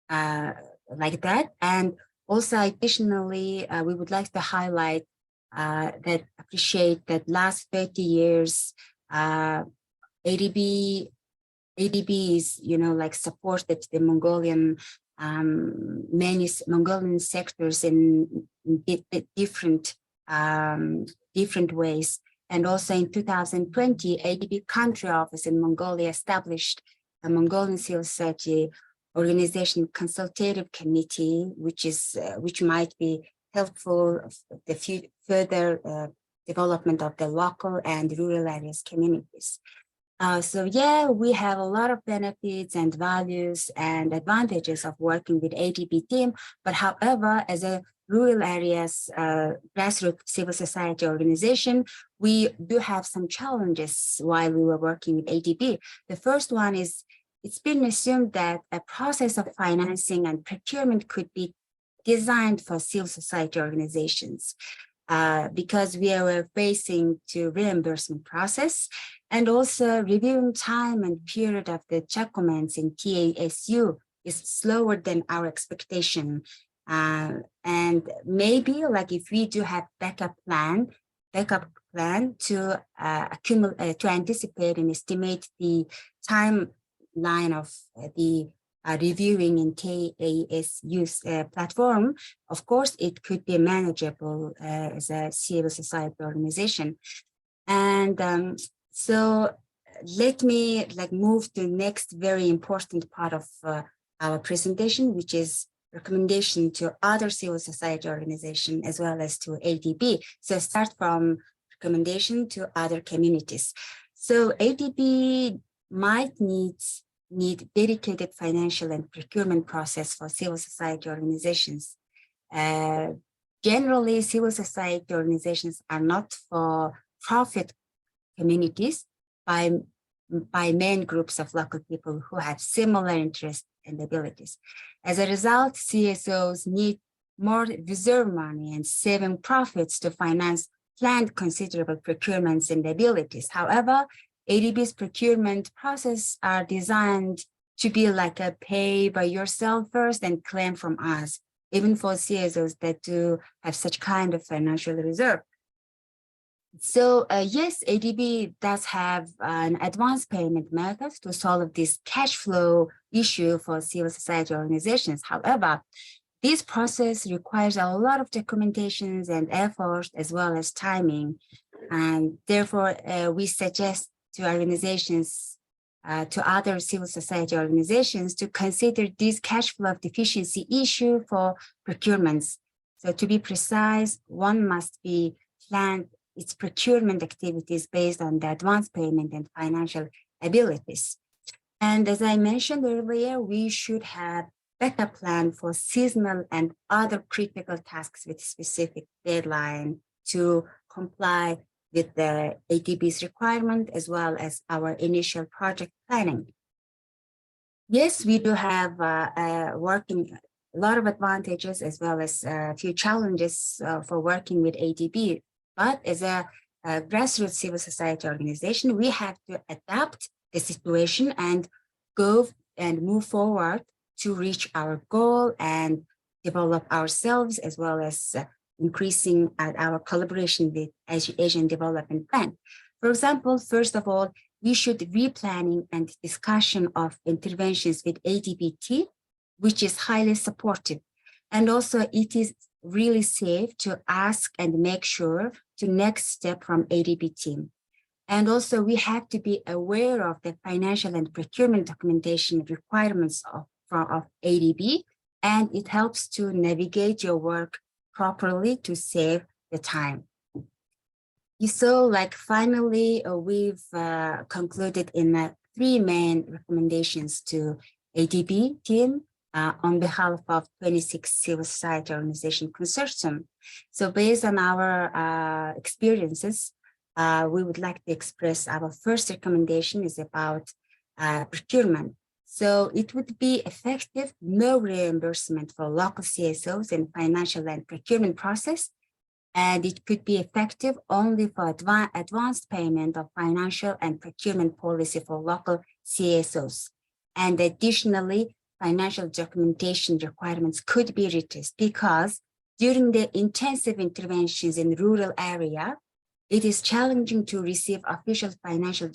like that. And also additionally, we would like to highlight that appreciate that last 30 years, ADB is, supported the Mongolian, many Mongolian sectors in different ways. And also in 2020, ADB country office in Mongolia established a Mongolian civil society organization consultative committee, which might be helpful the further development of the local and rural areas communities. So yeah, we have a lot of benefits and values and advantages of working with ADB team, but however, as a rural areas grassroots civil society organization, we do have some challenges while we were working with ADB. The first one is, it's been assumed that a process of financing and procurement could be designed for civil society organizations because we are facing to reimbursement process, and also reviewing time and period of the documents in TASU is slower than our expectation. And maybe if we do have backup plan to accumulate, to anticipate and estimate the timeline of the reviewing in TASU platform, of course, it could be manageable as a civil society organization. And so let me move to the next very important part of our presentation, which is recommendation to other civil society organizations as well as to ADB. So start from recommendation to other communities. So ADB might need dedicated financial and procurement process for civil society organizations. Generally, civil society organizations are not for profit communities by main groups of local people who have similar interests and abilities. As a result, CSOs need more reserve money and saving profits to finance planned considerable procurements and abilities. However, ADB's procurement process are designed to be like a pay by yourself first and claim from us, even for CSOs that do have such kind of financial reserve. So yes, ADB does have an advance payment method to solve this cash flow issue for civil society organizations. However, this process requires a lot of documentations and effort as well as timing. And therefore, we suggest to organizations, to other civil society organizations to consider this cash flow deficiency issue for procurements. So to be precise, one must be planned its procurement activities based on the advance payment and financial abilities. And as I mentioned earlier, we should have backup plan for seasonal and other critical tasks with specific deadline to comply with the ADB's requirement as well as our initial project planning. Yes, we do have a lot of advantages as well as a few challenges for working with ADB. But as a grassroots civil society organization, we have to adapt the situation and go and move forward to reach our goal and develop ourselves as well as increasing our collaboration with Asian Development Bank. For example, first of all, we should replanning and discussion of interventions with ADB team, which is highly supportive. And also it is really safe to ask and make sure to next step from ADB team. And also we have to be aware of the financial and procurement documentation requirements of ADB, and it helps to navigate your work properly to save the time. So like finally, we've concluded in 3 main recommendations to ADB team on behalf of 26 civil society organization consortium. So based on our experiences, we would like to express our first recommendation is about procurement. So it would be effective, no reimbursement for local CSOs in financial and procurement process. And it could be effective only for advanced payment of financial and procurement policy for local CSOs. And additionally, financial documentation requirements could be reduced because during the intensive interventions in rural area, it is challenging to receive official financial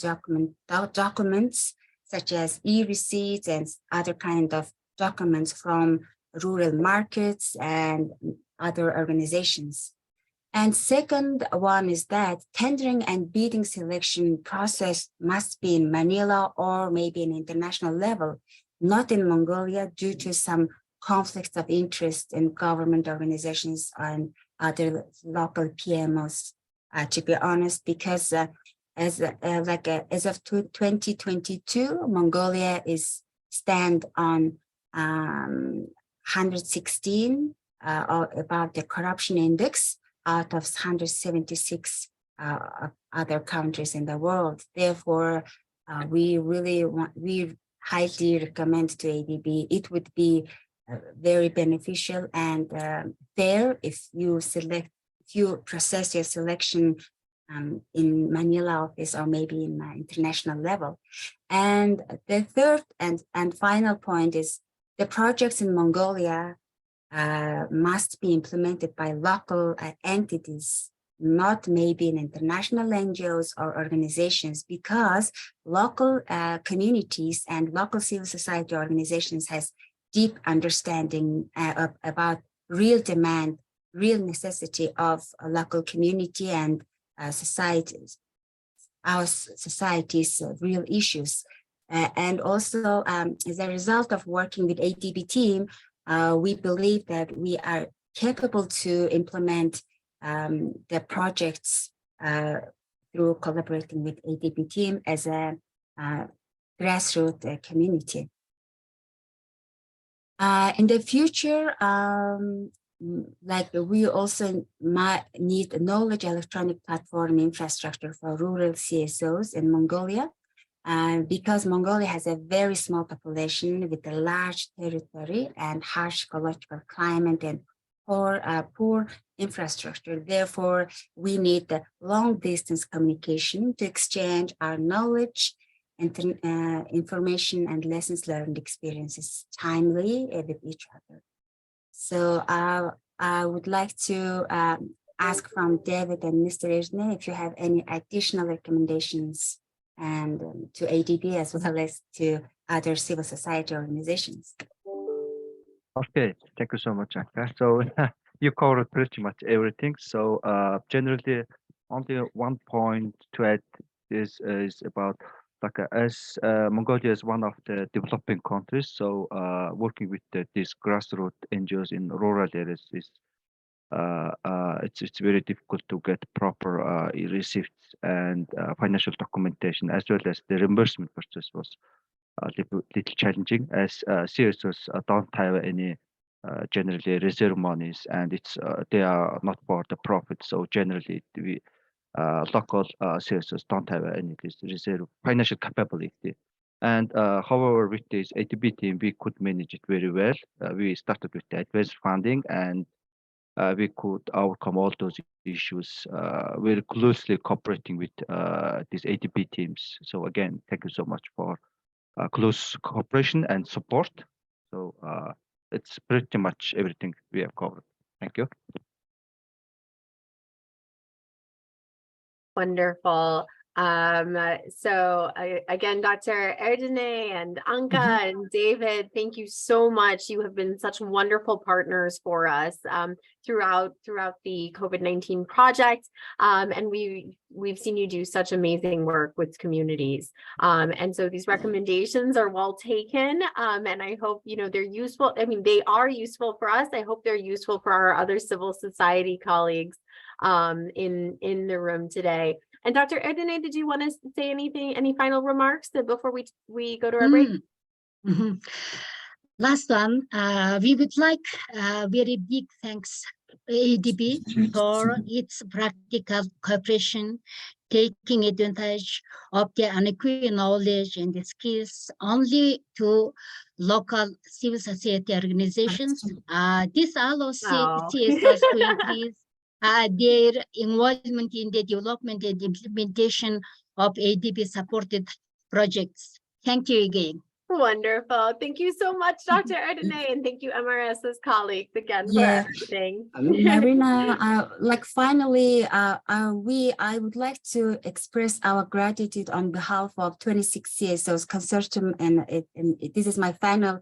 documents such as e-receipts and other kind of documents from rural markets and other organizations. And second one is that tendering and bidding selection process must be in Manila or maybe an international level, not in Mongolia due to some conflicts of interest in government organizations and other local PMOs, to be honest, because as of 2022, Mongolia is stand on 116 about the corruption index out of 176 other countries in the world. Therefore, we highly recommend to ADB. It would be very beneficial and fair if you process your selection in Manila office or maybe in international level. And the third and final point is the projects in Mongolia must be implemented by local entities, not maybe in international NGOs or organizations, because local communities and local civil society organizations has deep understanding about real demand, real necessity of a local community and societies. our society's real issues. And also, as a result of working with ADB team, we believe that we are capable to implement the projects through collaborating with ADB team as a grassroots community. In the future, like we also might need a knowledge electronic platform infrastructure for rural CSOs in Mongolia. Because Mongolia has a very small population with a large territory and harsh ecological climate and poor infrastructure. Therefore, we need the long distance communication to exchange our knowledge and information and lessons learned experiences timely with each other. So I would like to ask from David and Mr. Erdene if you have any additional recommendations and to ADB as well as to other civil society organizations. Okay, thank you so much, Anka. So you covered pretty much everything. So generally, only one point to add is about like as Mongolia is one of the developing countries, so working with these grassroots NGOs in rural areas is it's very difficult to get proper receipts and financial documentation, as well as the reimbursement process was a little challenging, as CSOs don't have any generally reserve monies, and it's they are not for the profit. So generally, we local CSOs don't have any reserve financial capability. And however, with this ADB team, we could manage it very well. We started with the advanced funding, and we could overcome all those issues very closely cooperating with these ADB teams. So again, thank you so much for close cooperation and support. So it's pretty much everything we have covered. Thank you. Wonderful. So again, Dr. Erdene and Anka and David, thank you so much. You have been such wonderful partners for us throughout the COVID-19 project. And we've seen you do such amazing work with communities. And so these recommendations are well taken. And I hope, they're useful. I mean, they are useful for us. I hope they're useful for our other civil society colleagues in the room today. And Dr. Erdene, did you want to say anything, any final remarks before we go to our break? Last one, we would like very big thanks ADB for its practical cooperation, taking advantage of the unequal knowledge and the skills only to local civil society organizations. This allows CSOs to increase their involvement in the development and implementation of ADB supported projects. Thank you again. Wonderful. Thank you so much, Dr. Erdene, and thank you, MRS's colleagues again for everything. Marina, finally, I would like to express our gratitude on behalf of 26 CSOs consortium, and this is my final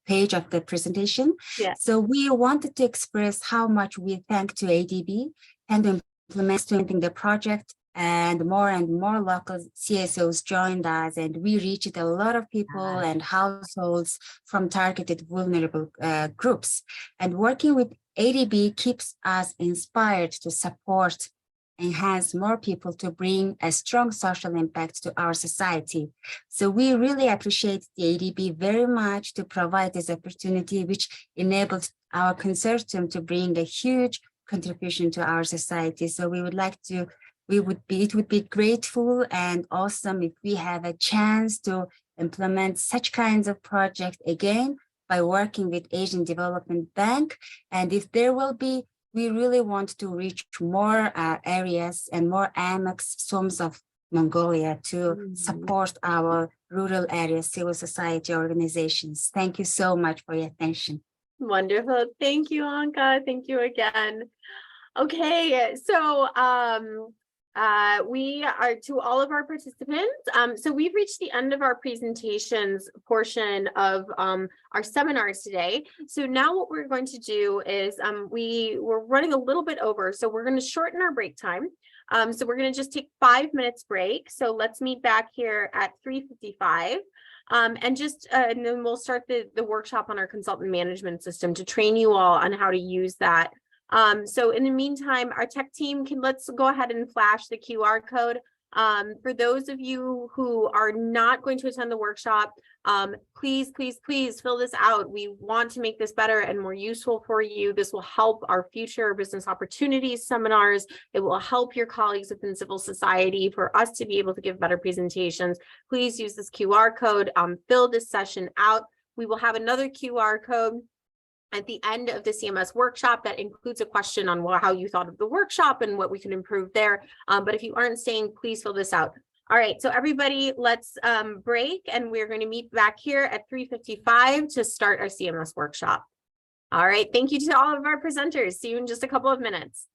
page of the presentation. Yeah. So we wanted to express how much we thank to ADB and implementing the project, and more local CSOs joined us, and we reached a lot of people and households from targeted vulnerable groups. And working with ADB keeps us inspired to support and has more people to bring a strong social impact to our society. So we really appreciate the ADB very much to provide this opportunity, which enables our consortium to bring a huge contribution to our society. So we would like to, it would be grateful and awesome if we have a chance to implement such kinds of projects again by working with Asian Development Bank. And if there will be, we really want to reach more areas and more AMEX SOMs of Mongolia to support our rural area civil society organizations. Thank you so much for your attention. Wonderful. Thank you, Anka. Thank you again. Okay, so we are to all of our participants. So we've reached the end of our presentations portion of our seminars today. So now what we're going to do is we're running a little bit over, so we're going to shorten our break time. So we're going to just take 5 minutes break. So let's meet back here at 3:55. And then we'll start the workshop on our consultant management system to train you all on how to use that. So in the meantime, our tech team let's go ahead and flash the QR code. For those of you who are not going to attend the workshop, please fill this out. We want to make this better and more useful for you. This will help our future business opportunities seminars. It will help your colleagues within civil society for us to be able to give better presentations. Please use this QR code, fill this session out. We will have another QR code at the end of the CMS workshop that includes a question on how you thought of the workshop and what we can improve there. But if you aren't staying, please fill this out. All right, so everybody, let's break, and we're going to meet back here at 3:55 to start our CMS workshop. All right, thank you to all of our presenters. See you in just a couple of minutes.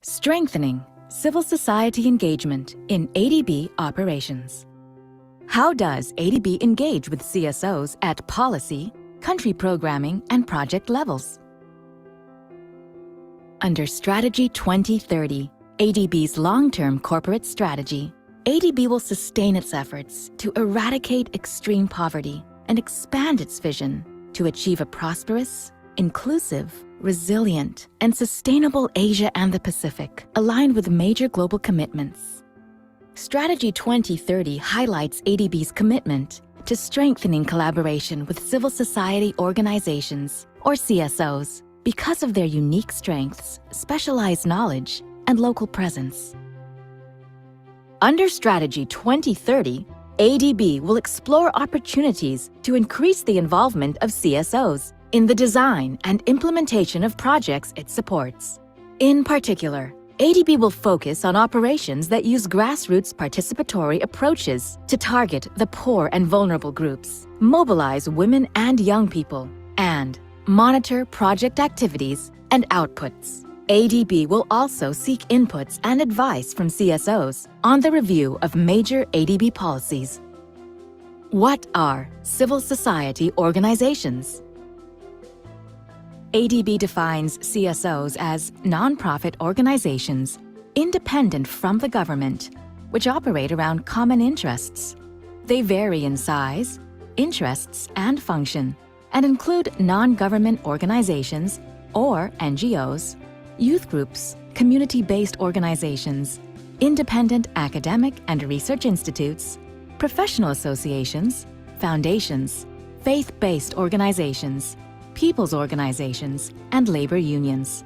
Strengthening civil society engagement in ADB operations. How does ADB engage with CSOs at policy, country programming, and project levels? Under Strategy 2030, ADB's long-term corporate strategy, ADB will sustain its efforts to eradicate extreme poverty and expand its vision to achieve a prosperous, inclusive, resilient, and sustainable Asia and the Pacific, aligned with major global commitments. Strategy 2030 highlights ADB's commitment to strengthening collaboration with civil society organizations, or CSOs, because of their unique strengths, specialized knowledge, and local presence. Under Strategy 2030, ADB will explore opportunities to increase the involvement of CSOs in the design and implementation of projects it supports. In particular, ADB will focus on operations that use grassroots participatory approaches to target the poor and vulnerable groups, mobilize women and young people, and monitor project activities and outputs. ADB will also seek inputs and advice from CSOs on the review of major ADB policies. What are civil society organizations? ADB defines CSOs as nonprofit organizations independent from the government, which operate around common interests. They vary in size, interests, and function, and include non-government organizations, or NGOs, youth groups, community-based organizations, independent academic and research institutes, professional associations, foundations, faith-based organizations, people's organizations, and labor unions.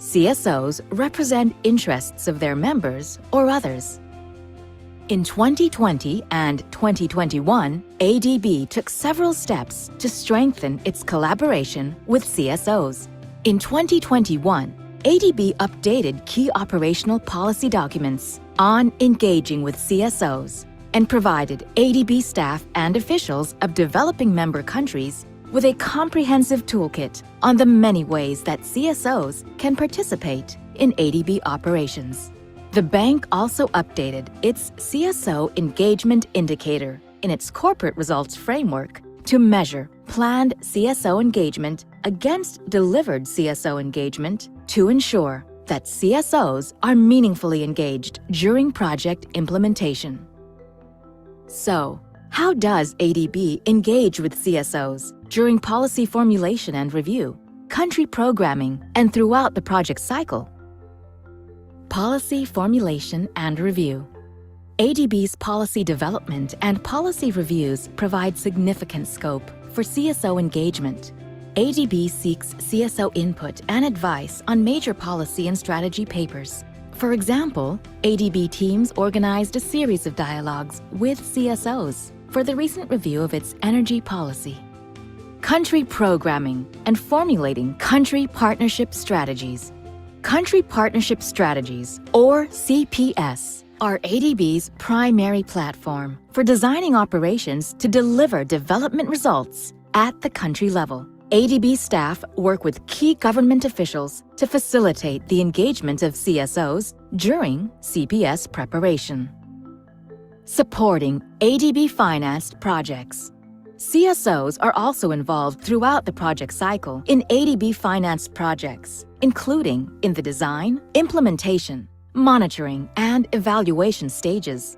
CSOs represent interests of their members or others. In 2020 and 2021, ADB took several steps to strengthen its collaboration with CSOs. In 2021, ADB updated key operational policy documents on engaging with CSOs and provided ADB staff and officials of developing member countries with a comprehensive toolkit on the many ways that CSOs can participate in ADB operations. The bank also updated its CSO engagement indicator in its corporate results framework to measure planned CSO engagement against delivered CSO engagement to ensure that CSOs are meaningfully engaged during project implementation. So, how does ADB engage with CSOs during policy formulation and review, country programming, and throughout the project cycle? Policy formulation and review. ADB's policy development and policy reviews provide significant scope for CSO engagement. ADB seeks CSO input and advice on major policy and strategy papers. For example, ADB teams organized a series of dialogues with CSOs for the recent review of its energy policy. Country programming and formulating country partnership strategies. Country Partnership Strategies, or CPS, are ADB's primary platform for designing operations to deliver development results at the country level. ADB staff work with key government officials to facilitate the engagement of CSOs during CPS preparation. Supporting ADB-financed projects. CSOs are also involved throughout the project cycle in ADB-financed projects, including in the design, implementation, monitoring, and evaluation stages.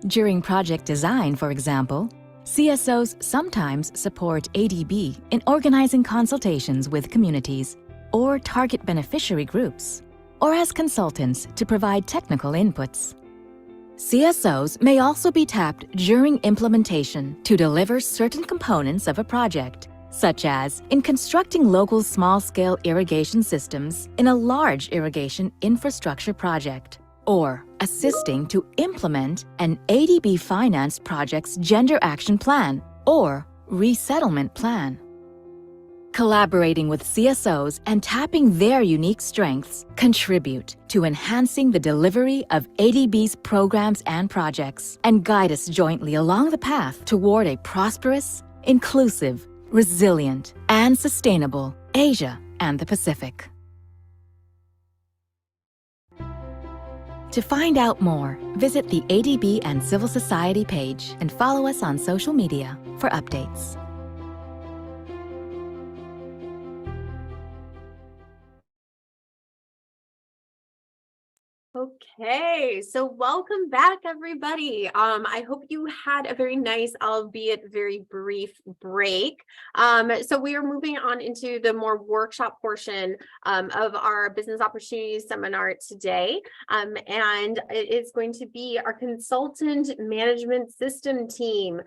During project design, for example, CSOs sometimes support ADB in organizing consultations with communities or target beneficiary groups, or as consultants to provide technical inputs. CSOs may also be tapped during implementation to deliver certain components of a project, such as in constructing local small-scale irrigation systems in a large irrigation infrastructure project, or assisting to implement an ADB-financed project's Gender Action Plan or Resettlement Plan. Collaborating with CSOs and tapping their unique strengths contribute to enhancing the delivery of ADB's programs and projects and guide us jointly along the path toward a prosperous, inclusive, resilient, and sustainable Asia and the Pacific. To find out more, visit the ADB and Civil Society page and follow us on social media for updates. Okay, so welcome back, everybody. I hope you had a very nice, albeit very brief break. So we are moving on into the more workshop portion of our business opportunities seminar today. And it is going to be our consultant management system team,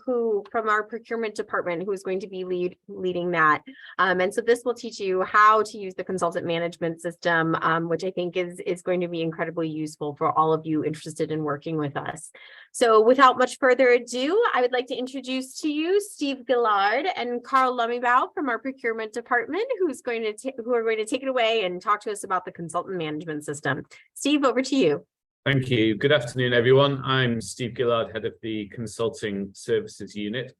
who from our procurement department, who is going to be leading that. And so this will teach you how to use the consultant management system, which I think is going to be incredibly useful for all of you interested in working with us. So without much further ado, I would like to introduce to you Steve Gillard and Carl Lumibau from our procurement department, who are going to take it away and talk to us about the consultant management system. Steve, over to you. Thank you. Good afternoon, everyone. I'm Steve Gillard, head of the Consulting Services Unit.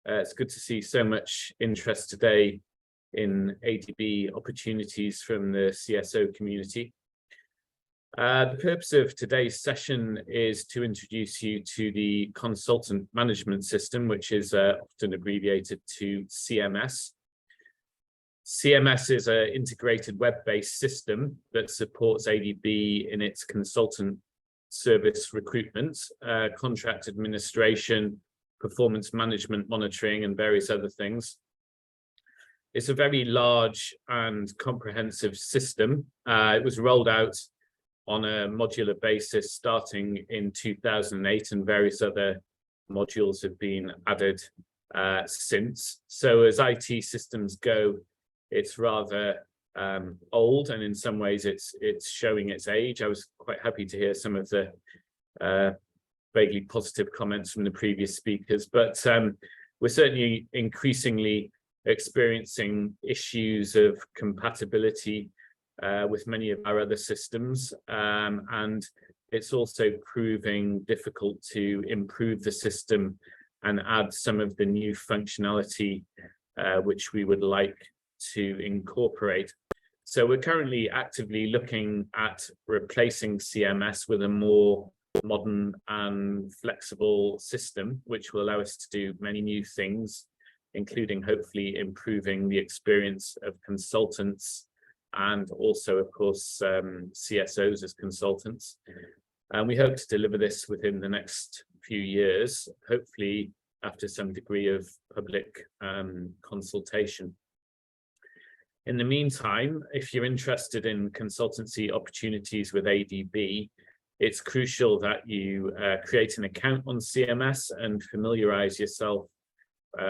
It's good to see so much interest today in ADB opportunities from the CSO community. The purpose of today's session is to introduce you to the Consultant Management System, which is often abbreviated to CMS. CMS is an integrated web-based system that supports ADB in its consultant service recruitment, contract administration, performance management monitoring, and various other things. It's a very large and comprehensive system. It was rolled out on a modular basis starting in 2008, and various other modules have been added since. So as IT systems go, it's rather old, and in some ways it's showing its age. I was quite happy to hear some of the vaguely positive comments from the previous speakers, but we're certainly increasingly experiencing issues of compatibility with many of our other systems, and it's also proving difficult to improve the system and add some of the new functionality which we would like to incorporate. So we're currently actively looking at replacing CMS with a more modern and flexible system, which will allow us to do many new things, including hopefully improving the experience of consultants and also, of course, CSOs as consultants. And we hope to deliver this within the next few years, hopefully after some degree of public consultation. In the meantime, if you're interested in consultancy opportunities with ADB, it's crucial that you create an account on CMS and familiarize yourself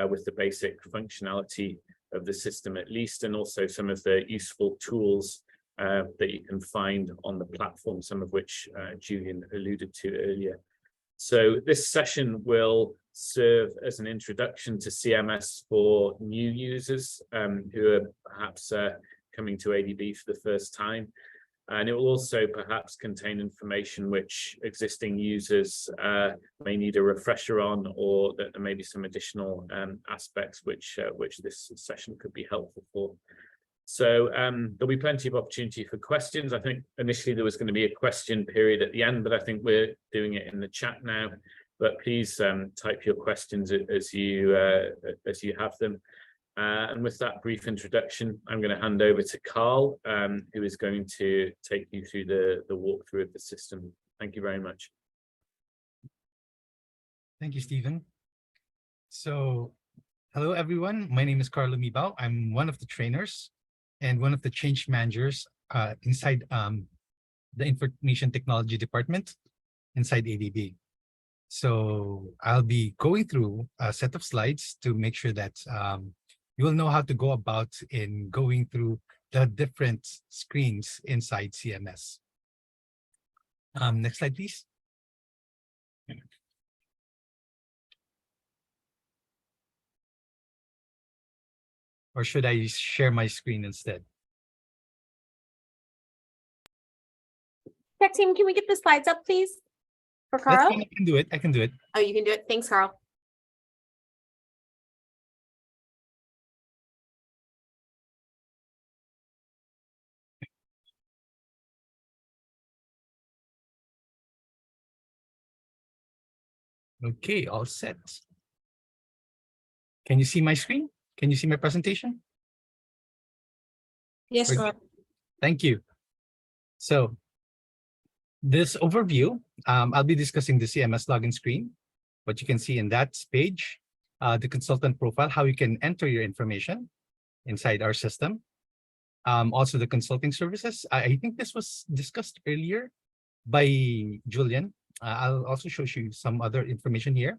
with the basic functionality of the system at least, and also some of the useful tools that you can find on the platform, some of which Julian alluded to earlier. So this session will serve as an introduction to CMS for new users who are perhaps coming to ADB for the first time. And it will also perhaps contain information which existing users may need a refresher on, or that there may be some additional aspects which this session could be helpful for. So there'll be plenty of opportunity for questions. I think initially there was going to be a question period at the end, but I think we're doing it in the chat now. But please type your questions as you have them. And with that brief introduction, I'm going to hand over to Carl, who is going to take you through the walkthrough of the system. Thank you very much. Thank you, Stephen. So, hello, everyone. My name is Carlo Mibao. I'm one of the trainers and one of the change managers inside the Information Technology Department inside ADB. So I'll be going through a set of slides to make sure that you will know how to go about in going through the different screens inside CMS. Next slide, please. Or should I share my screen instead? Tech team, can we get the slides up, please? For That's Carl? fine, I can do it. I can do it. Oh, you can do it. Thanks, Carl. Okay, all set. Can you see my screen? Can you see my presentation? Yes, Carl. Thank you. So this overview, I'll be discussing the CMS login screen. What you can see in that page, the consultant profile, how you can enter your information inside our system. Also the consulting services. I think this was discussed earlier by Julian. I'll also show you some other information here,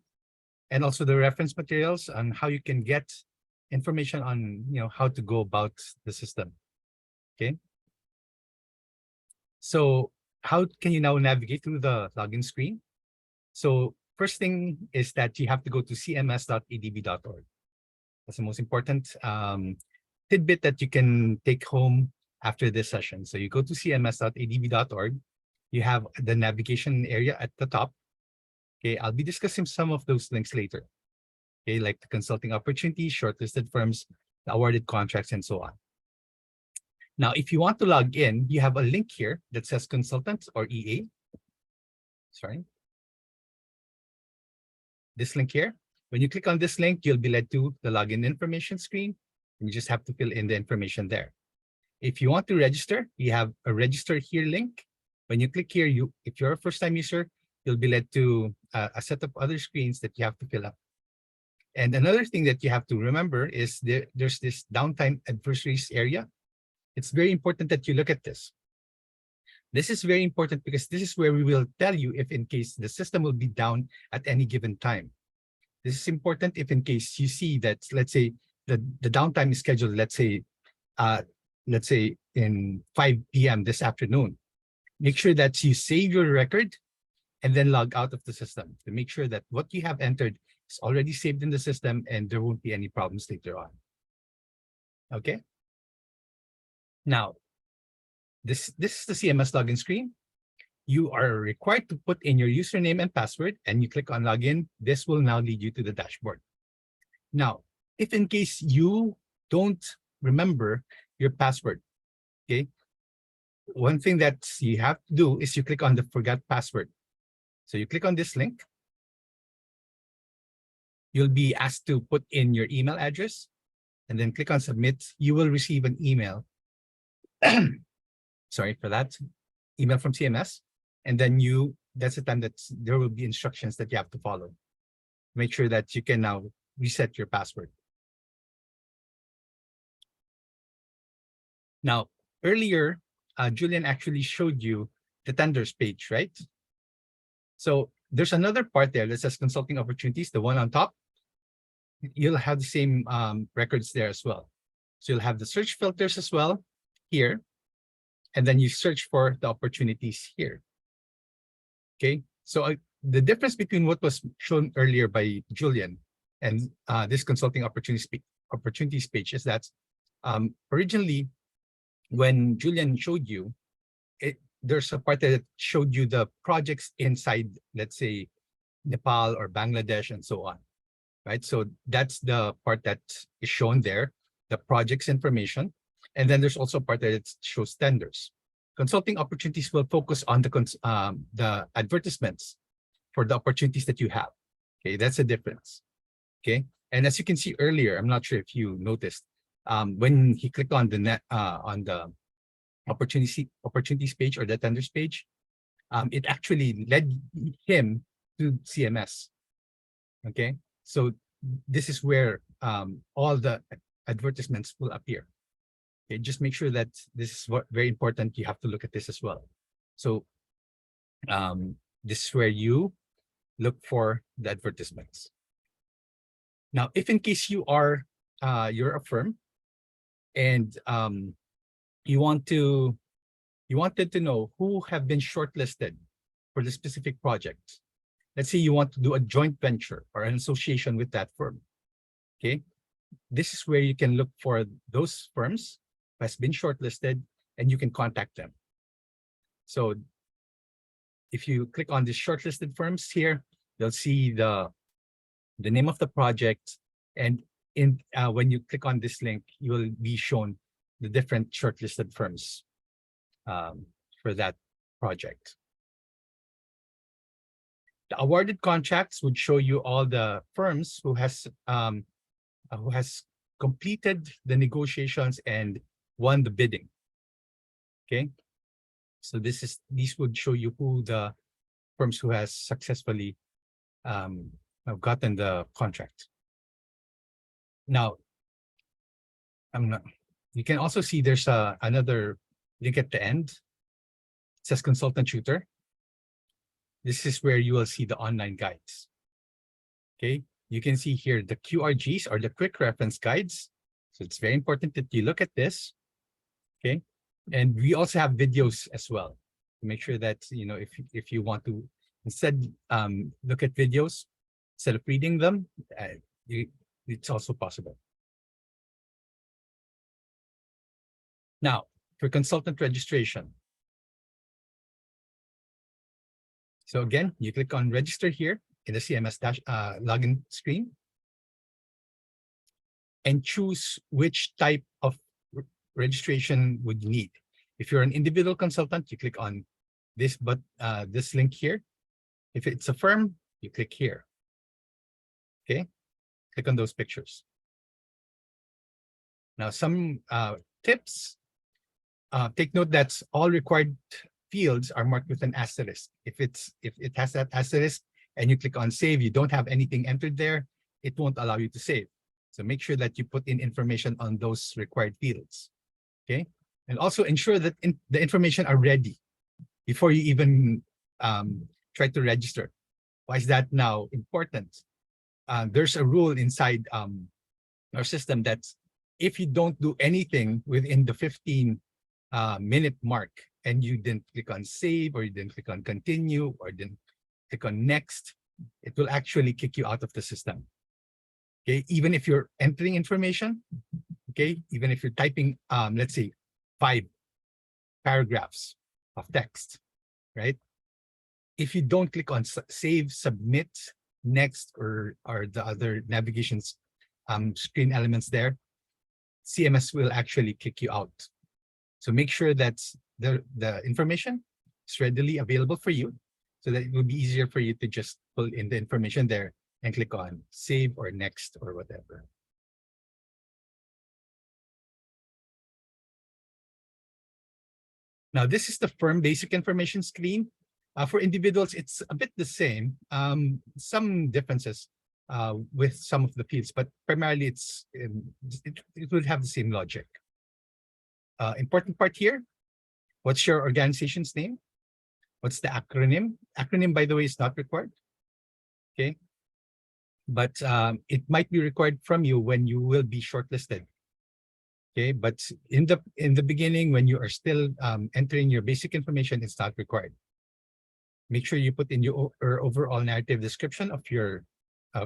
and also the reference materials on how you can get information on how to go about the system. Okay. So how can you now navigate through the login screen? So first thing is that you have to go to cms.adb.org. That's the most important tidbit that you can take home after this session. So you go to cms.adb.org. You have the navigation area at the top. Okay, I'll be discussing some of those links later. Okay, like the consulting opportunities, shortlisted firms, the awarded contracts, and so on. Now, if you want to log in, you have a link here that says consultant or EA. Sorry. This link here. When you click on this link, you'll be led to the login information screen, and you just have to fill in the information there. If you want to register, you have a register here link. When you click here, if you're a first-time user, you'll be led to a set of other screens that you have to fill up. And another thing that you have to remember is there's this downtime adversaries area. It's very important that you look at this. This is very important because this is where we will tell you if in case the system will be down at any given time. This is important if in case you see that, let's say, the downtime is scheduled, let's say, let's say in 5 p.m. this afternoon, make sure that you save your record and then log out of the system to make sure that what you have entered is already saved in the system and there won't be any problems later on. Okay. Now, this is the CMS login screen. You are required to put in your username and password, and you click on login. This will now lead you to the dashboard. Now, if in case you don't remember your password, okay, one thing that you have to do is you click on the forgot password. So you click on this link. You'll be asked to put in your email address and then click on submit. You will receive an email. Sorry for that. Email from CMS. And then that's the time that there will be instructions that you have to follow. Make sure that you can now reset your password. Now, earlier, Julian actually showed you the tenders page, right? So there's another part there that says consulting opportunities, the one on top. You'll have the same records there as well. So you'll have the search filters as well here. And then you search for the opportunities here. Okay, so the difference between what was shown earlier by Julian and this consulting opportunities page is that originally, when Julian showed you, there's a part that showed you the projects inside, let's say, Nepal or Bangladesh and so on, right? So that's the part that is shown there, the projects information. And then there's also a part that it shows tenders. Consulting opportunities will focus on the advertisements for the opportunities that you have. Okay, that's a difference. Okay, and as you can see earlier, I'm not sure if you noticed, when he clicked on the opportunities page or the tenders page, it actually led him to CMS. Okay, so this is where all the advertisements will appear. Okay, just make sure that this is very important. You have to look at this as well. So this is where you look for the advertisements. Now, if in case you're a firm and you wanted to know who have been shortlisted for the specific project. Let's say you want to do a joint venture or an association with that firm. Okay, this is where you can look for those firms who has been shortlisted and you can contact them. So if you click on the shortlisted firms here, you'll see the name of the project, and when you click on this link, you will be shown the different shortlisted firms for that project. The awarded contracts would show you all the firms who has completed the negotiations and won the bidding. Okay, so these would show you who the firms who has successfully have gotten the contract. Now, you can also see there's another link at the end. It says consultant tutor. This is where you will see the online guides. Okay, you can see here the QRGs or the quick reference guides. So it's very important that you look at this. Okay, and we also have videos as well to make sure that if you want to instead look at videos instead of reading them, it's also possible. Now, for consultant registration. So again, you click on register here in the CMS login screen and choose which type of registration would you need. If you're an individual consultant, you click on this link here. If it's a firm, you click here. Okay, click on those pictures. Now, some tips. Take note that all required fields are marked with an asterisk. If it has that asterisk and you click on save, you don't have anything entered there, it won't allow you to save. So make sure that you put in information on those required fields. Okay, and also ensure that the information are ready before you even try to register. Why is that now important? There's a rule inside our system that if you don't do anything within the 15-minute mark and you didn't click on save, or you didn't click on continue, or didn't click on next, it will actually kick you out of the system. Okay, even if you're entering information, okay, even if you're typing, let's say 5 paragraphs of text, right? If you don't click on save, submit, next, or the other navigations screen elements there, CMS will actually kick you out. So make sure that the information is readily available for you, so that it will be easier for you to just pull in the information there and click on save or next or whatever. Now, this is the firm basic information screen. For individuals, it's a bit the same. Some differences with some of the fields, but primarily it will have the same logic. Important part here, what's your organization's name? What's the acronym? Acronym, by the way, is not required. Okay, but it might be required from you when you will be shortlisted. Okay, but in the beginning, when you are still entering your basic information, it's not required. Make sure you put in your overall narrative description of your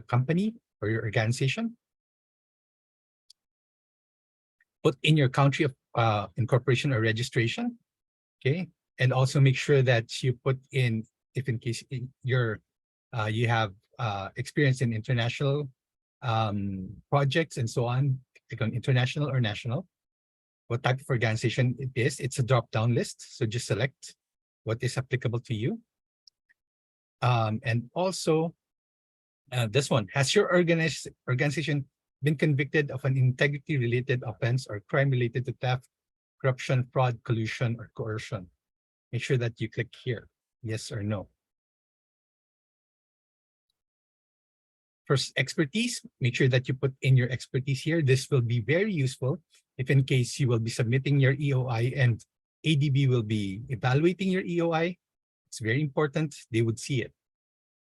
company or your organization. Put in your country of incorporation or registration. Okay, and also make sure that you put in, if in case you have experience in international projects and so on, click on international or national. What type of organization it is. It's a drop-down list, so just select what is applicable to you. And also, this one, has your organization been convicted of an integrity-related offense or crime related to theft, corruption, fraud, collusion, or coercion? Make sure that you click here, yes or no. First, expertise, make sure that you put in your expertise here. This will be very useful if in case you will be submitting your EOI and ADB will be evaluating your EOI. It's very important they would see it.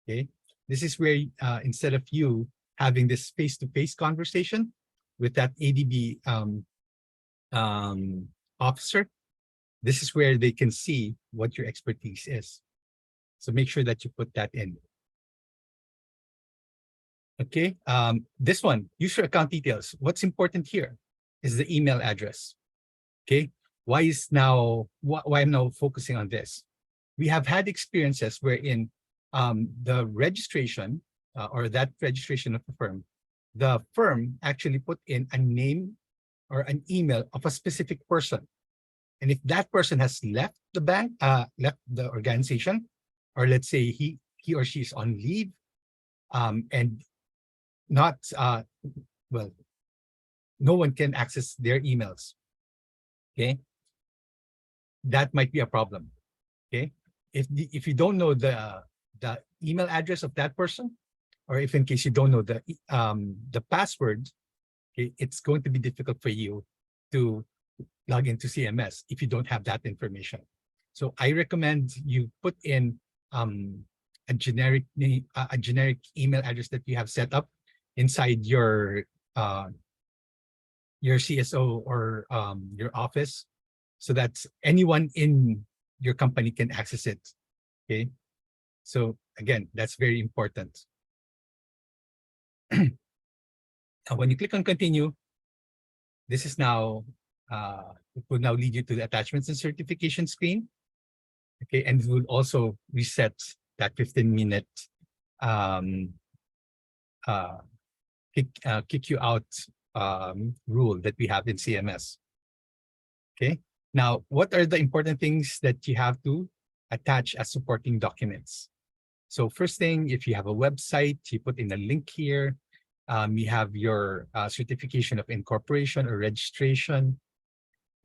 Okay, this is where instead of you having this face-to-face conversation with that ADB officer, this is where they can see what your expertise is. So make sure that you put that in. Okay, this one, user account details. What's important here is the email address. Okay, why I'm now focusing on this? We have had experiences wherein the registration or that registration of the firm actually put in a name or an email of a specific person. And if that person has left the bank, left the organization, or let's say he or she is on leave, and not, well, no one can access their emails. Okay, that might be a problem. Okay, if you don't know the email address of that person, or if in case you don't know the password, okay, it's going to be difficult for you to log into CMS if you don't have that information. So I recommend you put in a generic email address that you have set up inside your CSO or your office, so that anyone in your company can access it. Okay, so again, that's very important. When you click on continue, this is now it will now lead you to the attachments and certification screen. Okay, and it will also reset that 15-minute kick you out rule that we have in CMS. Okay, now what are the important things that you have to attach as supporting documents? So first thing, if you have a website, you put in a link here. You have your certification of incorporation or registration.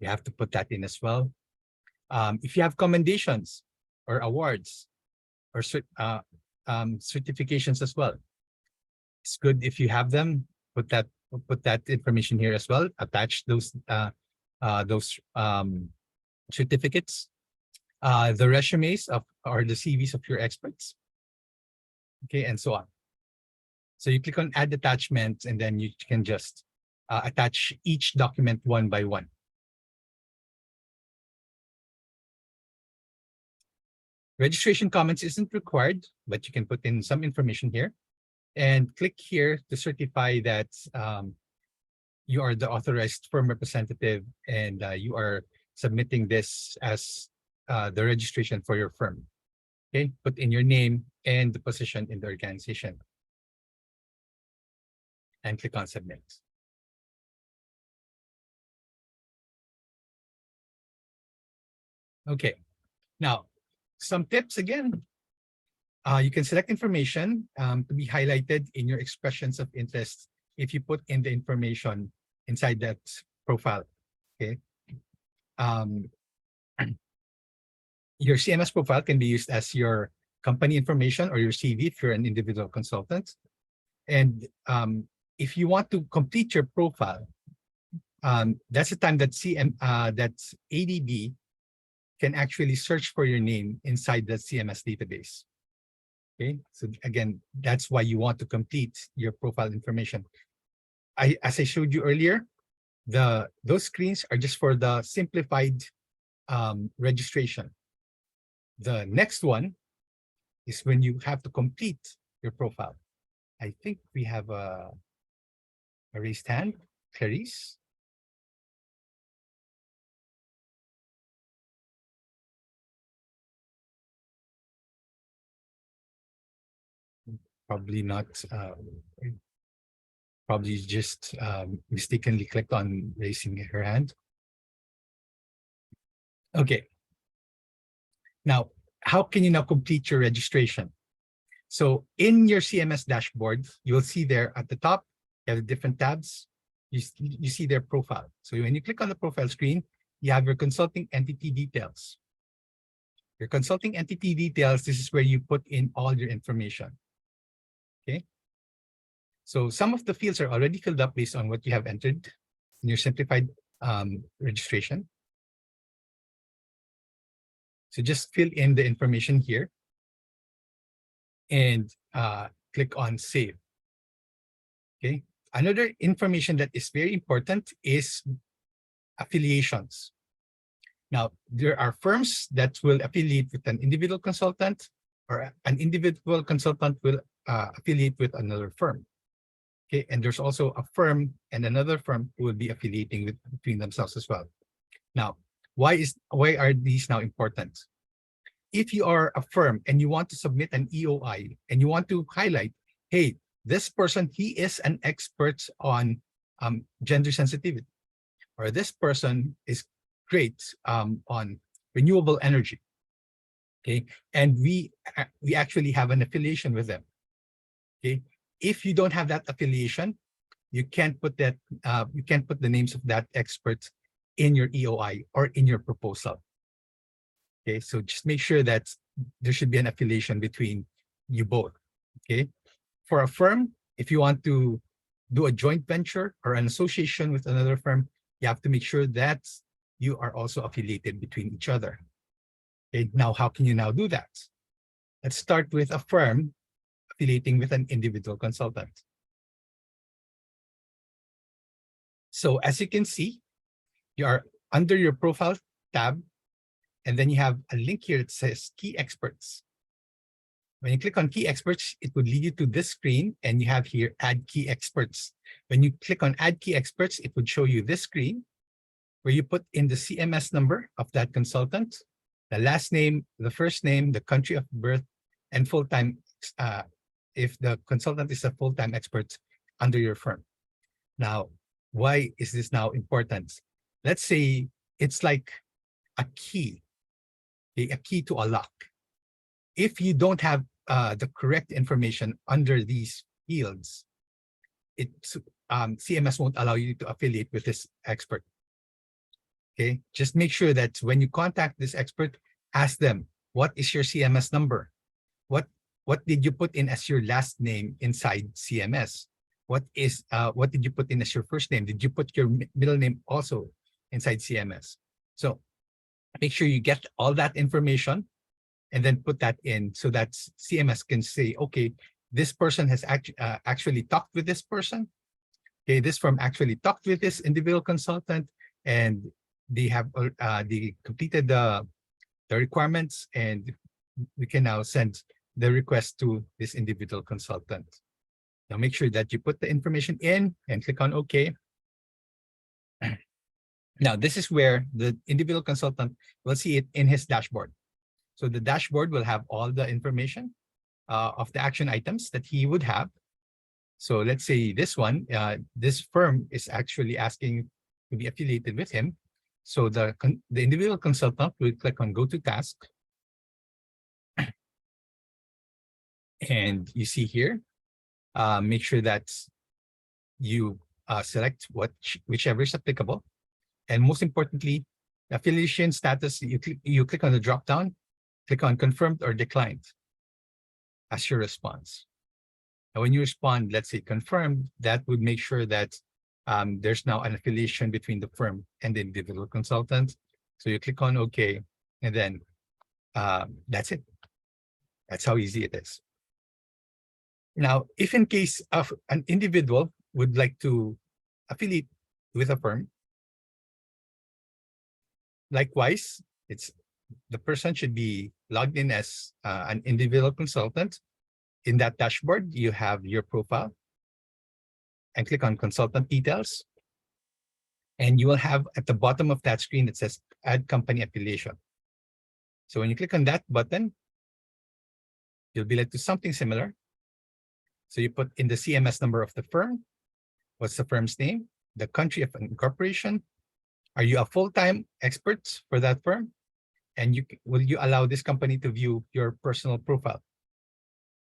You have to put that in as well. If you have commendations or awards or certifications as well, it's good if you have them. Put that information here as well. Attach those certificates, the resumes or the CVs of your experts. Okay, and so on. So you click on add attachments, and then you can just attach each document one by one. Registration comments isn't required, but you can put in some information here and click here to certify that you are the authorized firm representative and you are submitting this as the registration for your firm. Okay, put in your name and the position in the organization and click on submit. Okay, now some tips again. You can select information to be highlighted in your expressions of interest if you put in the information inside that profile. Okay. Your CMS profile can be used as your company information or your CV if you're an individual consultant. And if you want to complete your profile, that's the time that that ADB can actually search for your name inside the CMS database. Okay, so again, that's why you want to complete your profile information. As I showed you earlier, those screens are just for the simplified registration. The next one is when you have to complete your profile. I think we have a raised hand, Clarice. Probably not. Probably just mistakenly clicked on raising her hand. Okay. Now, how can you now complete your registration? So in your CMS dashboard, you will see there at the top, you have different tabs. You see their profile. So when you click on the profile screen, you have your consulting entity details. Your consulting entity details, this is where you put in all your information. Okay. So some of the fields are already filled up based on what you have entered in your simplified registration. So just fill in the information here and click on save. Okay. Another information that is very important is affiliations. Now, there are firms that will affiliate with an individual consultant, or an individual consultant will affiliate with another firm. Okay, and there's also a firm and another firm who will be affiliating with between themselves as well. Now, why are these now important? If you are a firm and you want to submit an EOI and you want to highlight, hey, this person, he is an expert on gender sensitivity, or this person is great on renewable energy. Okay, and we actually have an affiliation with them. Okay, if you don't have that affiliation, you can't put that you can't put the names of that expert in your EOI or in your proposal. Okay, so just make sure that there should be an affiliation between you both. Okay, for a firm, if you want to do a joint venture or an association with another firm, you have to make sure that you are also affiliated between each other. Okay, now how can you now do that? Let's start with a firm affiliating with an individual consultant. So as you can see, you are under your profile tab, and then you have a link here that says key experts. When you click on key experts, it would lead you to this screen, and you have here add key experts. When you click on add key experts, it would show you this screen where you put in the CMS number of that consultant, the last name, the first name, the country of birth, and full-time, if the consultant is a full-time expert under your firm. Now, why is this now important? Let's say it's like a key to a lock. If you don't have the correct information under these fields, CMS won't allow you to affiliate with this expert. Okay, just make sure that when you contact this expert, ask them, what is your CMS number? What did you put in as your last name inside CMS? What did you put in as your first name? Did you put your middle name also inside CMS? So make sure you get all that information and then put that in so that CMS can say, okay, this person has actually talked with this person Okay, this firm actually talked with this individual consultant, and they have they completed the requirements, and we can now send the request to this individual consultant. Now make sure that you put the information in and click on OK. Now this is where the individual consultant will see it in his dashboard. So the dashboard will have all the information of the action items that he would have. So let's say this one, this firm is actually asking to be affiliated with him. So the individual consultant will click on Go to Task. And you see here, make sure that you select whichever is applicable. And most importantly, affiliation status, you click on the drop down, click on Confirmed or Declined as your response. And when you respond, let's say confirmed, that would make sure that there's now an affiliation between the firm and the individual consultant. So you click on OK, and then that's it. That's how easy it is. Now, if in case of an individual would like to affiliate with a firm, likewise, the person should be logged in as an individual consultant. In that dashboard, you have your profile, and click on Consultant Details. And you will have at the bottom of that screen, it says Add Company Affiliation. So when you click on that button, you'll be led to something similar. So you put in the CMS number of the firm, what's the firm's name, the country of incorporation, are you a full-time expert for that firm, and will you allow this company to view your personal profile?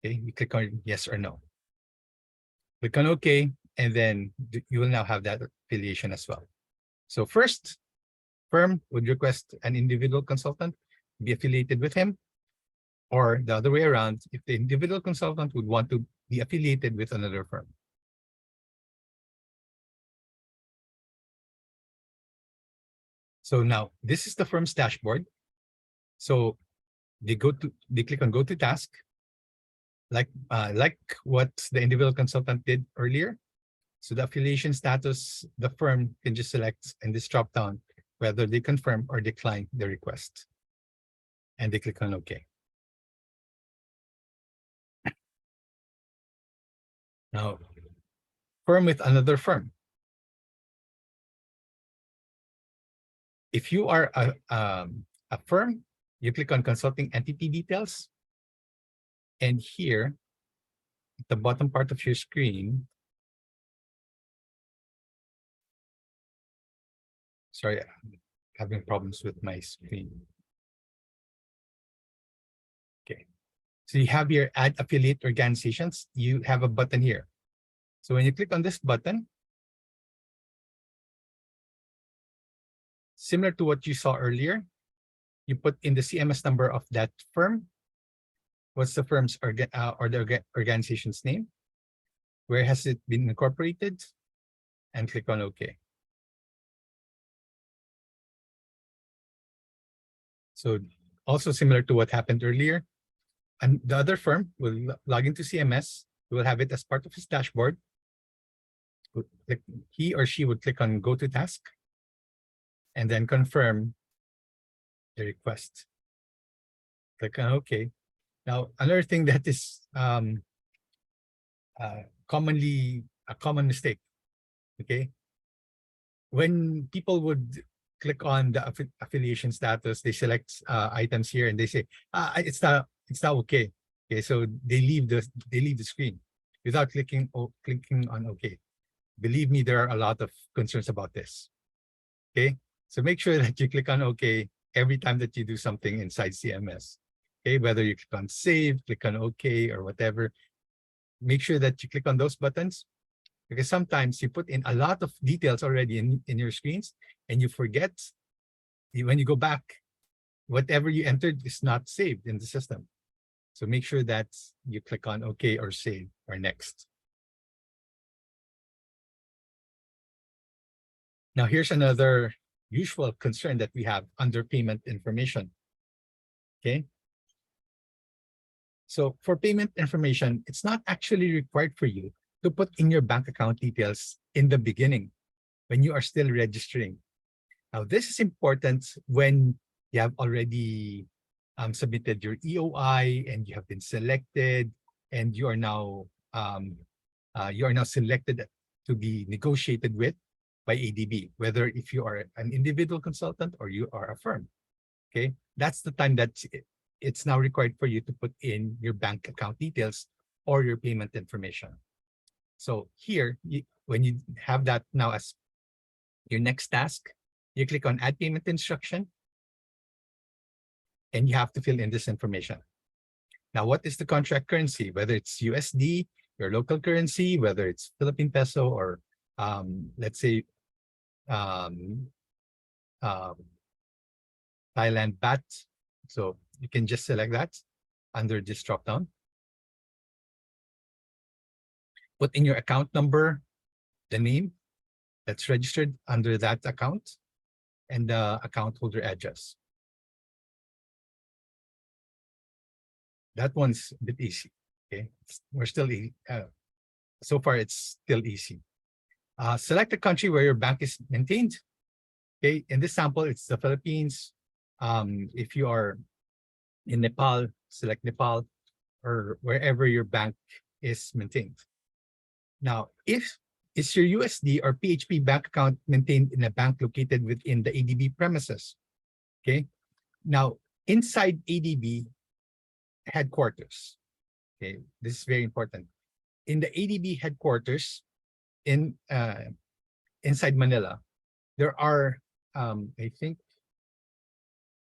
Okay, you click on yes or no. Click on OK, and then you will now have that affiliation as well. So first, firm would request an individual consultant to be affiliated with him, or the other way around, if the individual consultant would want to be affiliated with another firm. So now this is the firm's dashboard. So they click on Go to Task, like what the individual consultant did earlier. So the affiliation status, the firm can just select in this drop down whether they confirm or decline the request, and they click on OK. Now, firm with another firm. If you are a firm, you click on Consulting Entity Details. And here, at the bottom part of your screen, sorry, I'm having problems with my screen. Okay. So you have your Add Affiliate Organizations. You have a button here. So when you click on this button, similar to what you saw earlier, you put in the CMS number of that firm. What's the firm's or the organization's name? Where has it been incorporated? And click on OK. So also similar to what happened earlier, and the other firm will log into CMS. We will have it as part of his dashboard. He or she would click on Go to Task and then confirm the request. Click on OK. Now, another thing that is commonly a common mistake, okay? When people would click on the affiliation status, they select items here and they say, it's not okay. Okay, so they leave the screen without clicking on OK. Believe me, there are a lot of concerns about this. Okay, so make sure that you click on OK every time that you do something inside CMS. Okay, whether you click on Save, click on OK, or whatever, make sure that you click on those buttons, because sometimes you put in a lot of details already in your screens and you forget, when you go back, whatever you entered is not saved in the system. So make sure that you click on OK or Save or Next. Now here's another usual concern that we have under payment information. Okay. So for payment information, it's not actually required for you to put in your bank account details in the beginning when you are still registering. Now, this is important when you have already submitted your EOI and you have been selected, and you are now selected to be negotiated with by ADB, whether if you are an individual consultant or you are a firm. Okay, that's the time that it's now required for you to put in your bank account details or your payment information. So here, when you have that now as your next task, you click on Add Payment Instruction, and you have to fill in this information. Now, what is the contract currency? Whether it's USD, your local currency, whether it's Philippine peso, or let's say Thailand baht. So you can just select that under this dropdown. Put in your account number, the name that's registered under that account, and the account holder address. That one's a bit easy. Okay, we're still so far it's still easy. Select the country where your bank is maintained. Okay, in this sample, it's the Philippines. If you are in Nepal, select Nepal, or wherever your bank is maintained. Now, if it's your USD or PHP bank account maintained in a bank located within the ADB premises. Okay, now inside ADB headquarters. Okay, this is very important. In the ADB headquarters in inside Manila, there are I think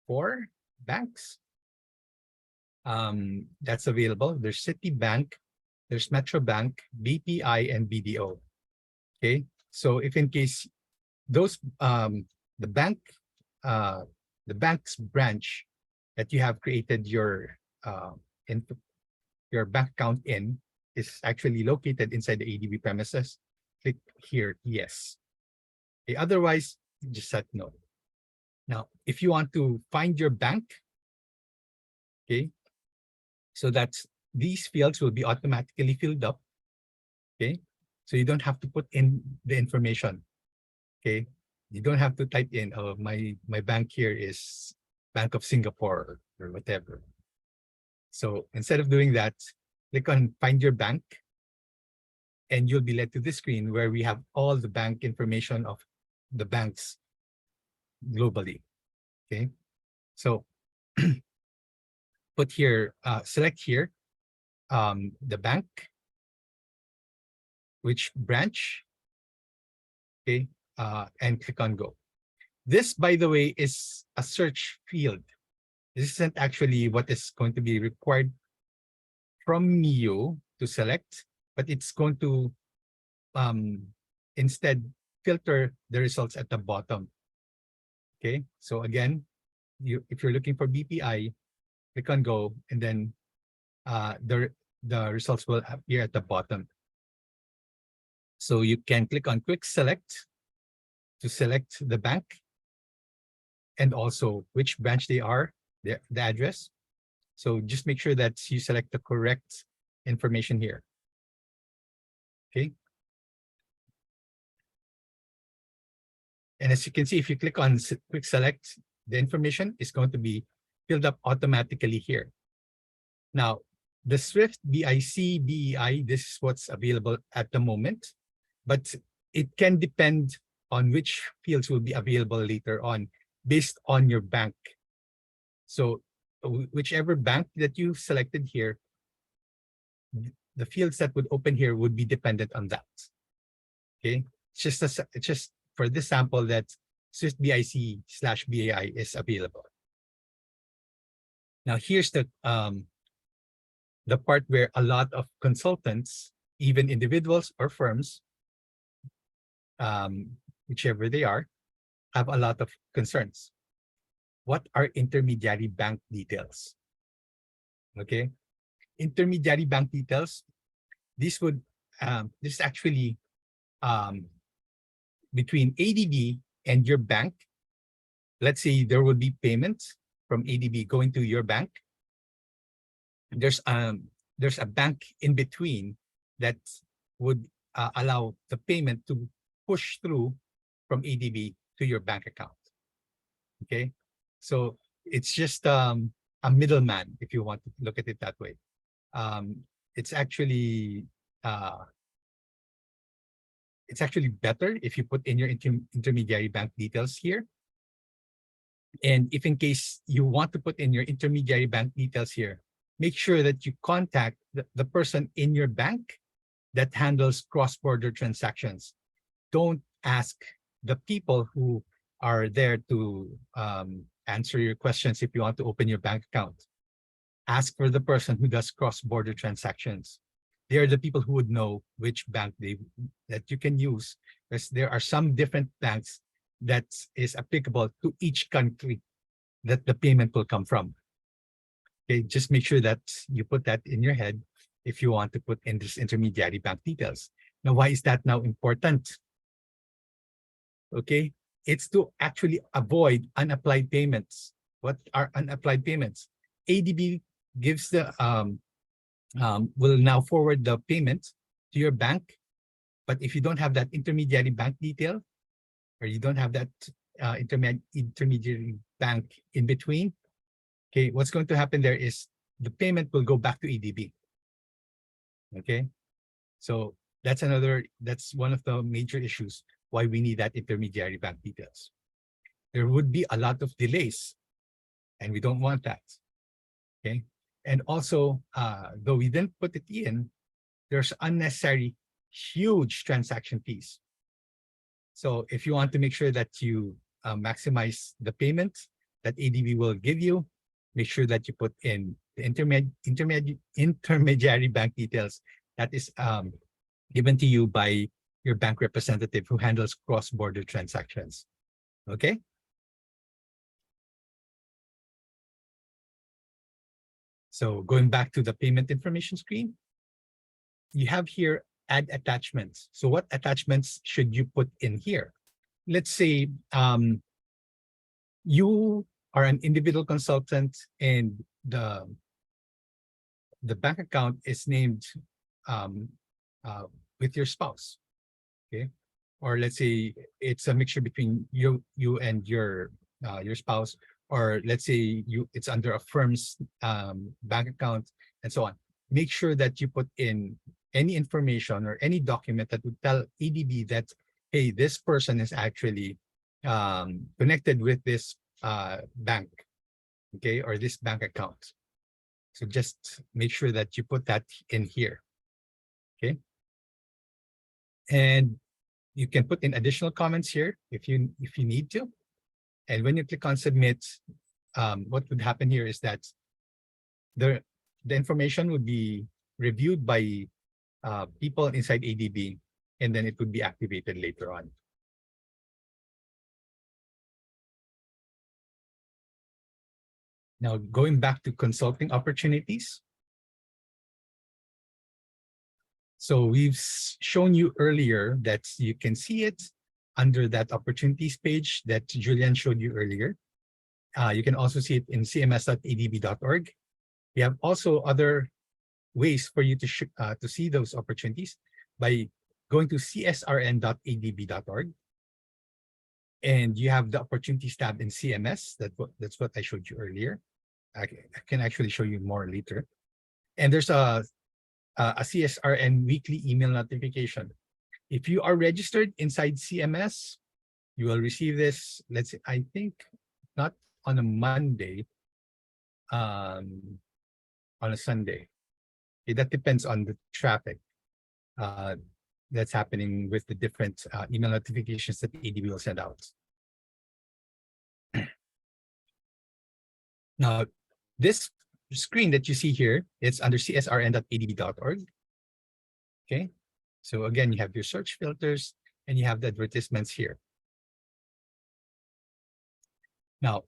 4 banks that's available. There's Citibank, there's Metro Bank, BPI, and BDO. Okay, so if in case those the bank's branch that you have created your bank account in is actually located inside the ADB premises, click here, yes. Okay, otherwise, just set no. Now, if you want to find your bank, okay, so that these fields will be automatically filled up, okay, so you don't have to put in the information, okay, you don't have to type in, oh, my bank here is Bank of Singapore or whatever. So instead of doing that, click on Find Your Bank, and you'll be led to this screen where we have all the bank information of the banks globally. Okay, so put here, select here the bank, which branch, okay, and click on Go. This, by the way, is a search field. This isn't actually what is going to be required from you to select, but it's going to instead filter the results at the bottom. Okay, so again, if you're looking for BPI, click on Go, and then the results will appear at the bottom. So you can click on Quick Select to select the bank and also which branch they are, the address. So just make sure that you select the correct information here. Okay. And as you can see, if you click on Quick Select, the information is going to be filled up automatically here. Now, the Swift BIC, BEI, this is what's available at the moment, but it can depend on which fields will be available later on based on your bank. So whichever bank that you selected here, the fields that would open here would be dependent on that. Okay, it's just for this sample that Swift BIC/BAI is available. Now here's the part where a lot of consultants, even individuals or firms, whichever they are, have a lot of concerns. What are intermediary bank details? Okay, intermediary bank details. This would this is actually between ADB and your bank. Let's say there will be payments from ADB going to your bank. There's a bank in between that would allow the payment to push through from ADB to your bank account. Okay, so it's just a middleman, if you want to look at it that way. It's actually better if you put in your intermediary bank details here. And if in case you want to put in your intermediary bank details here, make sure that you contact the person in your bank that handles cross-border transactions. Don't ask the people who are there to answer your questions if you want to open your bank account. Ask for the person who does cross-border transactions. They are the people who would know which bank that you can use, because there are some different banks that is applicable to each country that the payment will come from. Okay, just make sure that you put that in your head if you want to put in this intermediary bank details. Now, why is that now important? Okay, it's to actually avoid unapplied payments. What are unapplied payments? ADB gives the will now forward the payment to your bank, but if you don't have that intermediary bank detail, or you don't have that intermediary bank in between, okay, what's going to happen there is the payment will go back to ADB. Okay, so that's one of the major issues why we need that intermediary bank details. There would be a lot of delays, and we don't want that. Okay, and also, though we didn't put it in, there's unnecessary huge transaction fees. So if you want to make sure that you maximize the payment that ADB will give you, make sure that you put in the intermediary bank details that is given to you by your bank representative who handles cross-border transactions. Okay? So going back to the payment information screen, you have here add attachments. So what attachments should you put in here? Let's say you are an individual consultant and the bank account is named with your spouse, okay? Or let's say it's a mixture between you and your spouse, or let's say it's under a firm's bank account and so on. Make sure that you put in any information or any document that would tell ADB that, hey, this person is actually connected with this bank, okay, or this bank account. So just make sure that you put that in here, okay? And you can put in additional comments here if you need to. And when you click on submit, what would happen here is that the information would be reviewed by people inside ADB, and then it would be activated later on. Now, going back to consulting opportunities. So we've shown you earlier that you can see it under that opportunities page that Julian showed you earlier. You can also see it in cms.adb.org. We have also other ways for you to see those opportunities by going to csrn.adb.org. And you have the opportunities tab in CMS. That's what I showed you earlier. I can actually show you more later. And there's a CSRN weekly email notification. If you are registered inside CMS, you will receive this, let's say, I think not on a Monday, on a Sunday. Okay, that depends on the traffic that's happening with the different email notifications that ADB will send out. Now, this screen that you see here, it's under csrn.adb.org. Okay, so again, you have your search filters and you have the advertisements here. Now,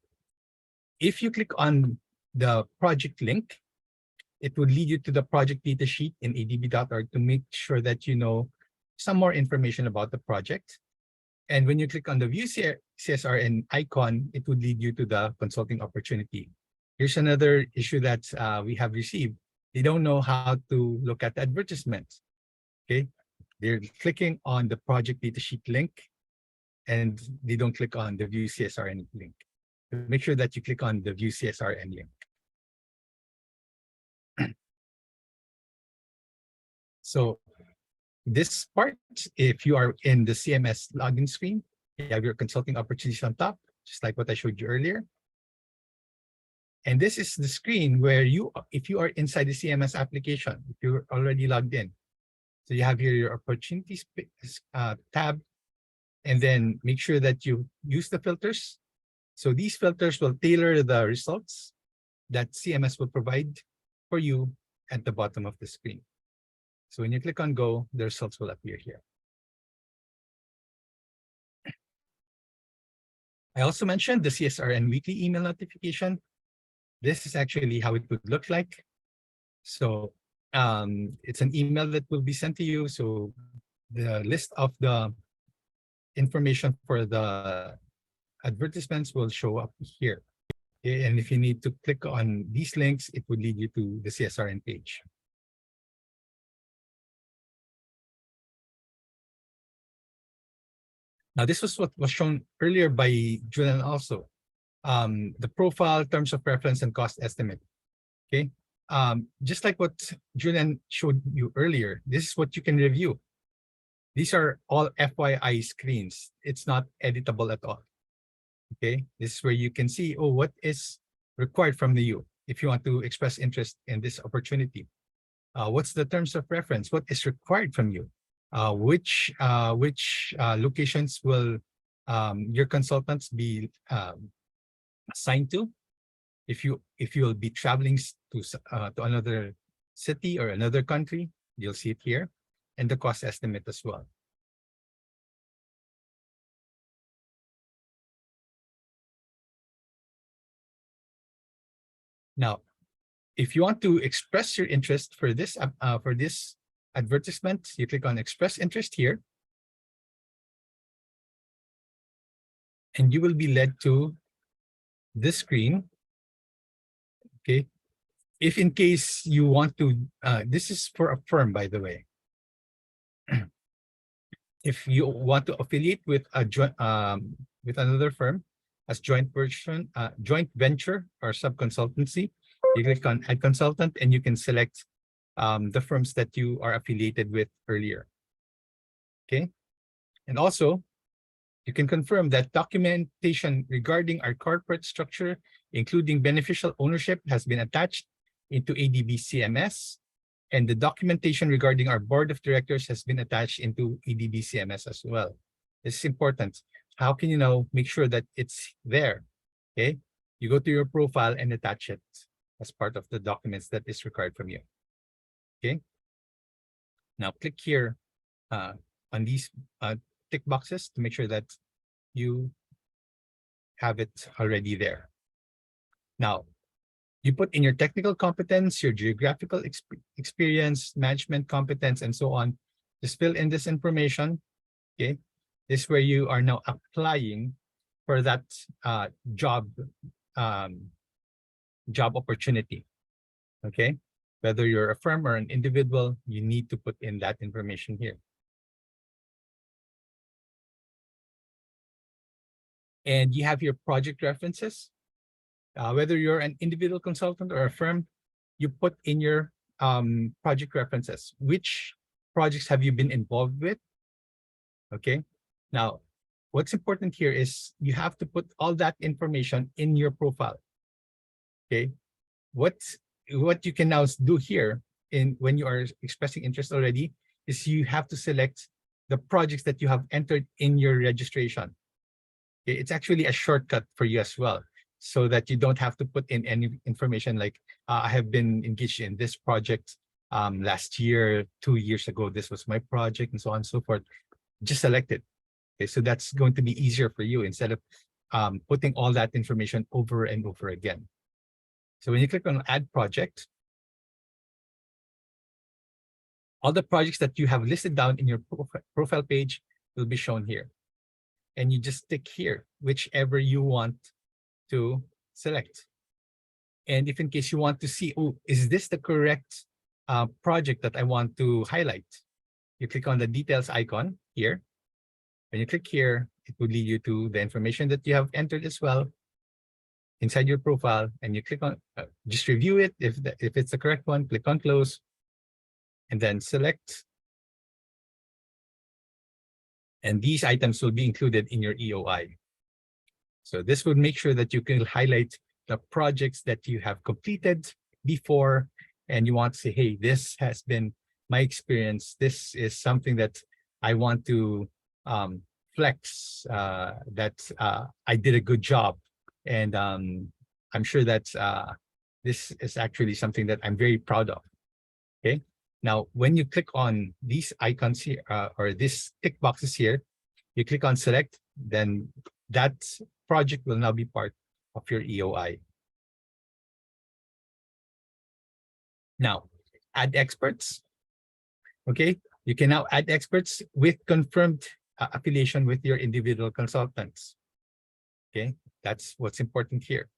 if you click on the project link, it would lead you to the project data sheet in adb.org to make sure that you know some more information about the project. And when you click on the view CSRN icon, it would lead you to the consulting opportunity. Here's another issue that we have received. They don't know how to look at the advertisements. Okay, they're clicking on the project datasheet link and they don't click on the view CSRN link. Make sure that you click on the view CSRN link. So this part, if you are in the CMS login screen, you have your consulting opportunities on top, just like what I showed you earlier. And this is the screen where if you are inside the CMS application, if you're already logged in. So you have here your opportunities tab, and then make sure that you use the filters. So these filters will tailor the results that CMS will provide for you at the bottom of the screen. So when you click on go, the results will appear here. I also mentioned the CSRN weekly email notification. This is actually how it would look like. So it's an email that will be sent to you. So the list of the information for the advertisements will show up here. Okay, and if you need to click on these links, it would lead you to the CSRN page. Now, this was what was shown earlier by Julian also. The profile, terms of reference, and cost estimate. Okay, just like what Julian showed you earlier, this is what you can review. These are all FYI screens. It's not editable at all. Okay, this is where you can see, oh, what is required from you if you want to express interest in this opportunity. What's the terms of reference? What is required from you? Which locations will your consultants be assigned to? If you will be traveling to another city or another country, you'll see it here, and the cost estimate as well. Now, if you want to express your interest for this advertisement, you click on express interest here, and you will be led to this screen. Okay, if in case you want to, this is for a firm, by the way. If you want to affiliate with a with another firm as joint venture or sub-consultancy, you click on add consultant and you can select the firms that you are affiliated with earlier. Okay, and also you can confirm that documentation regarding our corporate structure, including beneficial ownership, has been attached into ADB CMS, and the documentation regarding our board of directors has been attached into ADB CMS as well. This is important. How can you now make sure that it's there? Okay, you go to your profile and attach it as part of the documents that is required from you. Okay, now click here on these tick boxes to make sure that you have it already there. Now, you put in your technical competence, your geographical experience, management competence, and so on. Just fill in this information. Okay, this is where you are now applying for that job opportunity. Okay, whether you're a firm or an individual, you need to put in that information here. And you have your project references. Whether you're an individual consultant or a firm, you put in your project references. Which projects have you been involved with? Okay. Now, what's important here is you have to put all that information in your profile. Okay. What you can now do here when you are expressing interest already is you have to select the projects that you have entered in your registration. Okay. It's actually a shortcut for you as well, so that you don't have to put in any information like, I have been engaged in this project last year, 2 years ago, this was my project, and so on and so forth. Just select it. Okay, so that's going to be easier for you instead of putting all that information over and over again. So when you click on add project, all the projects that you have listed down in your profile page will be shown here. And you just tick here, whichever you want to select. And if in case you want to see, oh, is this the correct project that I want to highlight? you click on the details icon here. When you click here, it will lead you to the information that you have entered as well inside your profile, and you click on just review it. If it's the correct one, click on close, and then select. And these items will be included in your EOI. So this would make sure that you can highlight the projects that you have completed before, and you want to say, hey, this has been my experience. This is something that I want to flex, that I did a good job. And I'm sure that this is actually something that I'm very proud of. Okay. Now, when you click on these icons here, or these tick boxes here, you click on select, then that project will now be part of your EOI. Now, add experts. Okay, you can now add experts with confirmed affiliation with your individual consultants. Okay, that's what's important here.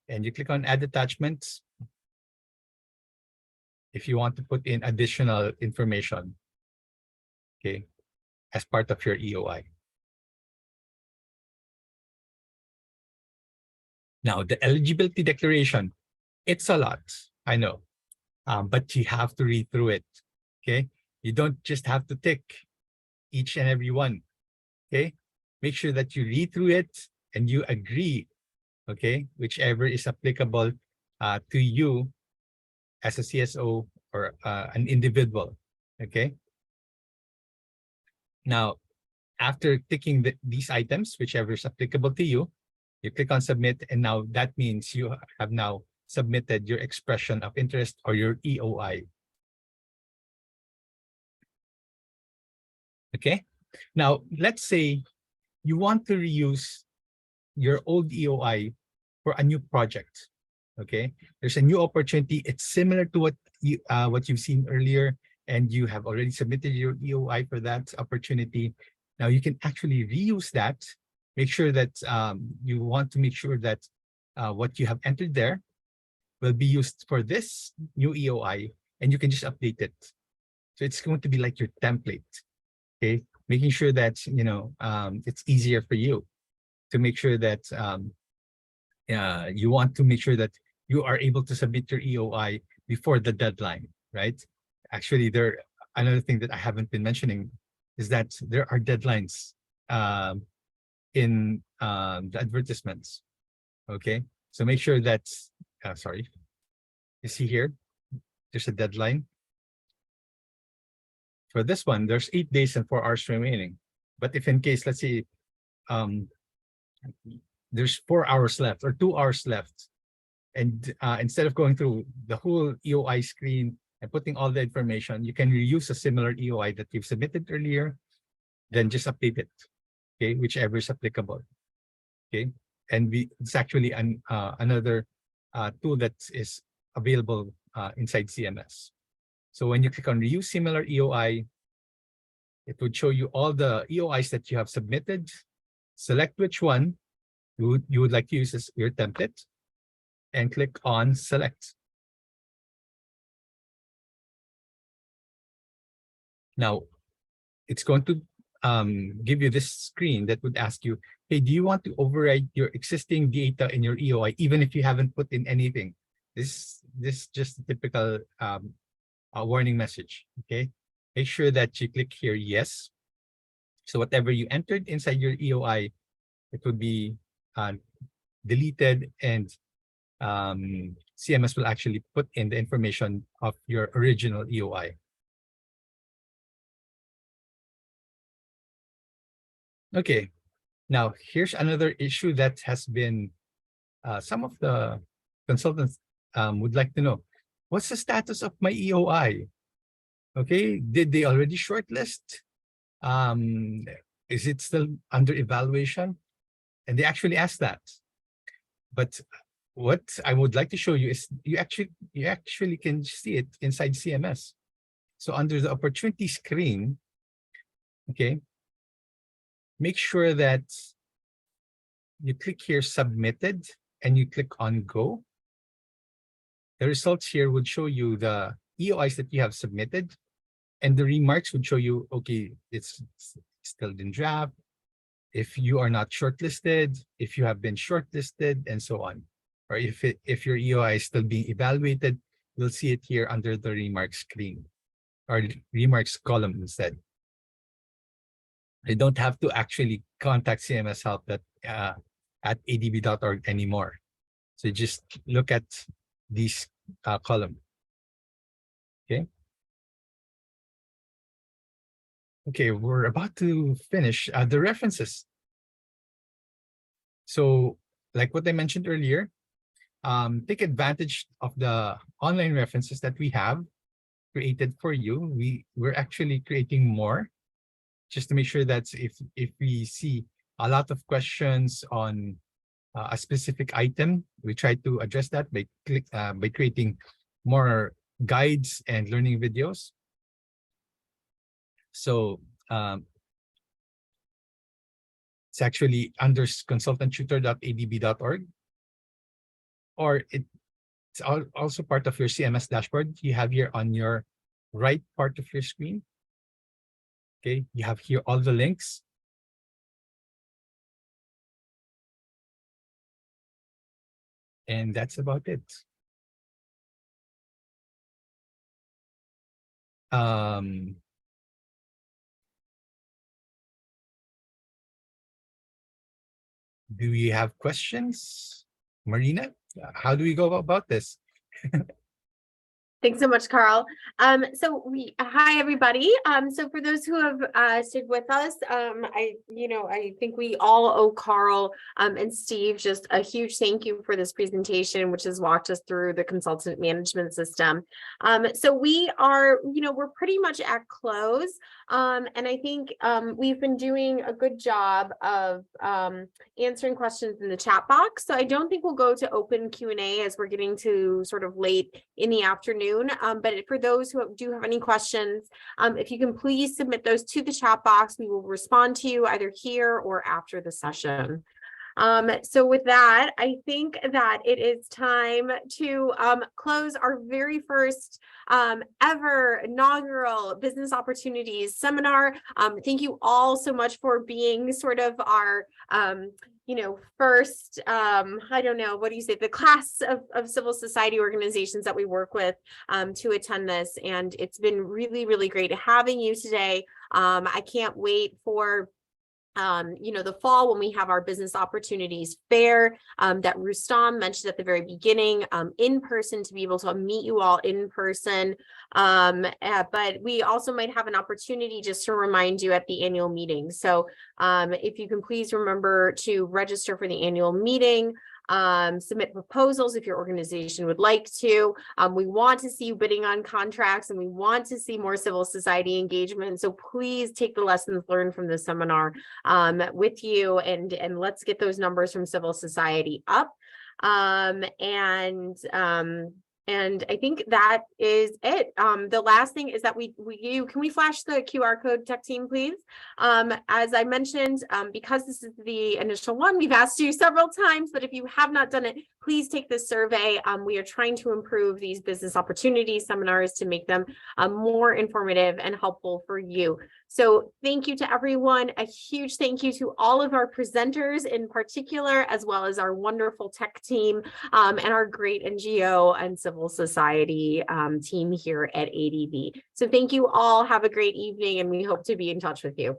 And you click on add attachments if you want to put in additional information, okay, as part of your EOI. Now, the eligibility declaration, it's a lot, I know, but you have to read through it, okay? You don't just have to tick each and every one, okay? Make sure that you read through it and you agree, okay, whichever is applicable to you as a CSO or an individual, okay? Now, after ticking these items, whichever is applicable to you, you click on submit, and now that means you have now submitted your expression of interest or your EOI. Okay, now let's say you want to reuse your old EOI for a new project. Okay, there's a new opportunity. It's similar to what you've seen earlier, and you have already submitted your EOI for that opportunity. Now you can actually reuse that. Make sure that you want to make sure that what you have entered there will be used for this new EOI, and you can just update it. So it's going to be like your template, okay? Making sure that, you know, it's easier for you to make sure that you want to make sure that you are able to submit your EOI before the deadline, right? Actually, another thing that I haven't been mentioning is that there are deadlines in the advertisements, okay? So make sure that, sorry, you see here, there's a deadline. For this one, there's 8 days and 4 hours remaining. But if in case, let's say, there's 4 hours left or 2 hours left, and instead of going through the whole EOI screen and putting all the information, you can reuse a similar EOI that you've submitted earlier, then just update it, okay, whichever is applicable, okay? And it's actually another tool that is available inside CMS. So when you click on reuse similar EOI, it would show you all the EOIs that you have submitted. Select which one you would like to use as your template, and click on select. Now, it's going to give you this screen that would ask you, hey, do you want to override your existing data in your EOI, even if you haven't put in anything? This just a typical warning message, okay? Make sure that you click here, yes. So whatever you entered inside your EOI, it would be deleted, and CMS will actually put in the information of your original EOI. Okay, now here's another issue that has been, some of the consultants would like to know, what's the status of my EOI? Okay, did they already shortlist? Is it still under evaluation? And they actually asked that. But what I would like to show you is you actually can see it inside CMS. So under the opportunity screen, okay, make sure that you click here submitted and you click on go. The results here would show you the EOIs that you have submitted. And the remarks would show you, okay, it's still in draft, if you are not shortlisted, if you have been shortlisted, and so on. Or if your EOI is still being evaluated, you'll see it here under the remarks screen or remarks column instead. You don't have to actually contact CMS help at adb.org anymore. So just look at this column. Okay. Okay, we're about to finish the references. So like what I mentioned earlier, take advantage of the online references that we have created for you. We're actually creating more just to make sure that if we see a lot of questions on a specific item, we try to address that by creating more guides and learning videos. So it's actually under consultanttutor.adb.org, or it's also part of your CMS dashboard. You have here on your right part of your screen. Okay, you have here all the links. And that's about it. Do we have questions? Marina, how do we go about this? Thanks so much, Carl. Hi everybody. So for those who have stayed with us, I think we all owe Carl and Steve just a huge thank you for this presentation, which has walked us through the consultant management system. So we are, we're pretty much at close, and I think we've been doing a good job of answering questions in the chat box. So I don't think we'll go to open Q&A as we're getting to sort of late in the afternoon. But for those who do have any questions, if you can please submit those to the chat box, we will respond to you either here or after the session. So with that, I think that it is time to close our very first ever inaugural business opportunities seminar. Thank you all so much for being sort of our first, I don't know, what do you say, the class of civil society organizations that we work with to attend this. And it's been really, really great having you today. I can't wait for the fall when we have our business opportunities fair that Rustam mentioned at the very beginning, in person, to be able to meet you all in person. But we also might have an opportunity just to remind you at the annual meeting. So if you can please remember to register for the annual meeting. Submit proposals if your organization would like to. We want to see you bidding on contracts, and we want to see more civil society engagement. So please take the lessons learned from this seminar with you, and let's get those numbers from civil society up. And I think that is it. The last thing is that can we flash the QR code, tech team, please? As I mentioned, because this is the initial one, we've asked you several times, but if you have not done it, please take this survey. We are trying to improve these business opportunity seminars to make them more informative and helpful for you. So thank you to everyone. A huge thank you to all of our presenters in particular, as well as our wonderful tech team and our great NGO and civil society team here at ADB. So thank you all. Have a great evening, and we hope to be in touch with you.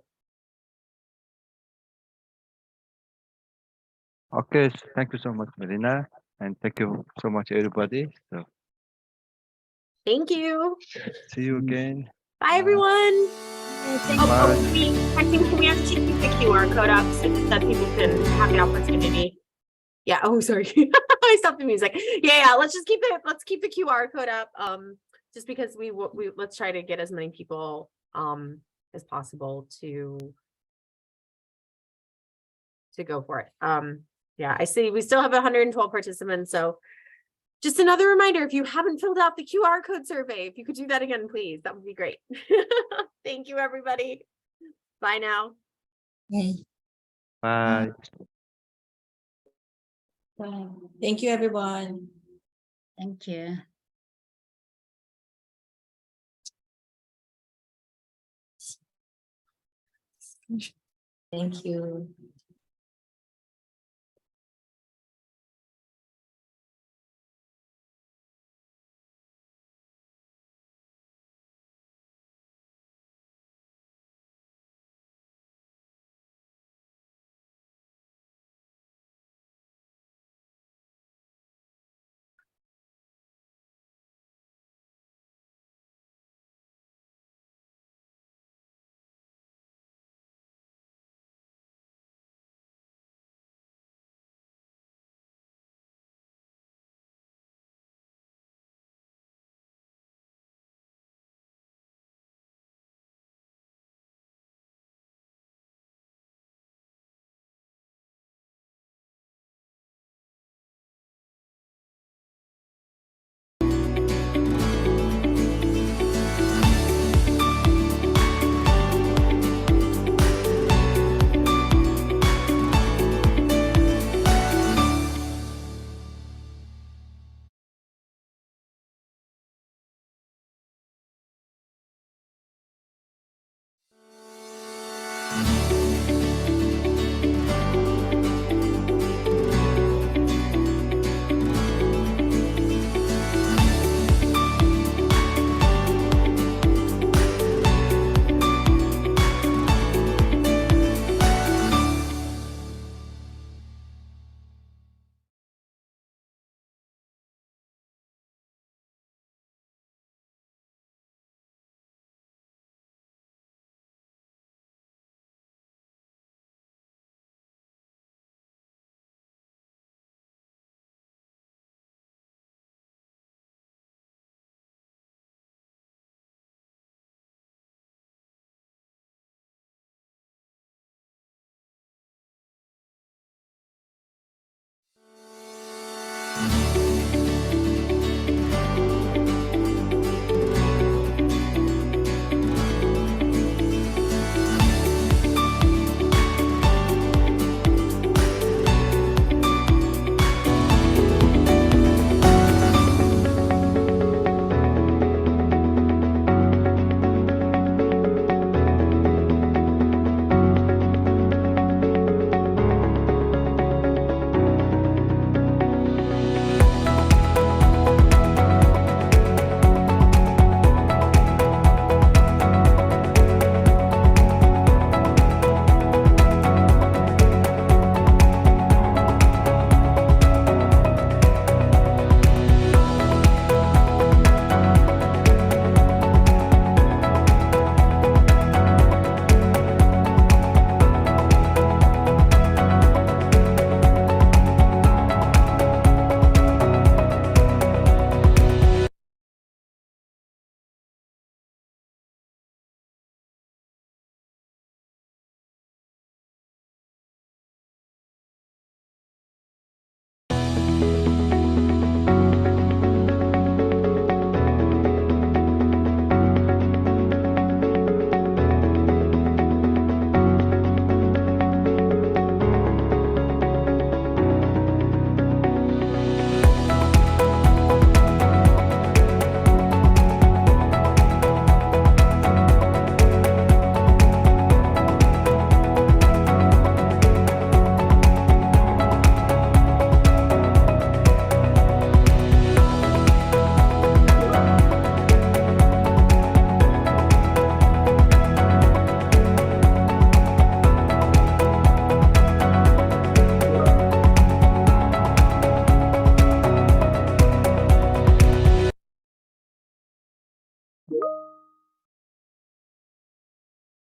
Okay, thank you so much, Marina, and thank you so much, everybody. So, thank you. see you again. Bye, everyone. Bye. Can we actually keep the QR code up so that people can have the opportunity? Yeah. Oh, sorry. I stopped the music. Yeah. Let's keep the QR code up. Just because we let's try to get as many people as possible to go for it. Yeah, I see we still have 112 participants. So just another reminder, if you haven't filled out the QR code survey, if you could do that again, please, that would be great. Thank you, everybody. Bye now. Bye. Bye. Thank you, everyone. Thank you. Thank you.